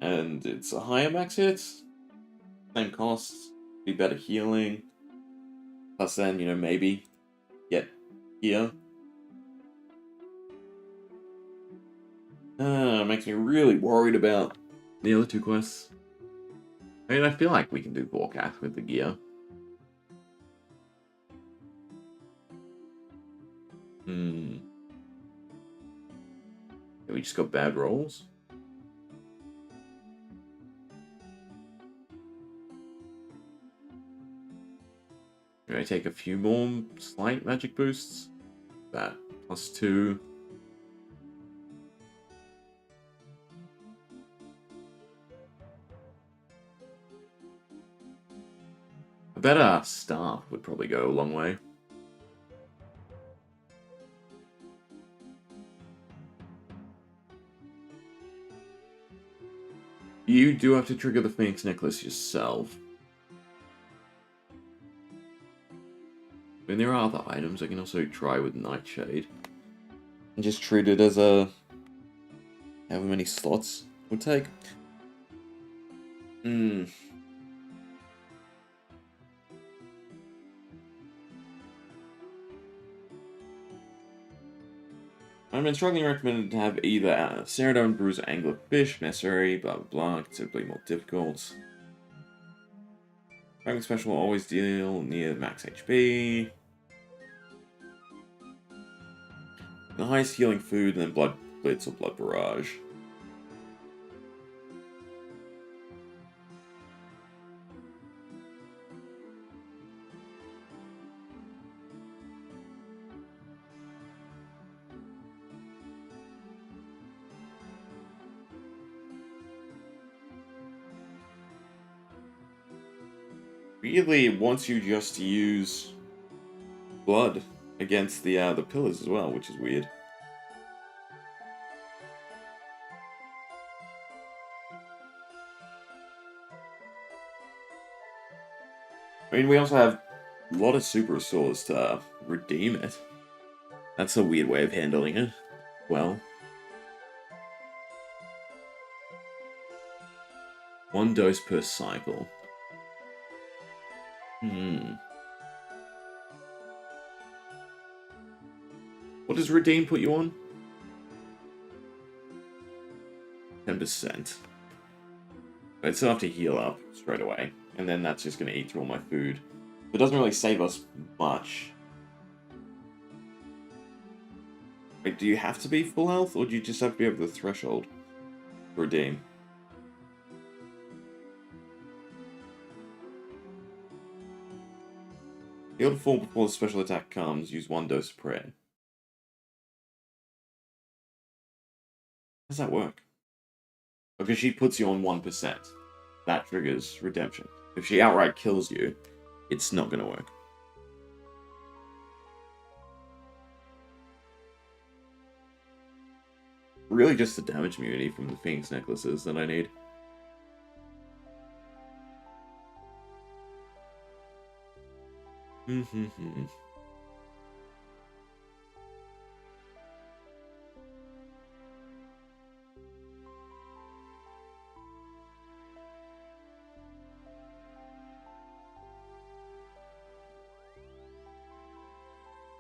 And it's a higher max hit. Same costs. Be better healing. Plus then, you know, maybe get here. Makes me really worried about the other two quests. I mean, I feel like we can do Vorkath with the gear. We just got bad rolls. Maybe I take a few more slight magic boosts. That +2. A better staff would probably go a long way. You do have to trigger the Phoenix Necklace yourself. I mean, there are other items. I can also try with Nightshade. And just treat it as a... however many slots it would take. I've been strongly recommended to have either Ceradon, Bruiser, Anglerfish, necessary, blah blah blah, considerably more difficult. Ranking special will always deal near max HP. The highest healing food, and then Blood Blitz or Blood Barrage. Weirdly, it wants you just to use blood against the pillars as well, which is weird. I mean, we also have a lot of super swords to redeem it. That's a weird way of handling it. Well, 1 dose per cycle. What does redeem put you on? 10%. But I still have to heal up straight away. And then that's just going to eat through all my food. It doesn't really save us much. Wait, do you have to be full health? Or do you just have to be over the threshold to redeem? Heal to full before the special attack comes. Use 1 dose of prayer. How does that work? Because she puts you on 1%. That triggers redemption. If she outright kills you, it's not going to work. Really just the damage immunity from the Phoenix necklaces that I need.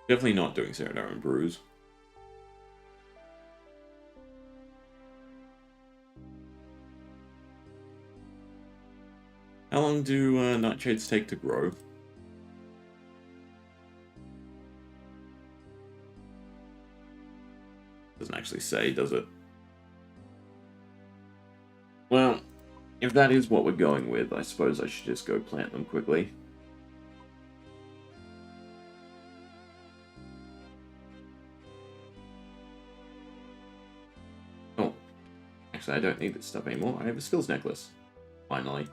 Definitely not doing Serenade and Bruise. How long do nightshades take to grow? Doesn't actually say, does it? Well, if that is what we're going with, I suppose I should just go plant them quickly. Oh, actually I don't need this stuff anymore. I have a skills necklace. Finally.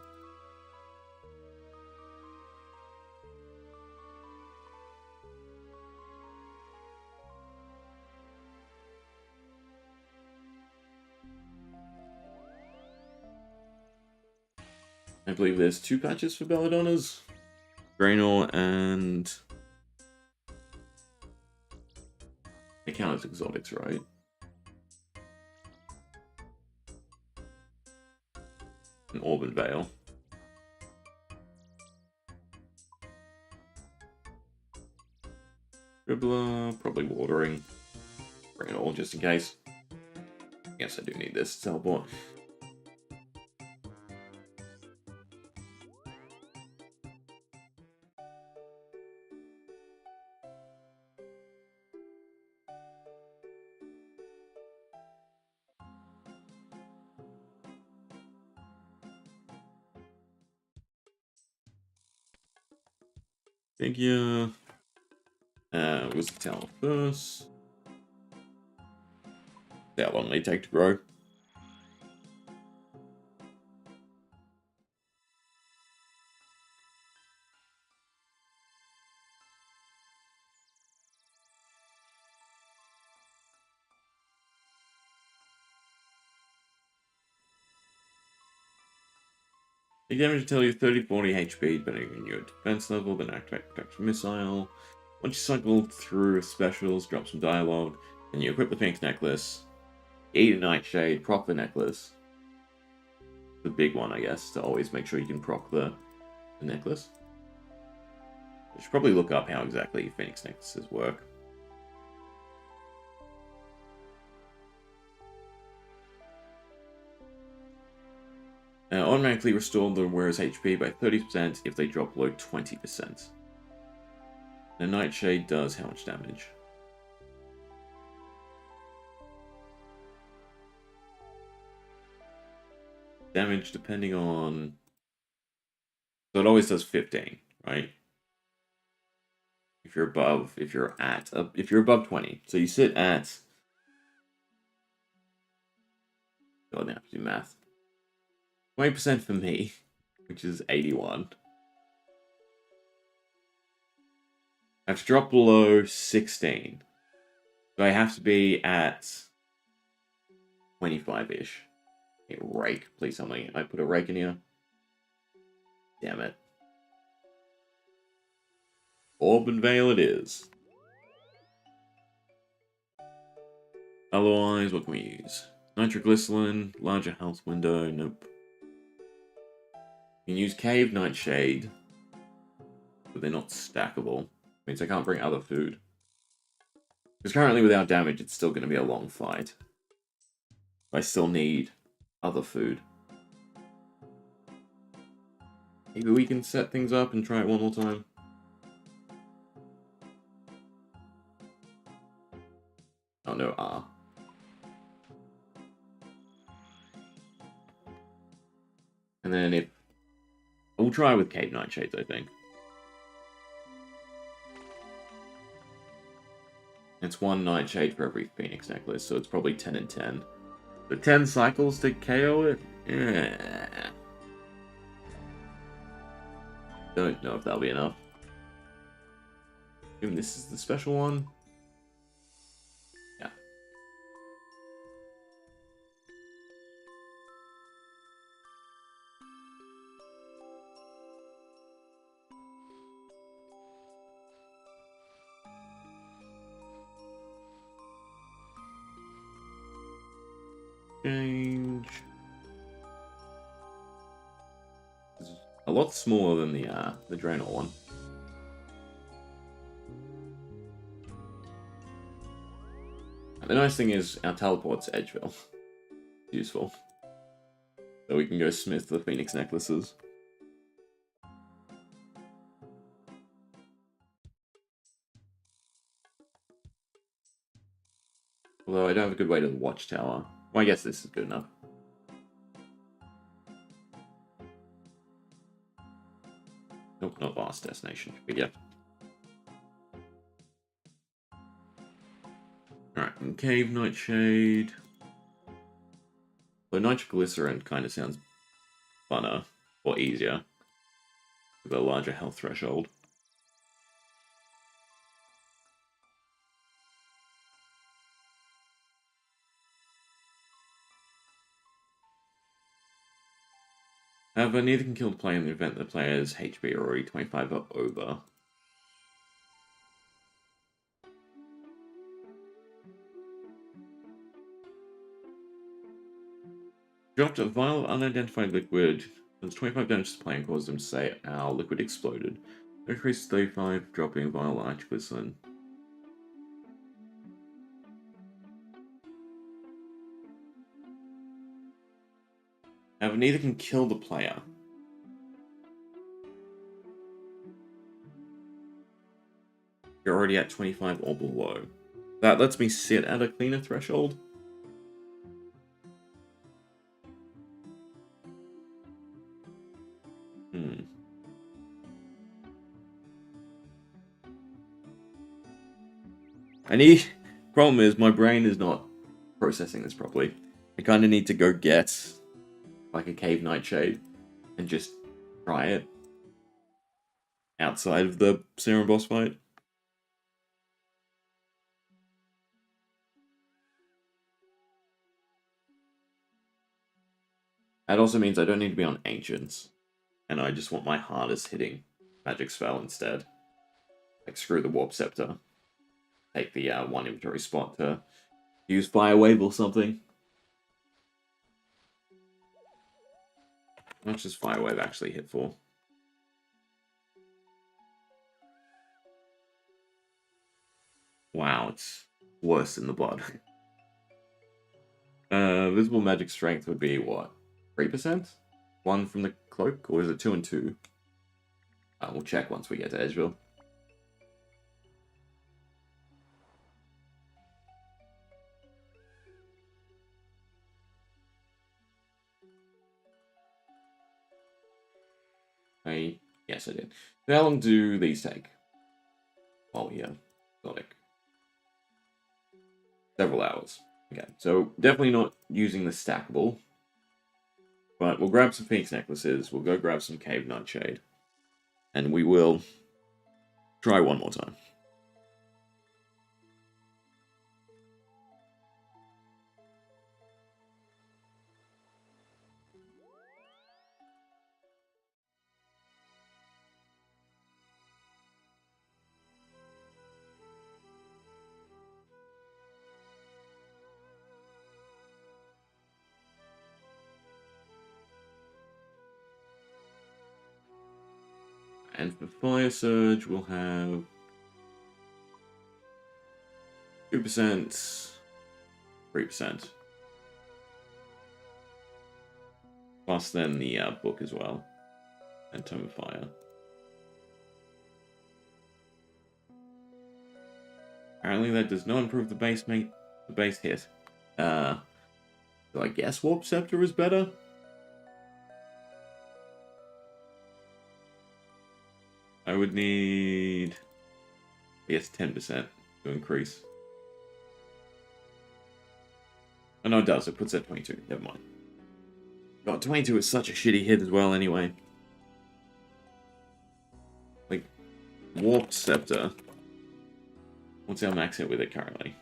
I believe there's 2 patches for Belladonnas. Draenor and... They count as exotics, right? An Auburn Vale. Dribbler, probably watering. Bring it all just in case. Yes, I do need this to teleport. Thank you. Was the tower first? See how long they take to grow. Take damage until you're 30-40 HP, depending on your defense level, then activate protection missile. Once you cycle through specials, drop some dialogue, then you equip the Phoenix necklace, eat a nightshade, proc the necklace. The big one, I guess, to always make sure you can proc the necklace. I should probably look up how exactly Phoenix necklaces work. Automatically restore the wearer's HP by 30% if they drop below 20%. The nightshade does how much damage? Damage depending on... So it always does 15, right? If you're above 20. So you sit at... God, I have to do math. 20% for me, which is 81. I have to drop below 16. So I have to be at 25-ish. Okay, rake. Please tell me I put a rake in here. Damn it. Auburn Vale it is. Otherwise, what can we use? Nitroglycerin, larger health window, nope. You can use Cave Nightshade, but they're not stackable. Means I can't bring other food. Because currently without damage, it's still going to be a long fight. I still need other food. Maybe we can set things up and try it one more time. Oh no, R. And then if... We'll try with Cave Nightshades, I think. It's 1 Nightshade for every Phoenix necklace, so it's probably 10 and 10. So 10 cycles to KO it? Yeah. Don't know if that'll be enough. Even this is the special one. Yeah. Change. It's a lot smaller than the Draenor one. The nice thing is our teleport's Edgeville. Useful. So we can go smith the Phoenix necklaces. Although I don't have a good way to the watchtower. Well, I guess this is good enough. Nope, not last destination. But yeah. Alright, and Cave Nightshade. So nitroglycerin kind of sounds funner, or easier, with a larger health threshold. However, neither can kill the player in the event the player's HP are already 25 or over. Dropped a vial of unidentified liquid. Does 25 damage to the player and causes them to say, "Our liquid exploded." Increase 35, dropping a vial of nitroglycerin. However, neither can kill the player. You're already at 25 or below. That lets me sit at a cleaner threshold. Problem is, my brain is not processing this properly. I kind of need to go get, like, a Cave Nightshade and just try it outside of the Serum boss fight. That also means I don't need to be on Ancients, and I just want my hardest hitting magic spell instead. Like, screw the Warp Scepter. Take the one inventory spot to use Fire Wave or something. How much does Fire Wave actually hit for? Wow, it's worse than the blood. Visible magic strength would be what? 3%? 1 from the cloak? Or is it 2 and 2? We'll check once we get to Edgeville. Yes, I did. So how long do these take? Oh, yeah. Exotic. Several hours. Okay, so definitely not using the stackable. But we'll grab some Phoenix necklaces, we'll go grab some Cave Nightshade, and we will try one more time. And for Fire Surge, we'll have 2%, 3%. Plus then the book as well. And Tome of Fire. Apparently that does not improve the base hit. So I guess Warp Scepter is better? I would need, I guess, 10% to increase. Oh no, it does. It puts it at 22. Never mind. God, 22 is such a shitty hit as well anyway. Warped Scepter. What's our max hit with it currently?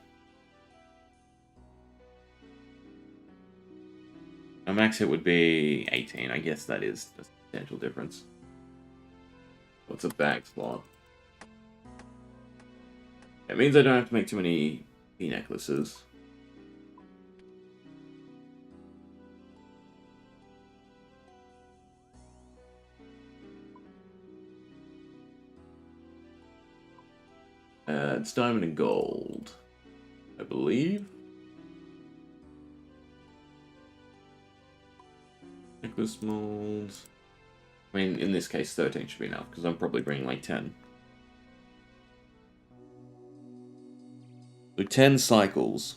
Our max hit would be 18. I guess that is a substantial difference. What's a bag slot? It means I don't have to make too many necklaces. It's diamond and gold, I believe. Necklace molds. I mean, in this case, 13 should be enough, because I'm probably bringing like 10. So 10 cycles.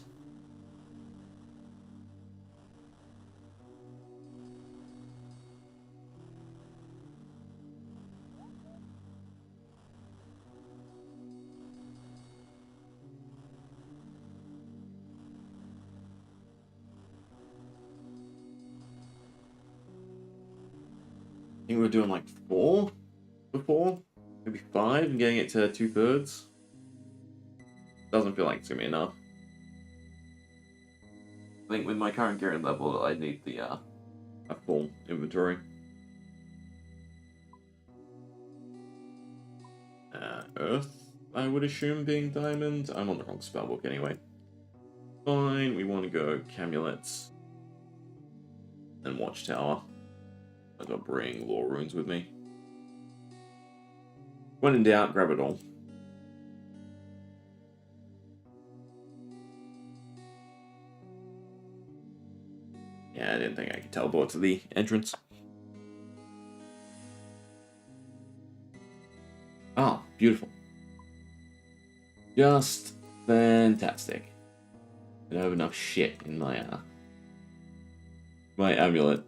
I think we were doing like 4 before, maybe 5, and getting it to 2/3. Doesn't feel like it's gonna be enough. I think with my current gear and level, I need the a full inventory. Earth, I would assume being diamond. I'm on the wrong spellbook anyway. Fine, we want to go Camulets and Watchtower. I gotta bring Lore Runes with me. When in doubt, grab it all. Yeah, I didn't think I could teleport to the entrance. Oh, beautiful. Just fantastic. I don't have enough shit in my my amulet.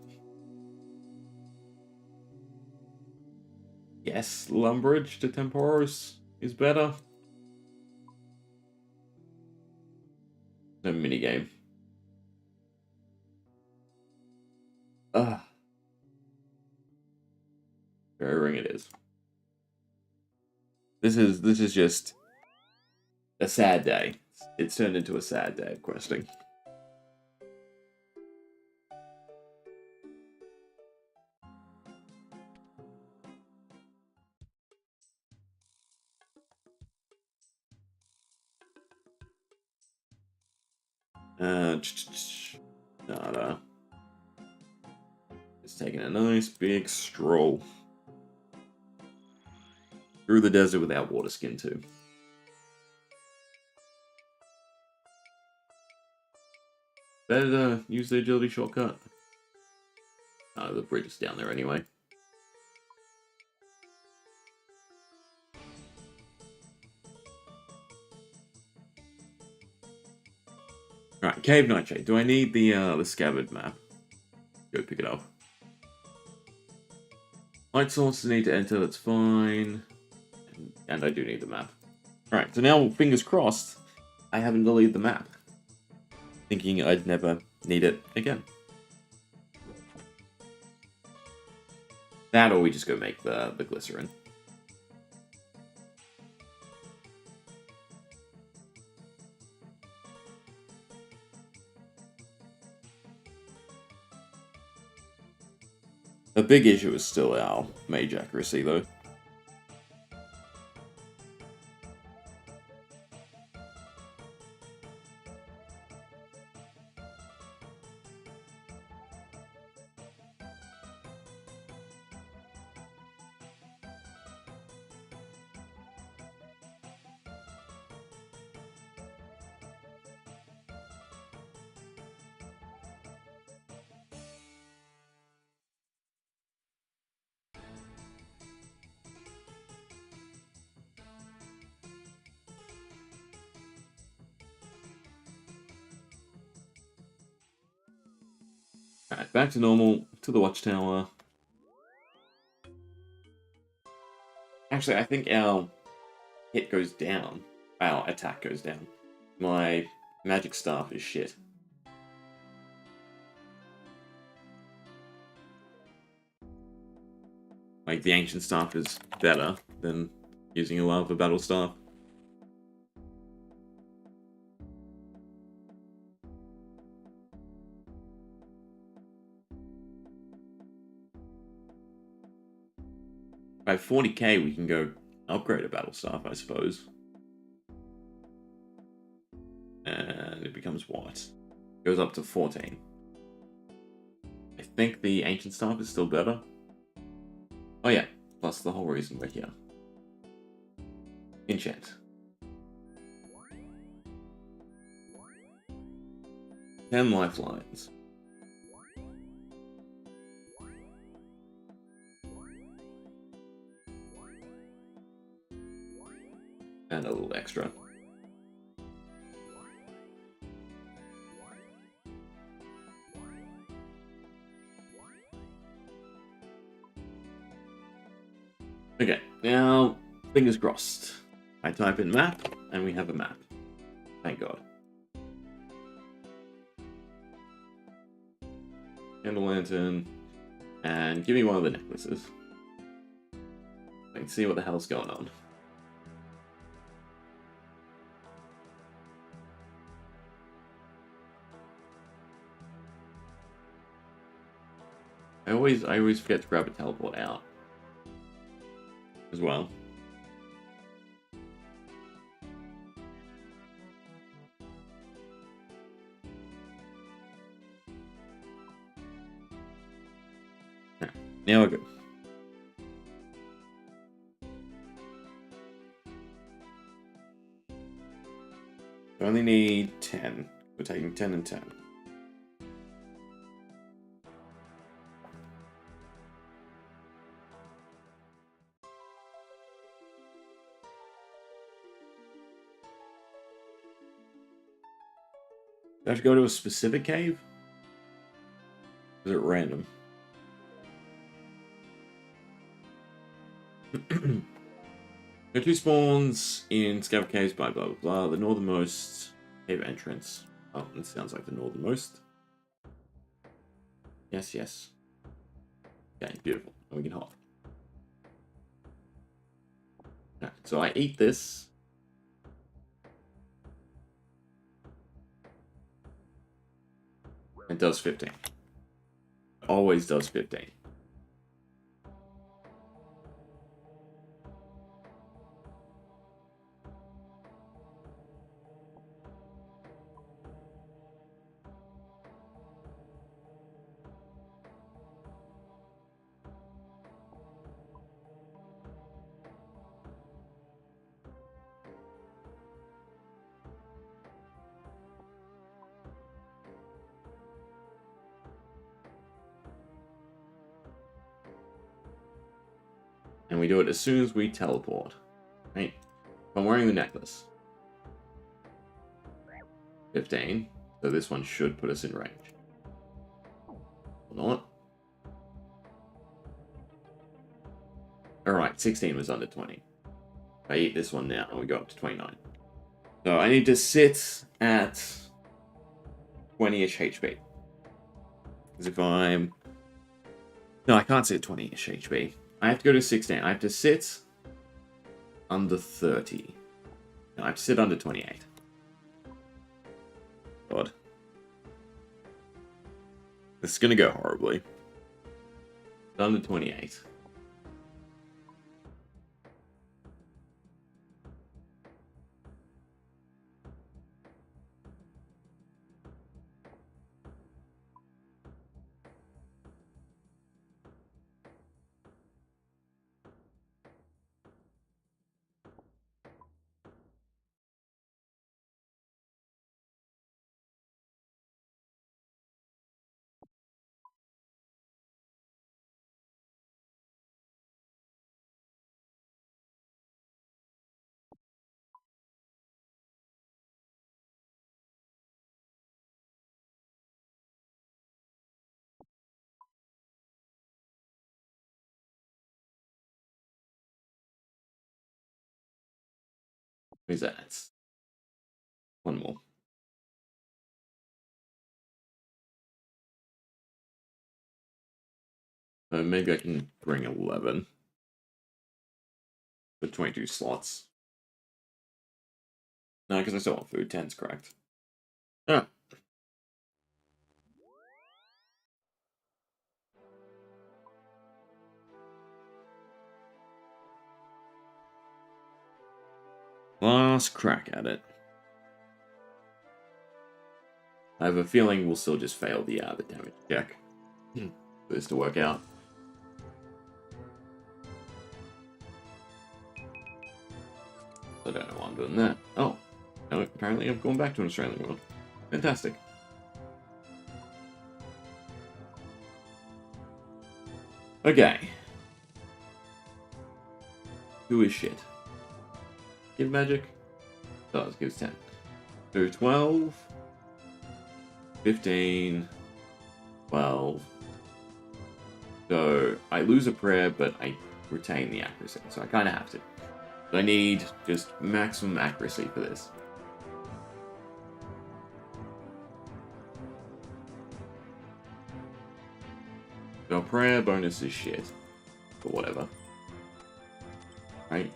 Yes, Lumbridge to Temporos is better. No minigame. Ugh. Fairy Ring it is. This is just a sad day. It's turned into a sad day of questing. Nada. Just taking a nice big stroll through the desert without water skin too. Better to use the agility shortcut. The bridge is down there anyway. Alright, Cave Nightshade. Do I need the scabbard map? Go pick it up. Light source I need to enter, that's fine. And I do need the map. Alright, so now, fingers crossed, I haven't deleted the map. Thinking I'd never need it again. That or we just go make the glycerin. The big issue is still our mage accuracy though. Alright, back to normal, to the watchtower. Actually, I think our hit goes down. Our attack goes down. My magic staff is shit. Like, the ancient staff is better than using a lava battle staff. By 40k, we can go upgrade a battle staff, I suppose. And it becomes what? Goes up to 14. I think the ancient staff is still better. Oh yeah, plus the whole reason we're here. Enchant. 10 lifelines. And a little extra. Okay, now, fingers crossed. I type in map, and we have a map. Thank God. Candle lantern, and give me one of the necklaces. I can see what the hell's going on. I always forget to grab a teleport out as well. Now we're good. We only need 10. We're taking 10 and 10. Do I have to go to a specific cave? Is it random? There are 2 spawns in Scav Caves by blah blah blah. The northernmost cave entrance. Oh, it sounds like the northernmost. Yes, yes. Okay, beautiful. And we can hop. Okay, so I eat this. It does 15. Always does 15. And we do it as soon as we teleport. Right? I'm wearing the necklace. 15. So this one should put us in range. Or not. Alright, 16 was under 20. I eat this one now and we go up to 29. So I need to sit at 20-ish HP. Because if I'm... No, I can't sit 20-ish HP. I have to go to 16. I have to sit under 30. No, I have to sit under 28. God. This is going to go horribly. Under 28. Where's that? One more. Maybe I can bring 11. for 22 slots. No, because I still want food. 10's correct. Ah. Last crack at it. I have a feeling we'll still just fail the damage check for this to work out. I don't know why I'm doing that. Oh, no, apparently I've gone back to an Australian world. Fantastic. Okay. Who is shit? Give magic? Does, gives 10. So 12, 15, 12. So I lose a prayer, but I retain the accuracy, so I kind of have to. I need just maximum accuracy for this. So prayer bonus is shit. But whatever. Right?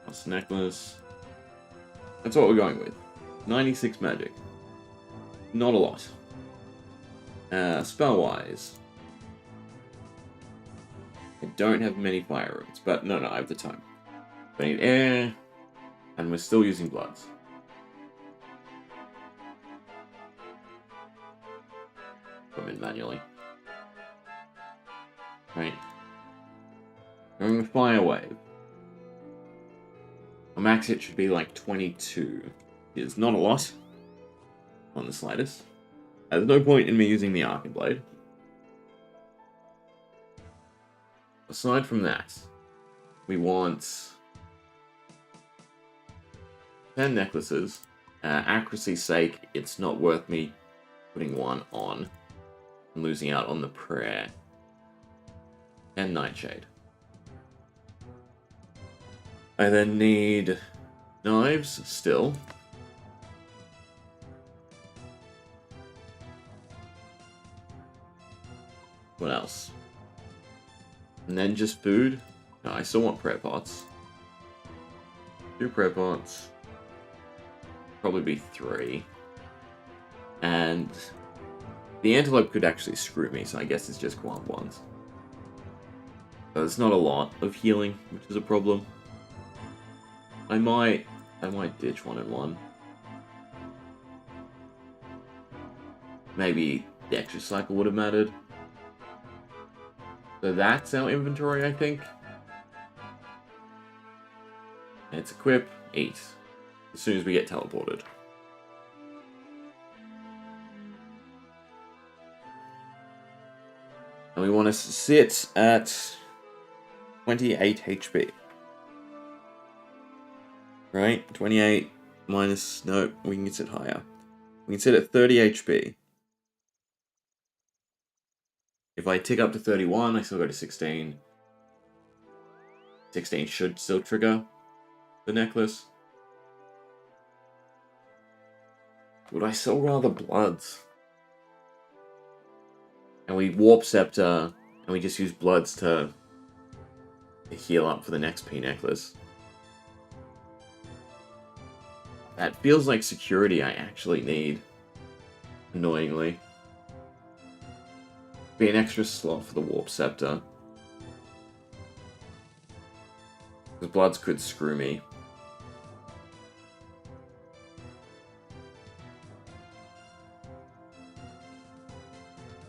Plus necklace. That's what we're going with. 96 magic. Not a lot. Spell-wise. I don't have many fire runes, but no, I have the time. I need air, and we're still using bloods. Come in manually. Right. Going with fire wave. A max hit should be like 22. It's not a lot. On the slightest. There's no point in me using the Arcane Blade. Aside from that, we want 10 necklaces. Accuracy's sake, it's not worth me putting one on and losing out on the prayer. And Nightshade. I then need knives still. What else? And then just food. No, I still want prayer pots. 2 prayer pots. Probably be 3. And the antelope could actually screw me, so I guess it's just Guam ones. But it's not a lot of healing, which is a problem. I might ditch 1 and 1. Maybe the extra cycle would have mattered. So that's our inventory, I think. And it's equip, eat. As soon as we get teleported. And we want to sit at 28 HP. Right? 28 minus... No, we can sit higher. We can sit at 30 HP. If I tick up to 31, I still go to 16. 16 should still trigger the necklace. Would I still rather bloods? And we warp scepter, and we just use bloods to heal up for the next P necklace. That feels like security I actually need. Annoyingly. Be an extra slot for the warp scepter. Because bloods could screw me.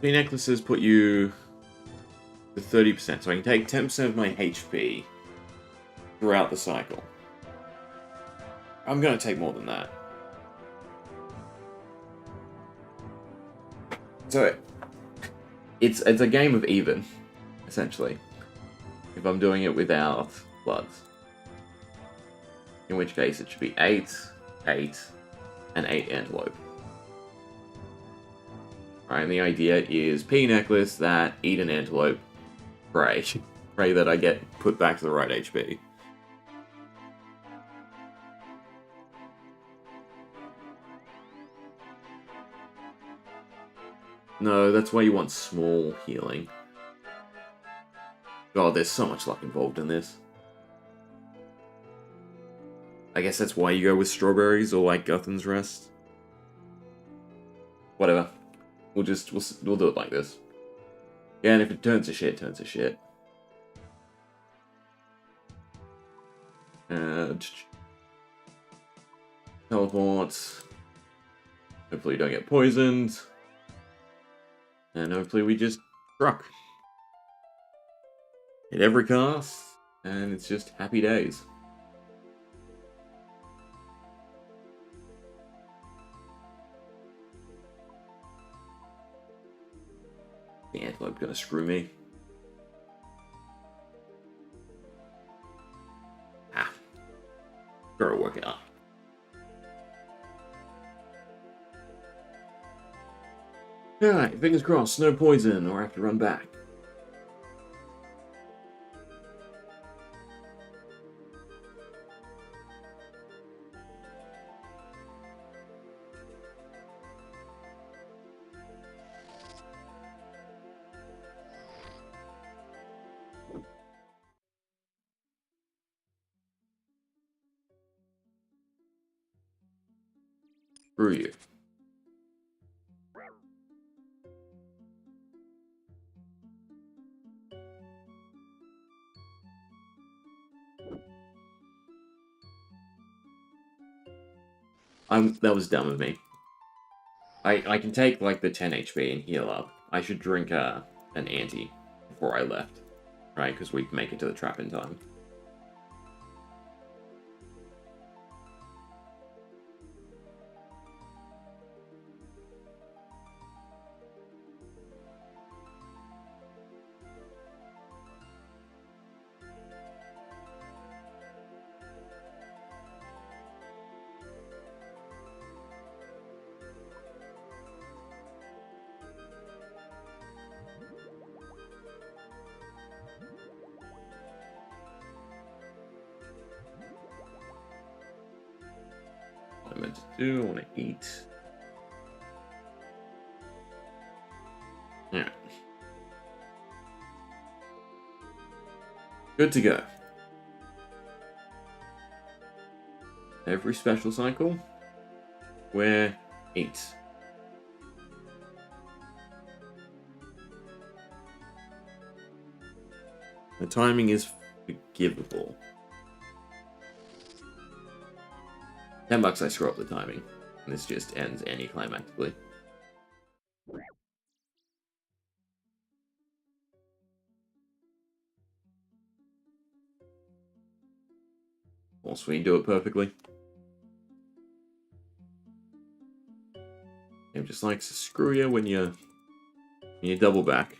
P necklaces put you to 30%, so I can take 10% of my HP throughout the cycle. I'm going to take more than that. So, it's a game of even, essentially. If I'm doing it without bloods. In which case it should be 8, 8, and 8 antelope. Alright, and the idea is P necklace that eat an antelope. Pray. Pray that I get put back to the right HP. No, that's why you want small healing. God, there's so much luck involved in this. I guess that's why you go with strawberries or like Guthan's Rest. Whatever. We'll do it like this. Yeah, and if it turns to shit, turns to shit. Teleport. Hopefully you don't get poisoned. And hopefully we just struck. Hit every cast, and it's just happy days. The antelope gonna screw me. Gotta work it out. Alright, fingers crossed, no poison, or I have to run back. Screw you. That was dumb of me. I can take, like, the 10 HP and heal up. I should drink an anti before I left. Right, because we'd make it to the trap in time. What I meant to do, I want to eat. Yeah. Good to go. Every special cycle, we're 8. The timing is forgivable. $10 I screw up the timing. And this just ends anticlimactically. Also, we do it perfectly. Game just likes to screw you when you double back.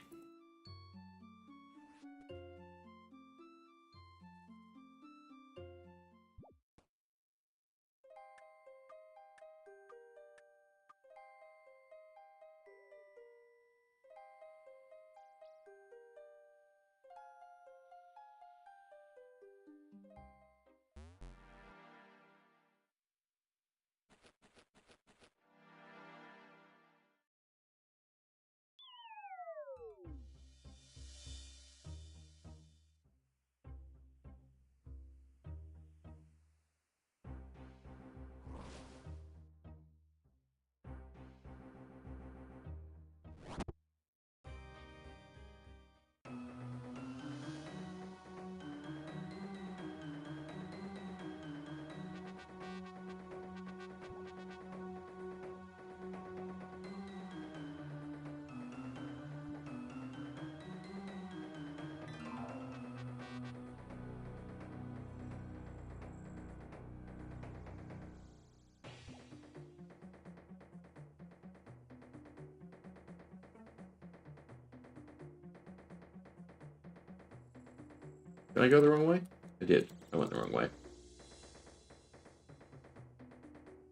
Did I go the wrong way? I did. I went the wrong way.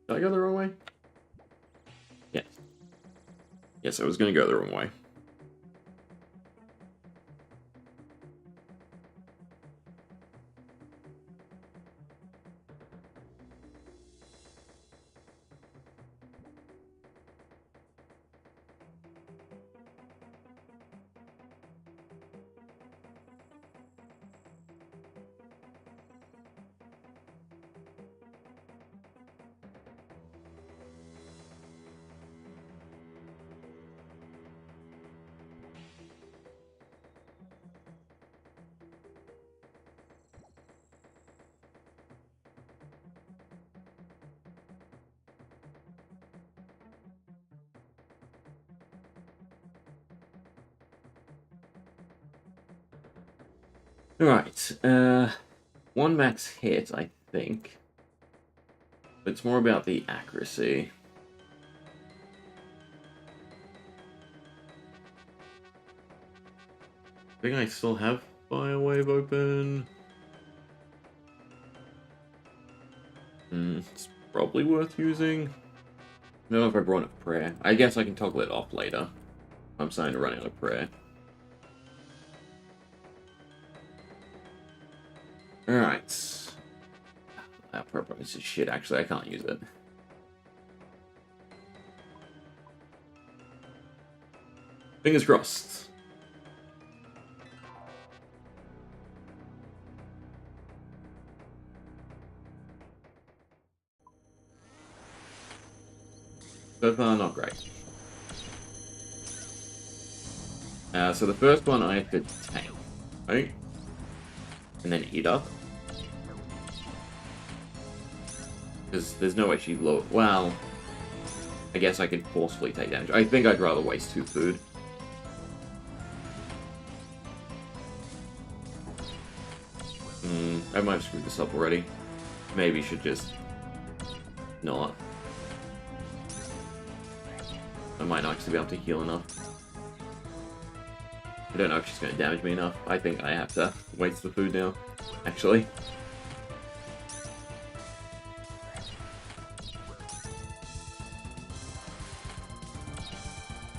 Did I go the wrong way? Yes. Yes, I was going to go the wrong way. Alright, one max hit, I think. But it's more about the accuracy. I think I still have Fire Wave open. It's probably worth using. I don't know if I brought enough prayer. I guess I can toggle it off later. I'm starting to run out of prayer. Alright. That prayer promise is shit, actually. I can't use it. Fingers crossed. So far, not great. So the first one I have to tank, right? And then eat up. Because there's no way she'd low. Well, I guess I could forcefully take damage. I think I'd rather waste 2 food. I might have screwed this up already. Maybe should just not. I might not actually be able to heal enough. I don't know if she's going to damage me enough. I think I have to waste the food now, actually.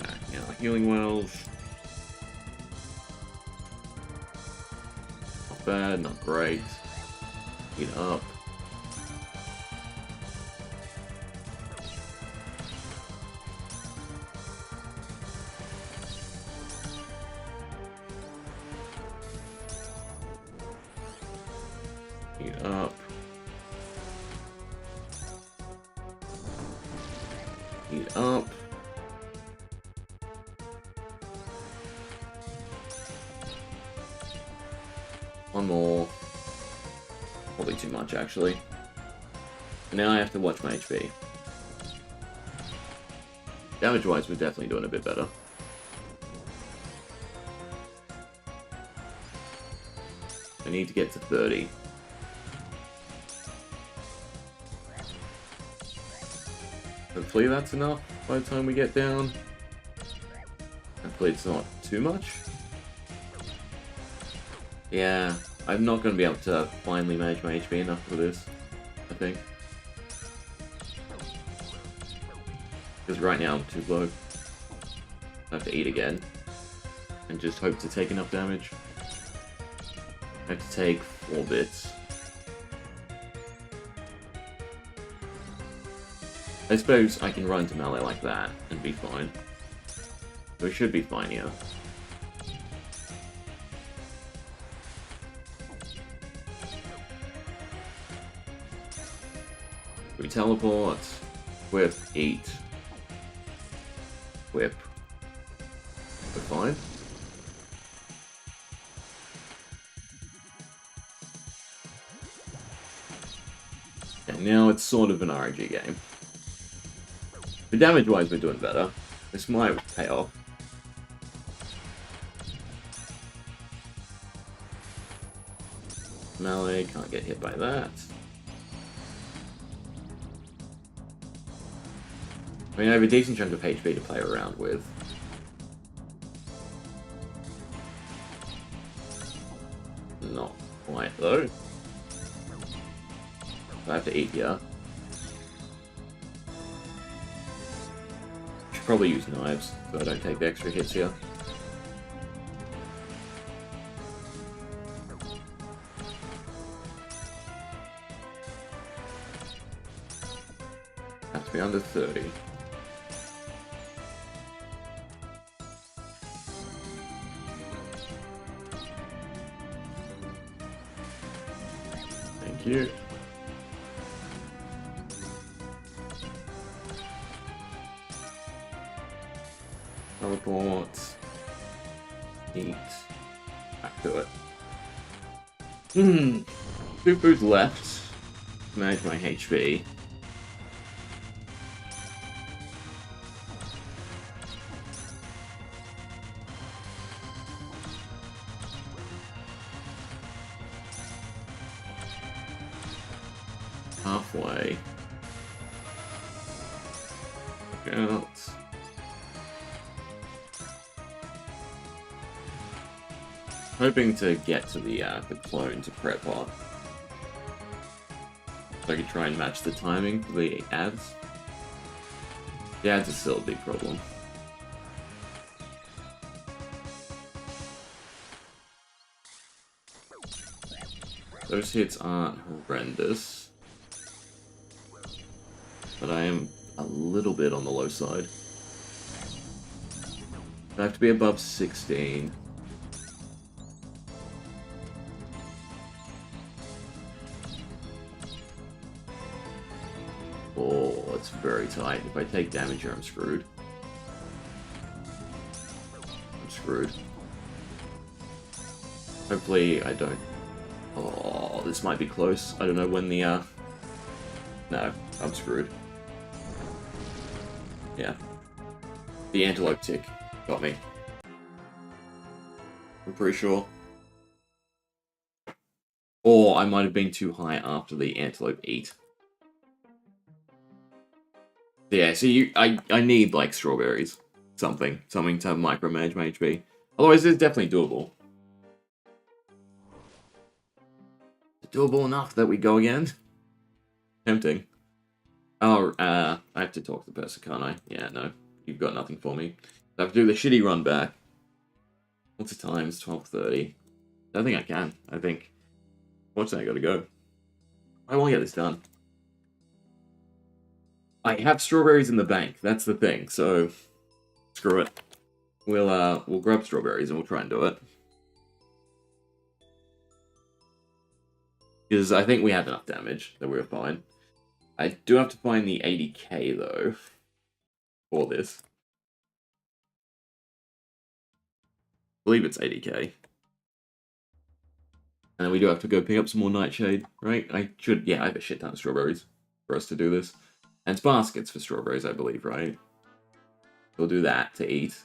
Alright, now healing wells. Not bad, not great. Heat up. Heat up. Heat up. One more. Probably too much, actually. And now I have to watch my HP. Damage-wise, we're definitely doing a bit better. I need to get to 30. Hopefully that's enough by the time we get down. Hopefully it's not too much. Yeah, I'm not going to be able to finally manage my HP enough for this, I think. Because right now I'm too low. I have to eat again. And just hope to take enough damage. I have to take 4 bits. I suppose I can run to melee like that and be fine. So we should be fine here. We teleport, whip, eat, whip. We're fine. And now it's sort of an RNG game. The damage-wise, we're doing better. This might pay off. Melee, can't get hit by that. I mean, I have a decent chunk of HP to play around with. Not quite, though. I have to eat here. Should probably use knives, so I don't take the extra hits here. Have to be under 30. Thank you. Teleport. Eat. Back to it. 2 foods left. Manage my HP. halfway. Look out. Hoping to get to the clone to prep pot. So I can try and match the timing for the ads. The ads are still a big problem. Those hits aren't horrendous. But I am a little bit on the low side. I have to be above 16. Oh, it's very tight. If I take damage here, I'm screwed. I'm screwed. Hopefully I don't... Oh, this might be close. I don't know when the, No, I'm screwed. Yeah. The antelope tick got me. I'm pretty sure. Or I might have been too high after the antelope eat. Yeah, so I need, like, strawberries. Something to micromanage my HP. Otherwise, it's definitely doable. It's doable enough that we go again. Tempting. Oh, I have to talk to the person, can't I? Yeah, no. You've got nothing for me. I have to do the shitty run back. What's the time? It's 12:30. I don't think I can. I think... Fortunately, I gotta go. I want to get this done. I have strawberries in the bank. That's the thing. So, screw it. We'll grab strawberries and we'll try and do it. Because I think we have enough damage that we're fine. I do have to find the 80k though for this. I believe it's 80k. And then we do have to go pick up some more nightshade, right? I have a shit ton of strawberries for us to do this. And it's baskets for strawberries, I believe, right? We'll do that to eat.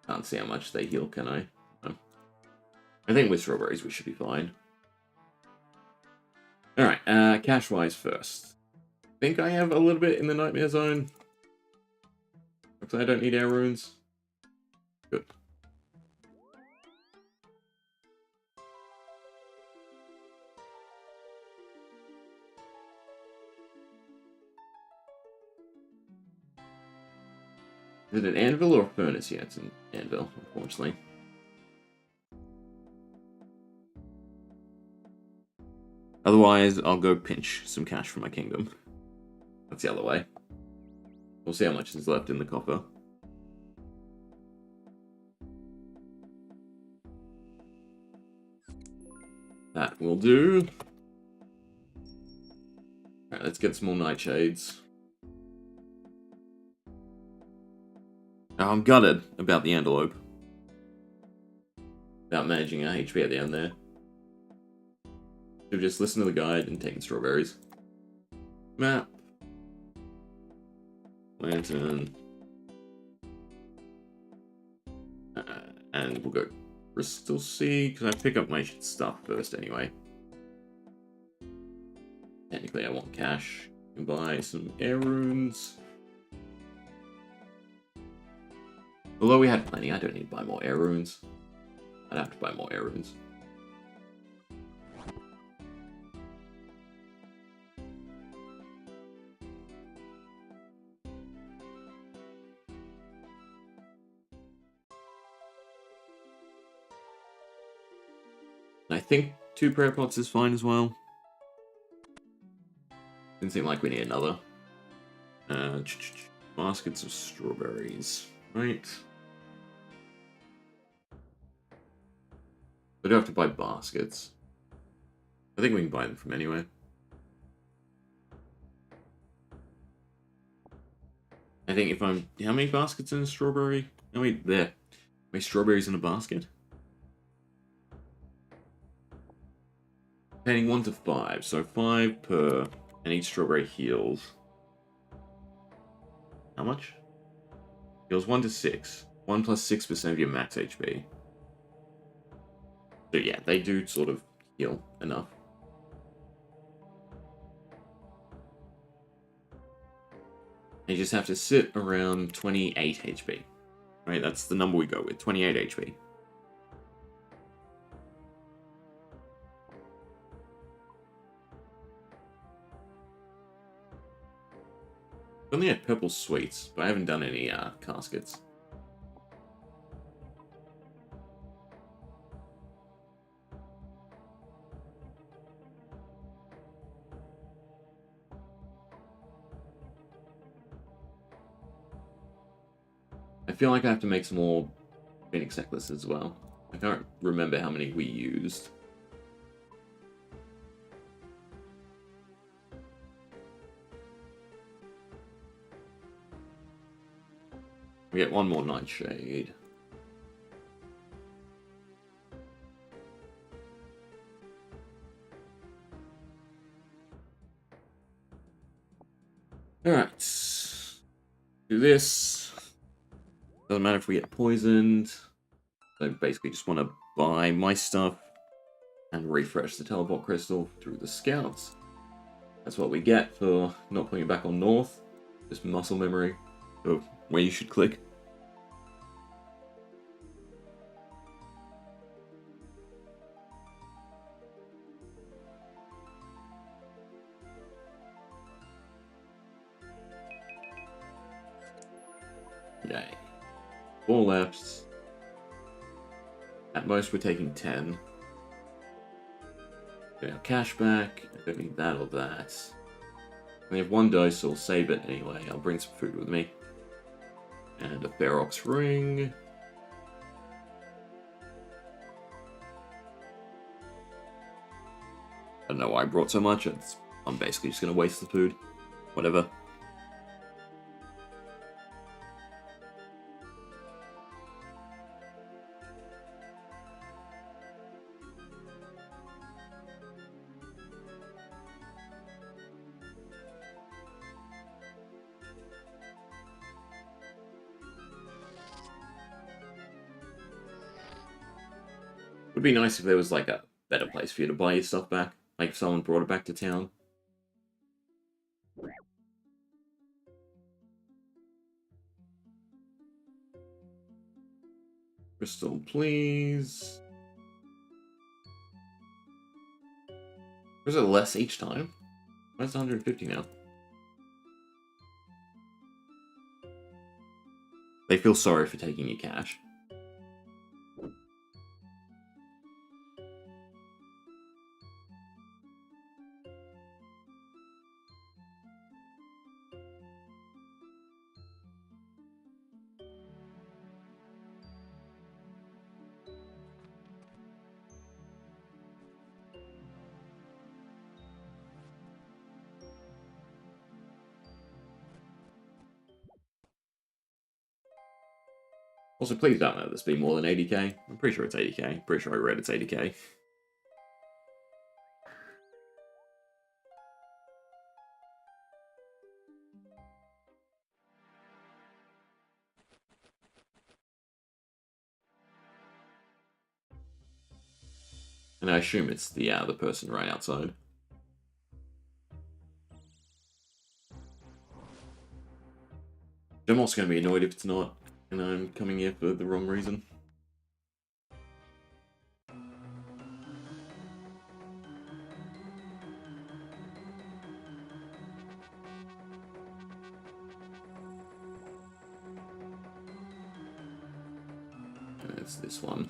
Can't see how much they heal, can I? No. I think with strawberries we should be fine. Alright, cash-wise first. I think I have a little bit in the Nightmare Zone. Hopefully I don't need air runes. Good. Is it an anvil or a furnace? Yeah, it's an anvil, unfortunately. Otherwise, I'll go pinch some cash from my kingdom. That's the other way. We'll see how much is left in the coffer. That will do. Alright, let's get some more nightshades. Now, I'm gutted about the antelope. About managing our HP at the end there. Should have just listened to the guide and taken strawberries. Map. Lantern. And we'll go Crystal Sea, because I pick up my stuff first anyway. Technically, I want cash. I can buy some air runes. Although we had plenty, I don't need to buy more air runes. I'd have to buy more air runes. I think 2 prayer pots is fine as well. Didn't seem like we need another. Baskets of strawberries. Right. We don't have to buy baskets. I think we can buy them from anywhere. I think if I'm... How many baskets in a strawberry? How many... There. How many strawberries in a basket? Painting 1 to 5. So 5 per... And each strawberry heals. How much? Heals 1 to 6. 1 plus 6% of your max HP. So yeah, they do sort of heal enough. You just have to sit around 28 HP. Right, that's the number we go with, 28 HP. I only had purple sweets, but I haven't done any caskets. I feel like I have to make some more Phoenix necklaces as well. I can't remember how many we used. We get one more nightshade. Alright. Do this. Doesn't matter if we get poisoned. So basically just want to buy my stuff and refresh the teleport crystal through the scouts. That's what we get for not putting it back on north. Just muscle memory of where you should click. Yay. 4 left. At most we're taking 10. Get our cash back. I don't need that or that. I have 1 dice, so I'll save it anyway. I'll bring some food with me. And a Ferox ring. I don't know why I brought so much. I'm basically just going to waste the food. Whatever. Would be nice if there was like a better place for you to buy your stuff back. Like if someone brought it back to town. Crystal, please. Or is it less each time? Why is it 150 now? They feel sorry for taking your cash. Also, please don't let this be more than 80k. I'm pretty sure it's 80k. Pretty sure I read it's 80k. And I assume it's the person right outside. I'm also going to be annoyed if it's not, and I'm coming here for the wrong reason. And it's this one.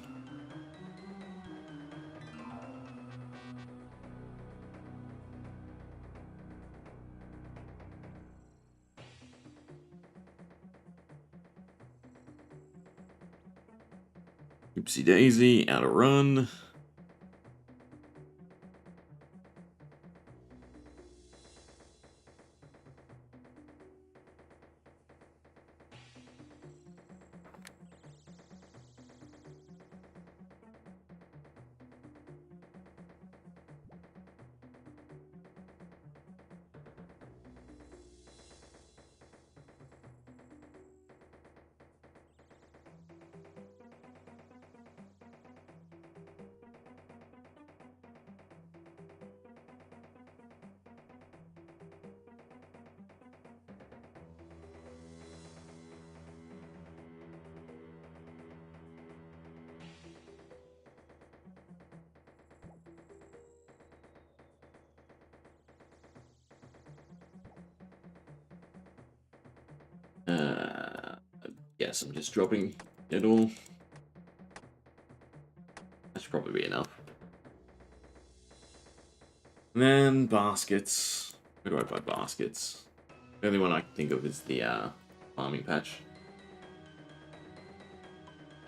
Oopsie daisy, out of run. Yes, I'm just dropping it all. That should probably be enough. And then baskets. Where do I buy baskets? The only one I can think of is the farming patch.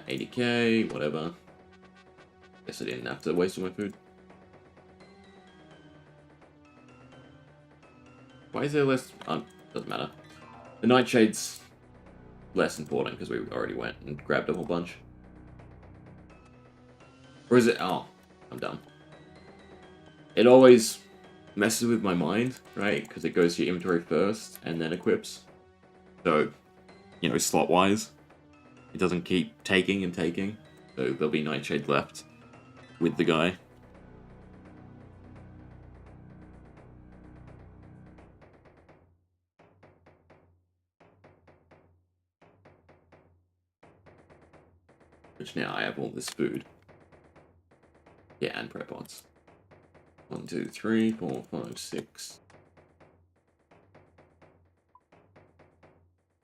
80k, whatever. Guess I didn't have to waste all my food. Why is there less? Doesn't matter. The nightshade's less important because we already went and grabbed a whole bunch. Or is it? Oh, I'm dumb. It always messes with my mind, right? Because it goes to your inventory first and then equips. So, you know, slot-wise, it doesn't keep taking and taking. So there'll be nightshade left with the guy. Which now I have all this food. Yeah, and prep pots. 1, 2, 3, 4, 5, 6.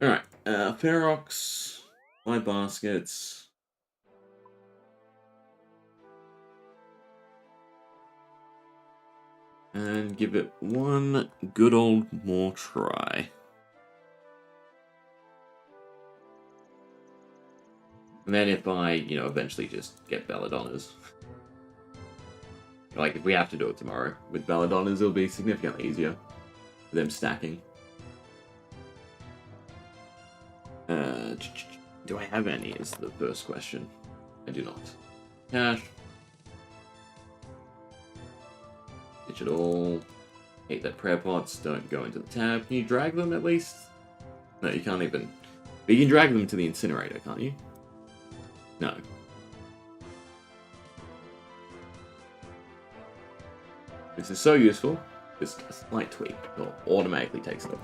Alright, Ferox, my baskets. And give it one good old more try. And then if I, you know, eventually just get Belladonnas. Like, if we have to do it tomorrow, with Belladonnas, it'll be significantly easier for them stacking. Do I have any is the first question. I do not. Cash. Digital. Hate that prayer pots don't go into the tab. Can you drag them at least? No, you can't even. But you can drag them to the incinerator, can't you? No. This is so useful. Just a slight tweak will automatically take stuff.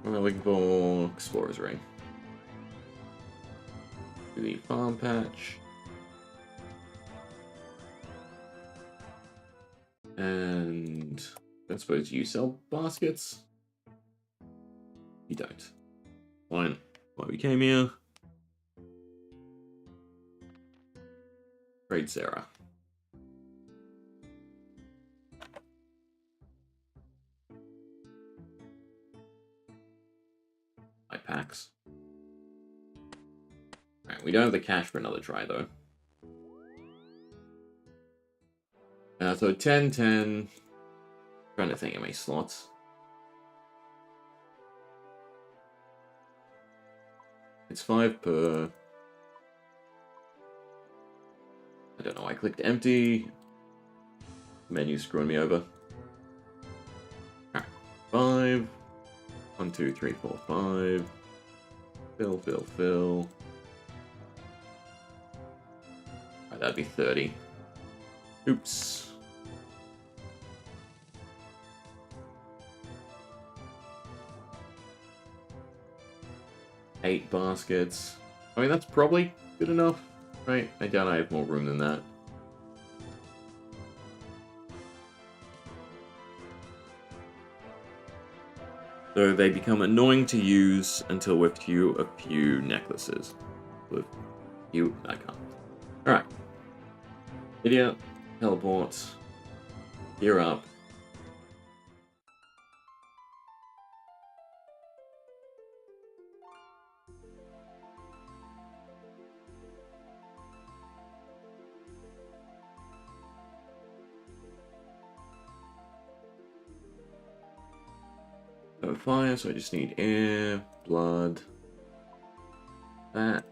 What am I looking for? Explorer's Ring. The farm patch. And I suppose you sell baskets? You don't. Fine. Why we came here. Trade Sarah. My packs. Alright, we don't have the cash for another try though. So 10, 10. Trying to think how many slots. It's 5 per. I don't know, I clicked empty. Menu's screwing me over. Alright, 5. 1, 2, 3, 4, 5. Fill, fill, fill. Alright, that'd be 30. Oops. Eight baskets. I mean, that's probably good enough, right? I doubt I have more room than that. So they become annoying to use until we've a few necklaces. With you, I can't. Alright. Idiot. Teleport. Gear up. Fire, so I just need air, blood, that.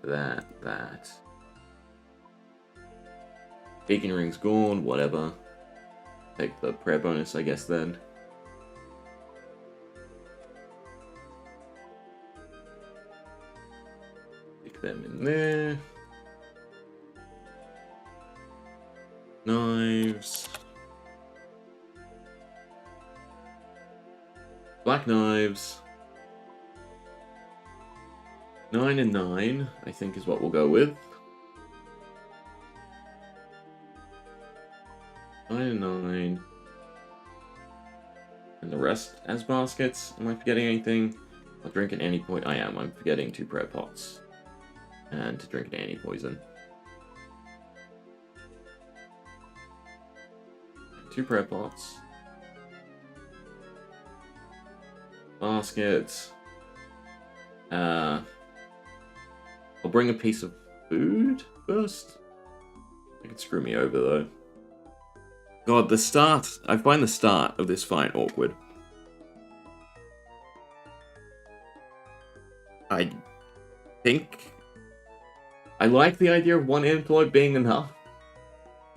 Beacon ring's gone, whatever. Take the prayer bonus, I guess, then. Stick them in there. Knives. Black knives. 9 and 9, I think is what we'll go with. 9 and 9. And the rest as baskets. Am I forgetting anything? I'll drink at any point. I am. I'm forgetting 2 prayer pots. And to drink an anti-poison. 2 prayer pots. Basket. I'll bring a piece of food first. It could screw me over though. God, the start. I find the start of this fight awkward. I think I like the idea of 1 antelope being enough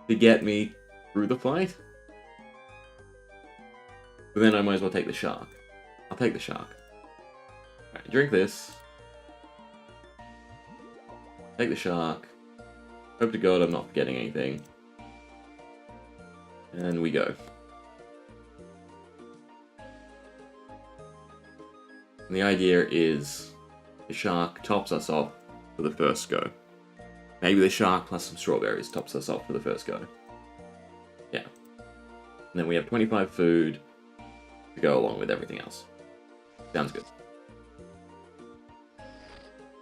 to get me through the fight. But then I might as well take the shark. I'll take the shark. Alright, drink this. Take the shark. Hope to God I'm not forgetting anything. And we go. And the idea is the shark tops us off for the first go. Maybe the shark plus some strawberries tops us off for the first go. Yeah. And then we have 25 food to go along with everything else. Sounds good.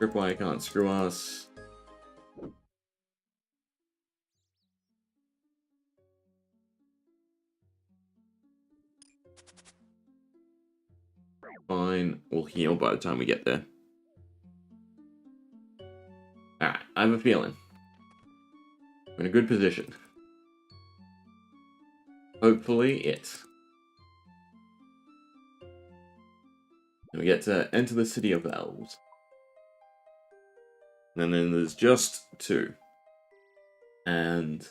Tripwire can't screw us. Fine, we'll heal by the time we get there. Alright, I have a feeling. We're in a good position. Hopefully it. And we get to enter the City of Elves. And then there's just 2. And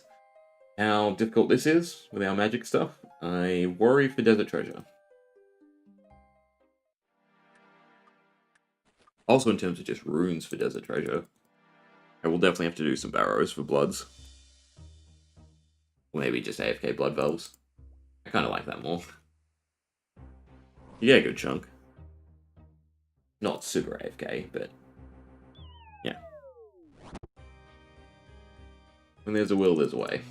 how difficult this is with our magic stuff, I worry for Desert Treasure. Also in terms of just runes for Desert Treasure, I will definitely have to do some barrows for bloods. Or maybe just AFK blood valves. I kind of like that more. You get a good chunk. Not super AFK, but yeah. When there's a will, there's a way.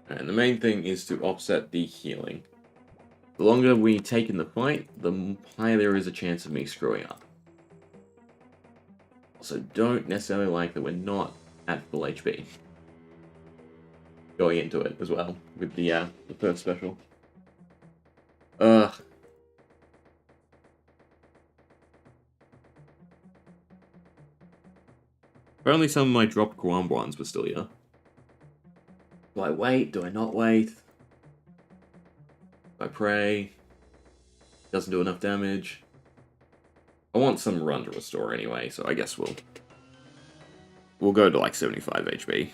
And the main thing is to offset the healing. The longer we take in the fight, the higher there is a chance of me screwing up. Also, don't necessarily like that we're not at full HP. Going into it as well, with the first special. Apparently some of my dropped Guam ones were still here. Do I wait? Do I not wait? Do I pray? Doesn't do enough damage. I want some run to restore anyway, so I guess we'll go to like 75 HP.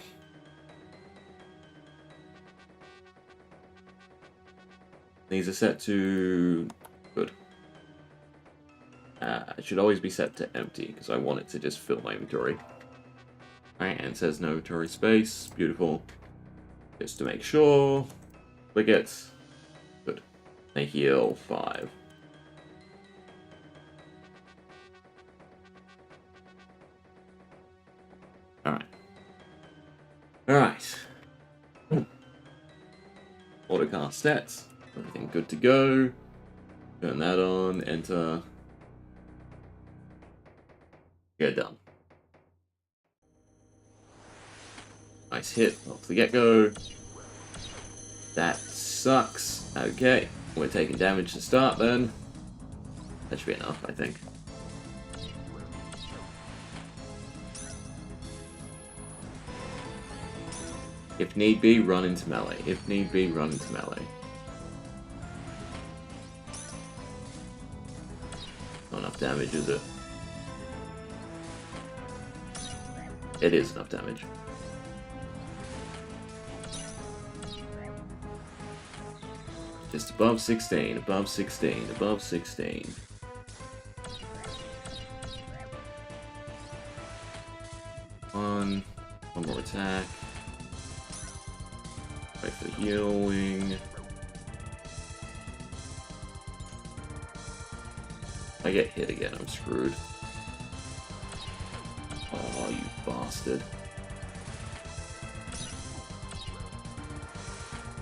These are set to good. It should always be set to empty because I want it to just fill my inventory. Alright, and it says no inventory space. Beautiful. Just to make sure. Click it. Good. They heal 5. Alright. Alright. Autocast stats. Everything good to go. Turn that on. Enter. Get done. Nice hit off the get-go. That sucks. Okay, we're taking damage to start then. That should be enough, I think. If need be, run into melee. If need be, run into melee. Not enough damage, is it? It is enough damage. Just above 16, above 16, above 16. One more attack. Wait for the healing. If I get hit again, I'm screwed. Oh, you bastard.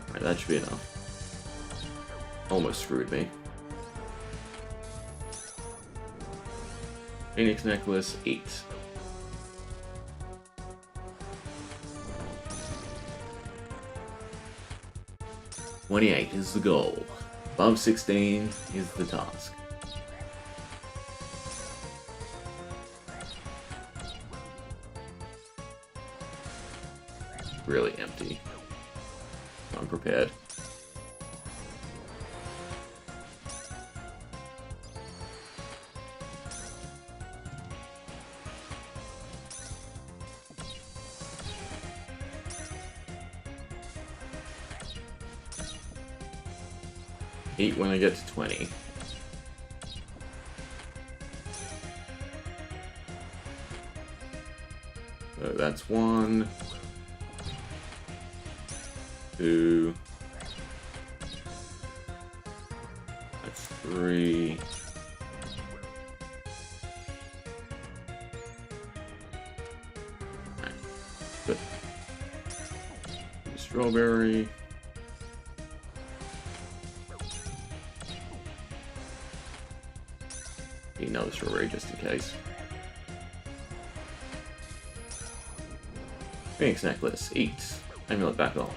Alright, that should be enough. Almost screwed me. Phoenix necklace, 8. $28 is the goal. Above 16 is the task. Really empty. Unprepared. Eat when I get to 20. So that's 1, 2, that's 3. Right. Good. Strawberry. Another strawberry just in case. Phoenix necklace, eat. Amulet back on.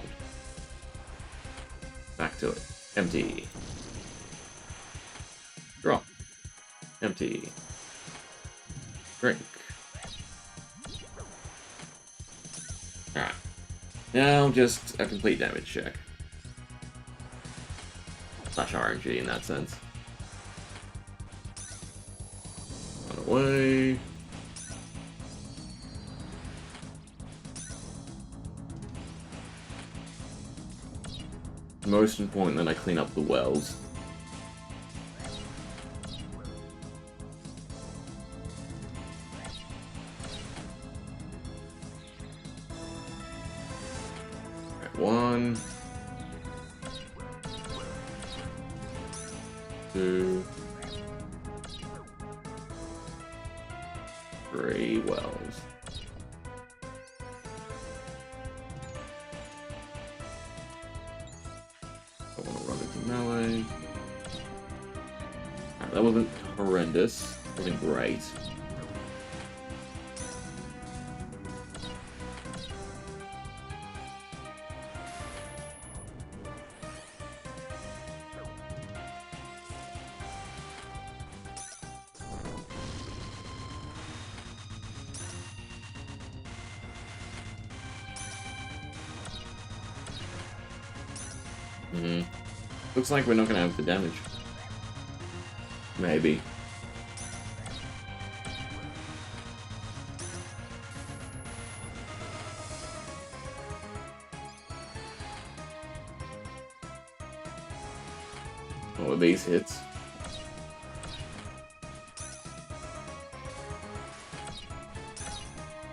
Back to it. Empty. Drop. Empty. Drink. Alright. Now just a complete damage check. Slash RNG in that sense. Away. Most important that I clean up the wells. Right, 1, 2, 3 wells. I want to run into melee. Right, that wasn't horrendous. Wasn't great. Looks like we're not gonna have the damage. Maybe. What are these hits?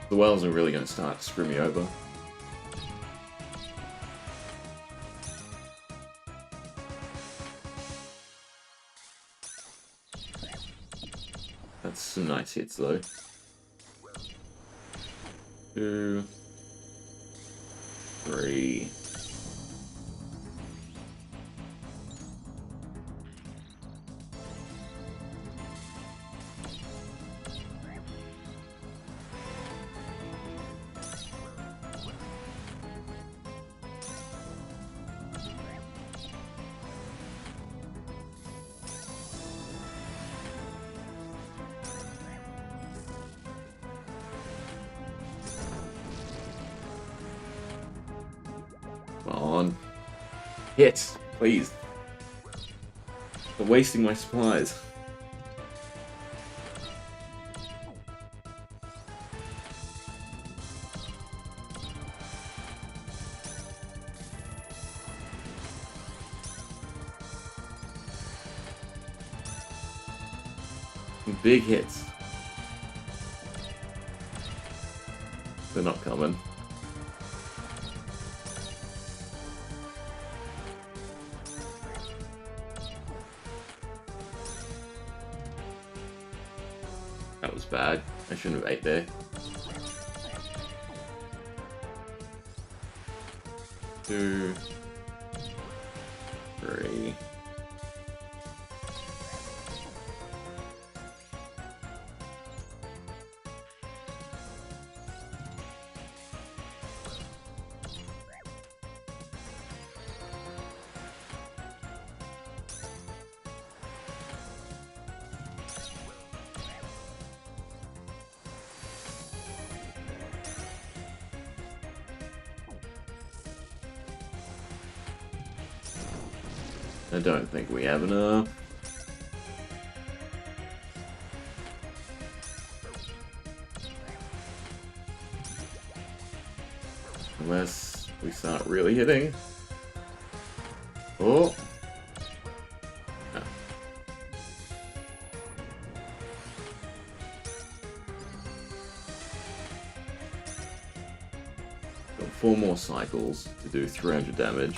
The wells are really gonna start to screw me over. That's some nice hits though. 2, 3. Come on. Hit, please. I'm wasting my supplies. Some big hits. They're not coming. That was bad. I shouldn't have ate there. 2, 3. I don't think we have enough. Unless we start really hitting. Oh! No. Got 4 more cycles to do 300 damage.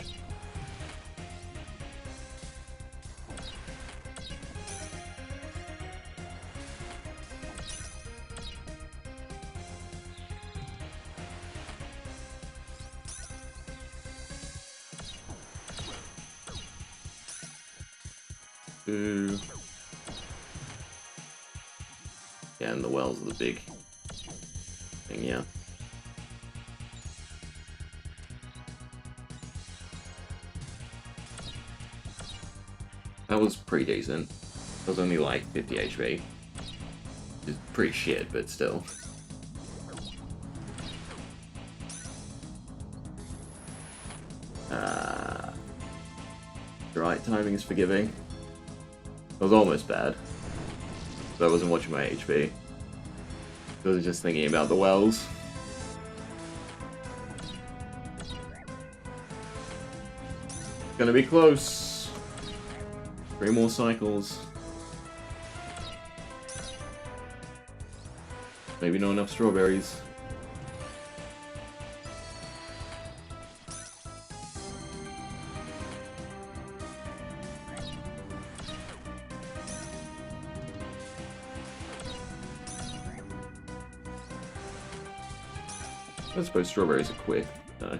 Yeah, and the wells are the big thing, yeah. That was pretty decent. That was only like 50 HP. It's pretty shit, but still. Right, timing is forgiving. That was almost bad. So I wasn't watching my HP. I was just thinking about the wells. Gonna be close. 3 more cycles. Maybe not enough strawberries. I suppose strawberries are quick. No.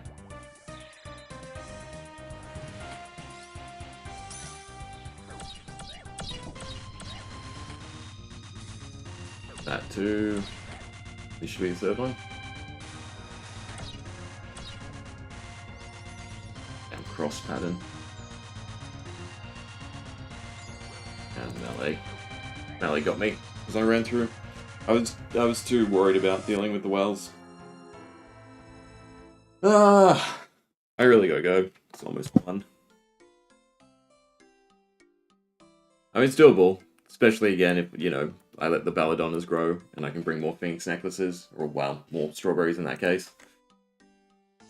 That too. This should be the 3rd one. And cross pattern. And melee. Melee got me as I ran through. I was too worried about dealing with the wells. I really gotta go. It's almost 1. I mean, it's doable. Especially, again, if, you know, I let the belladonnas grow and I can bring more phoenix necklaces. Or, well, more strawberries in that case.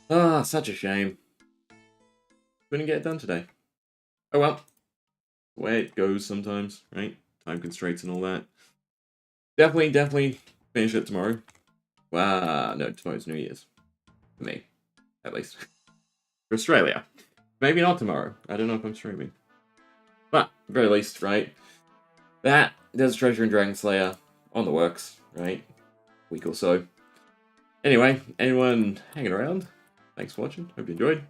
Such a shame. Couldn't get it done today. Oh well. The way it goes sometimes, right? Time constraints and all that. Definitely finish it tomorrow. Wow, no, tomorrow's New Year's. For me. At least. For Australia. Maybe not tomorrow. I don't know if I'm streaming. But, at the very least, right? That, there's Treasure and Dragon Slayer on the works, right? Week or so. Anyway, anyone hanging around? Thanks for watching. Hope you enjoyed.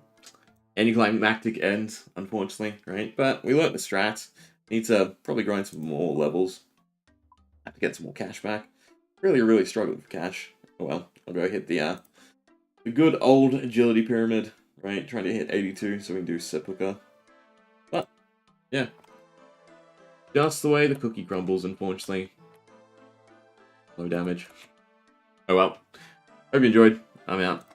Anticlimactic end, unfortunately, right? But we learnt the strat. Need to probably grind some more levels. Have to get some more cash back. Really struggled with cash. Oh well, I'll go hit the good old agility pyramid, right? Trying to hit 82 so we can do sepulchre. But, yeah. Just the way the cookie crumbles, unfortunately. Low damage. Oh well. Hope you enjoyed. I'm out.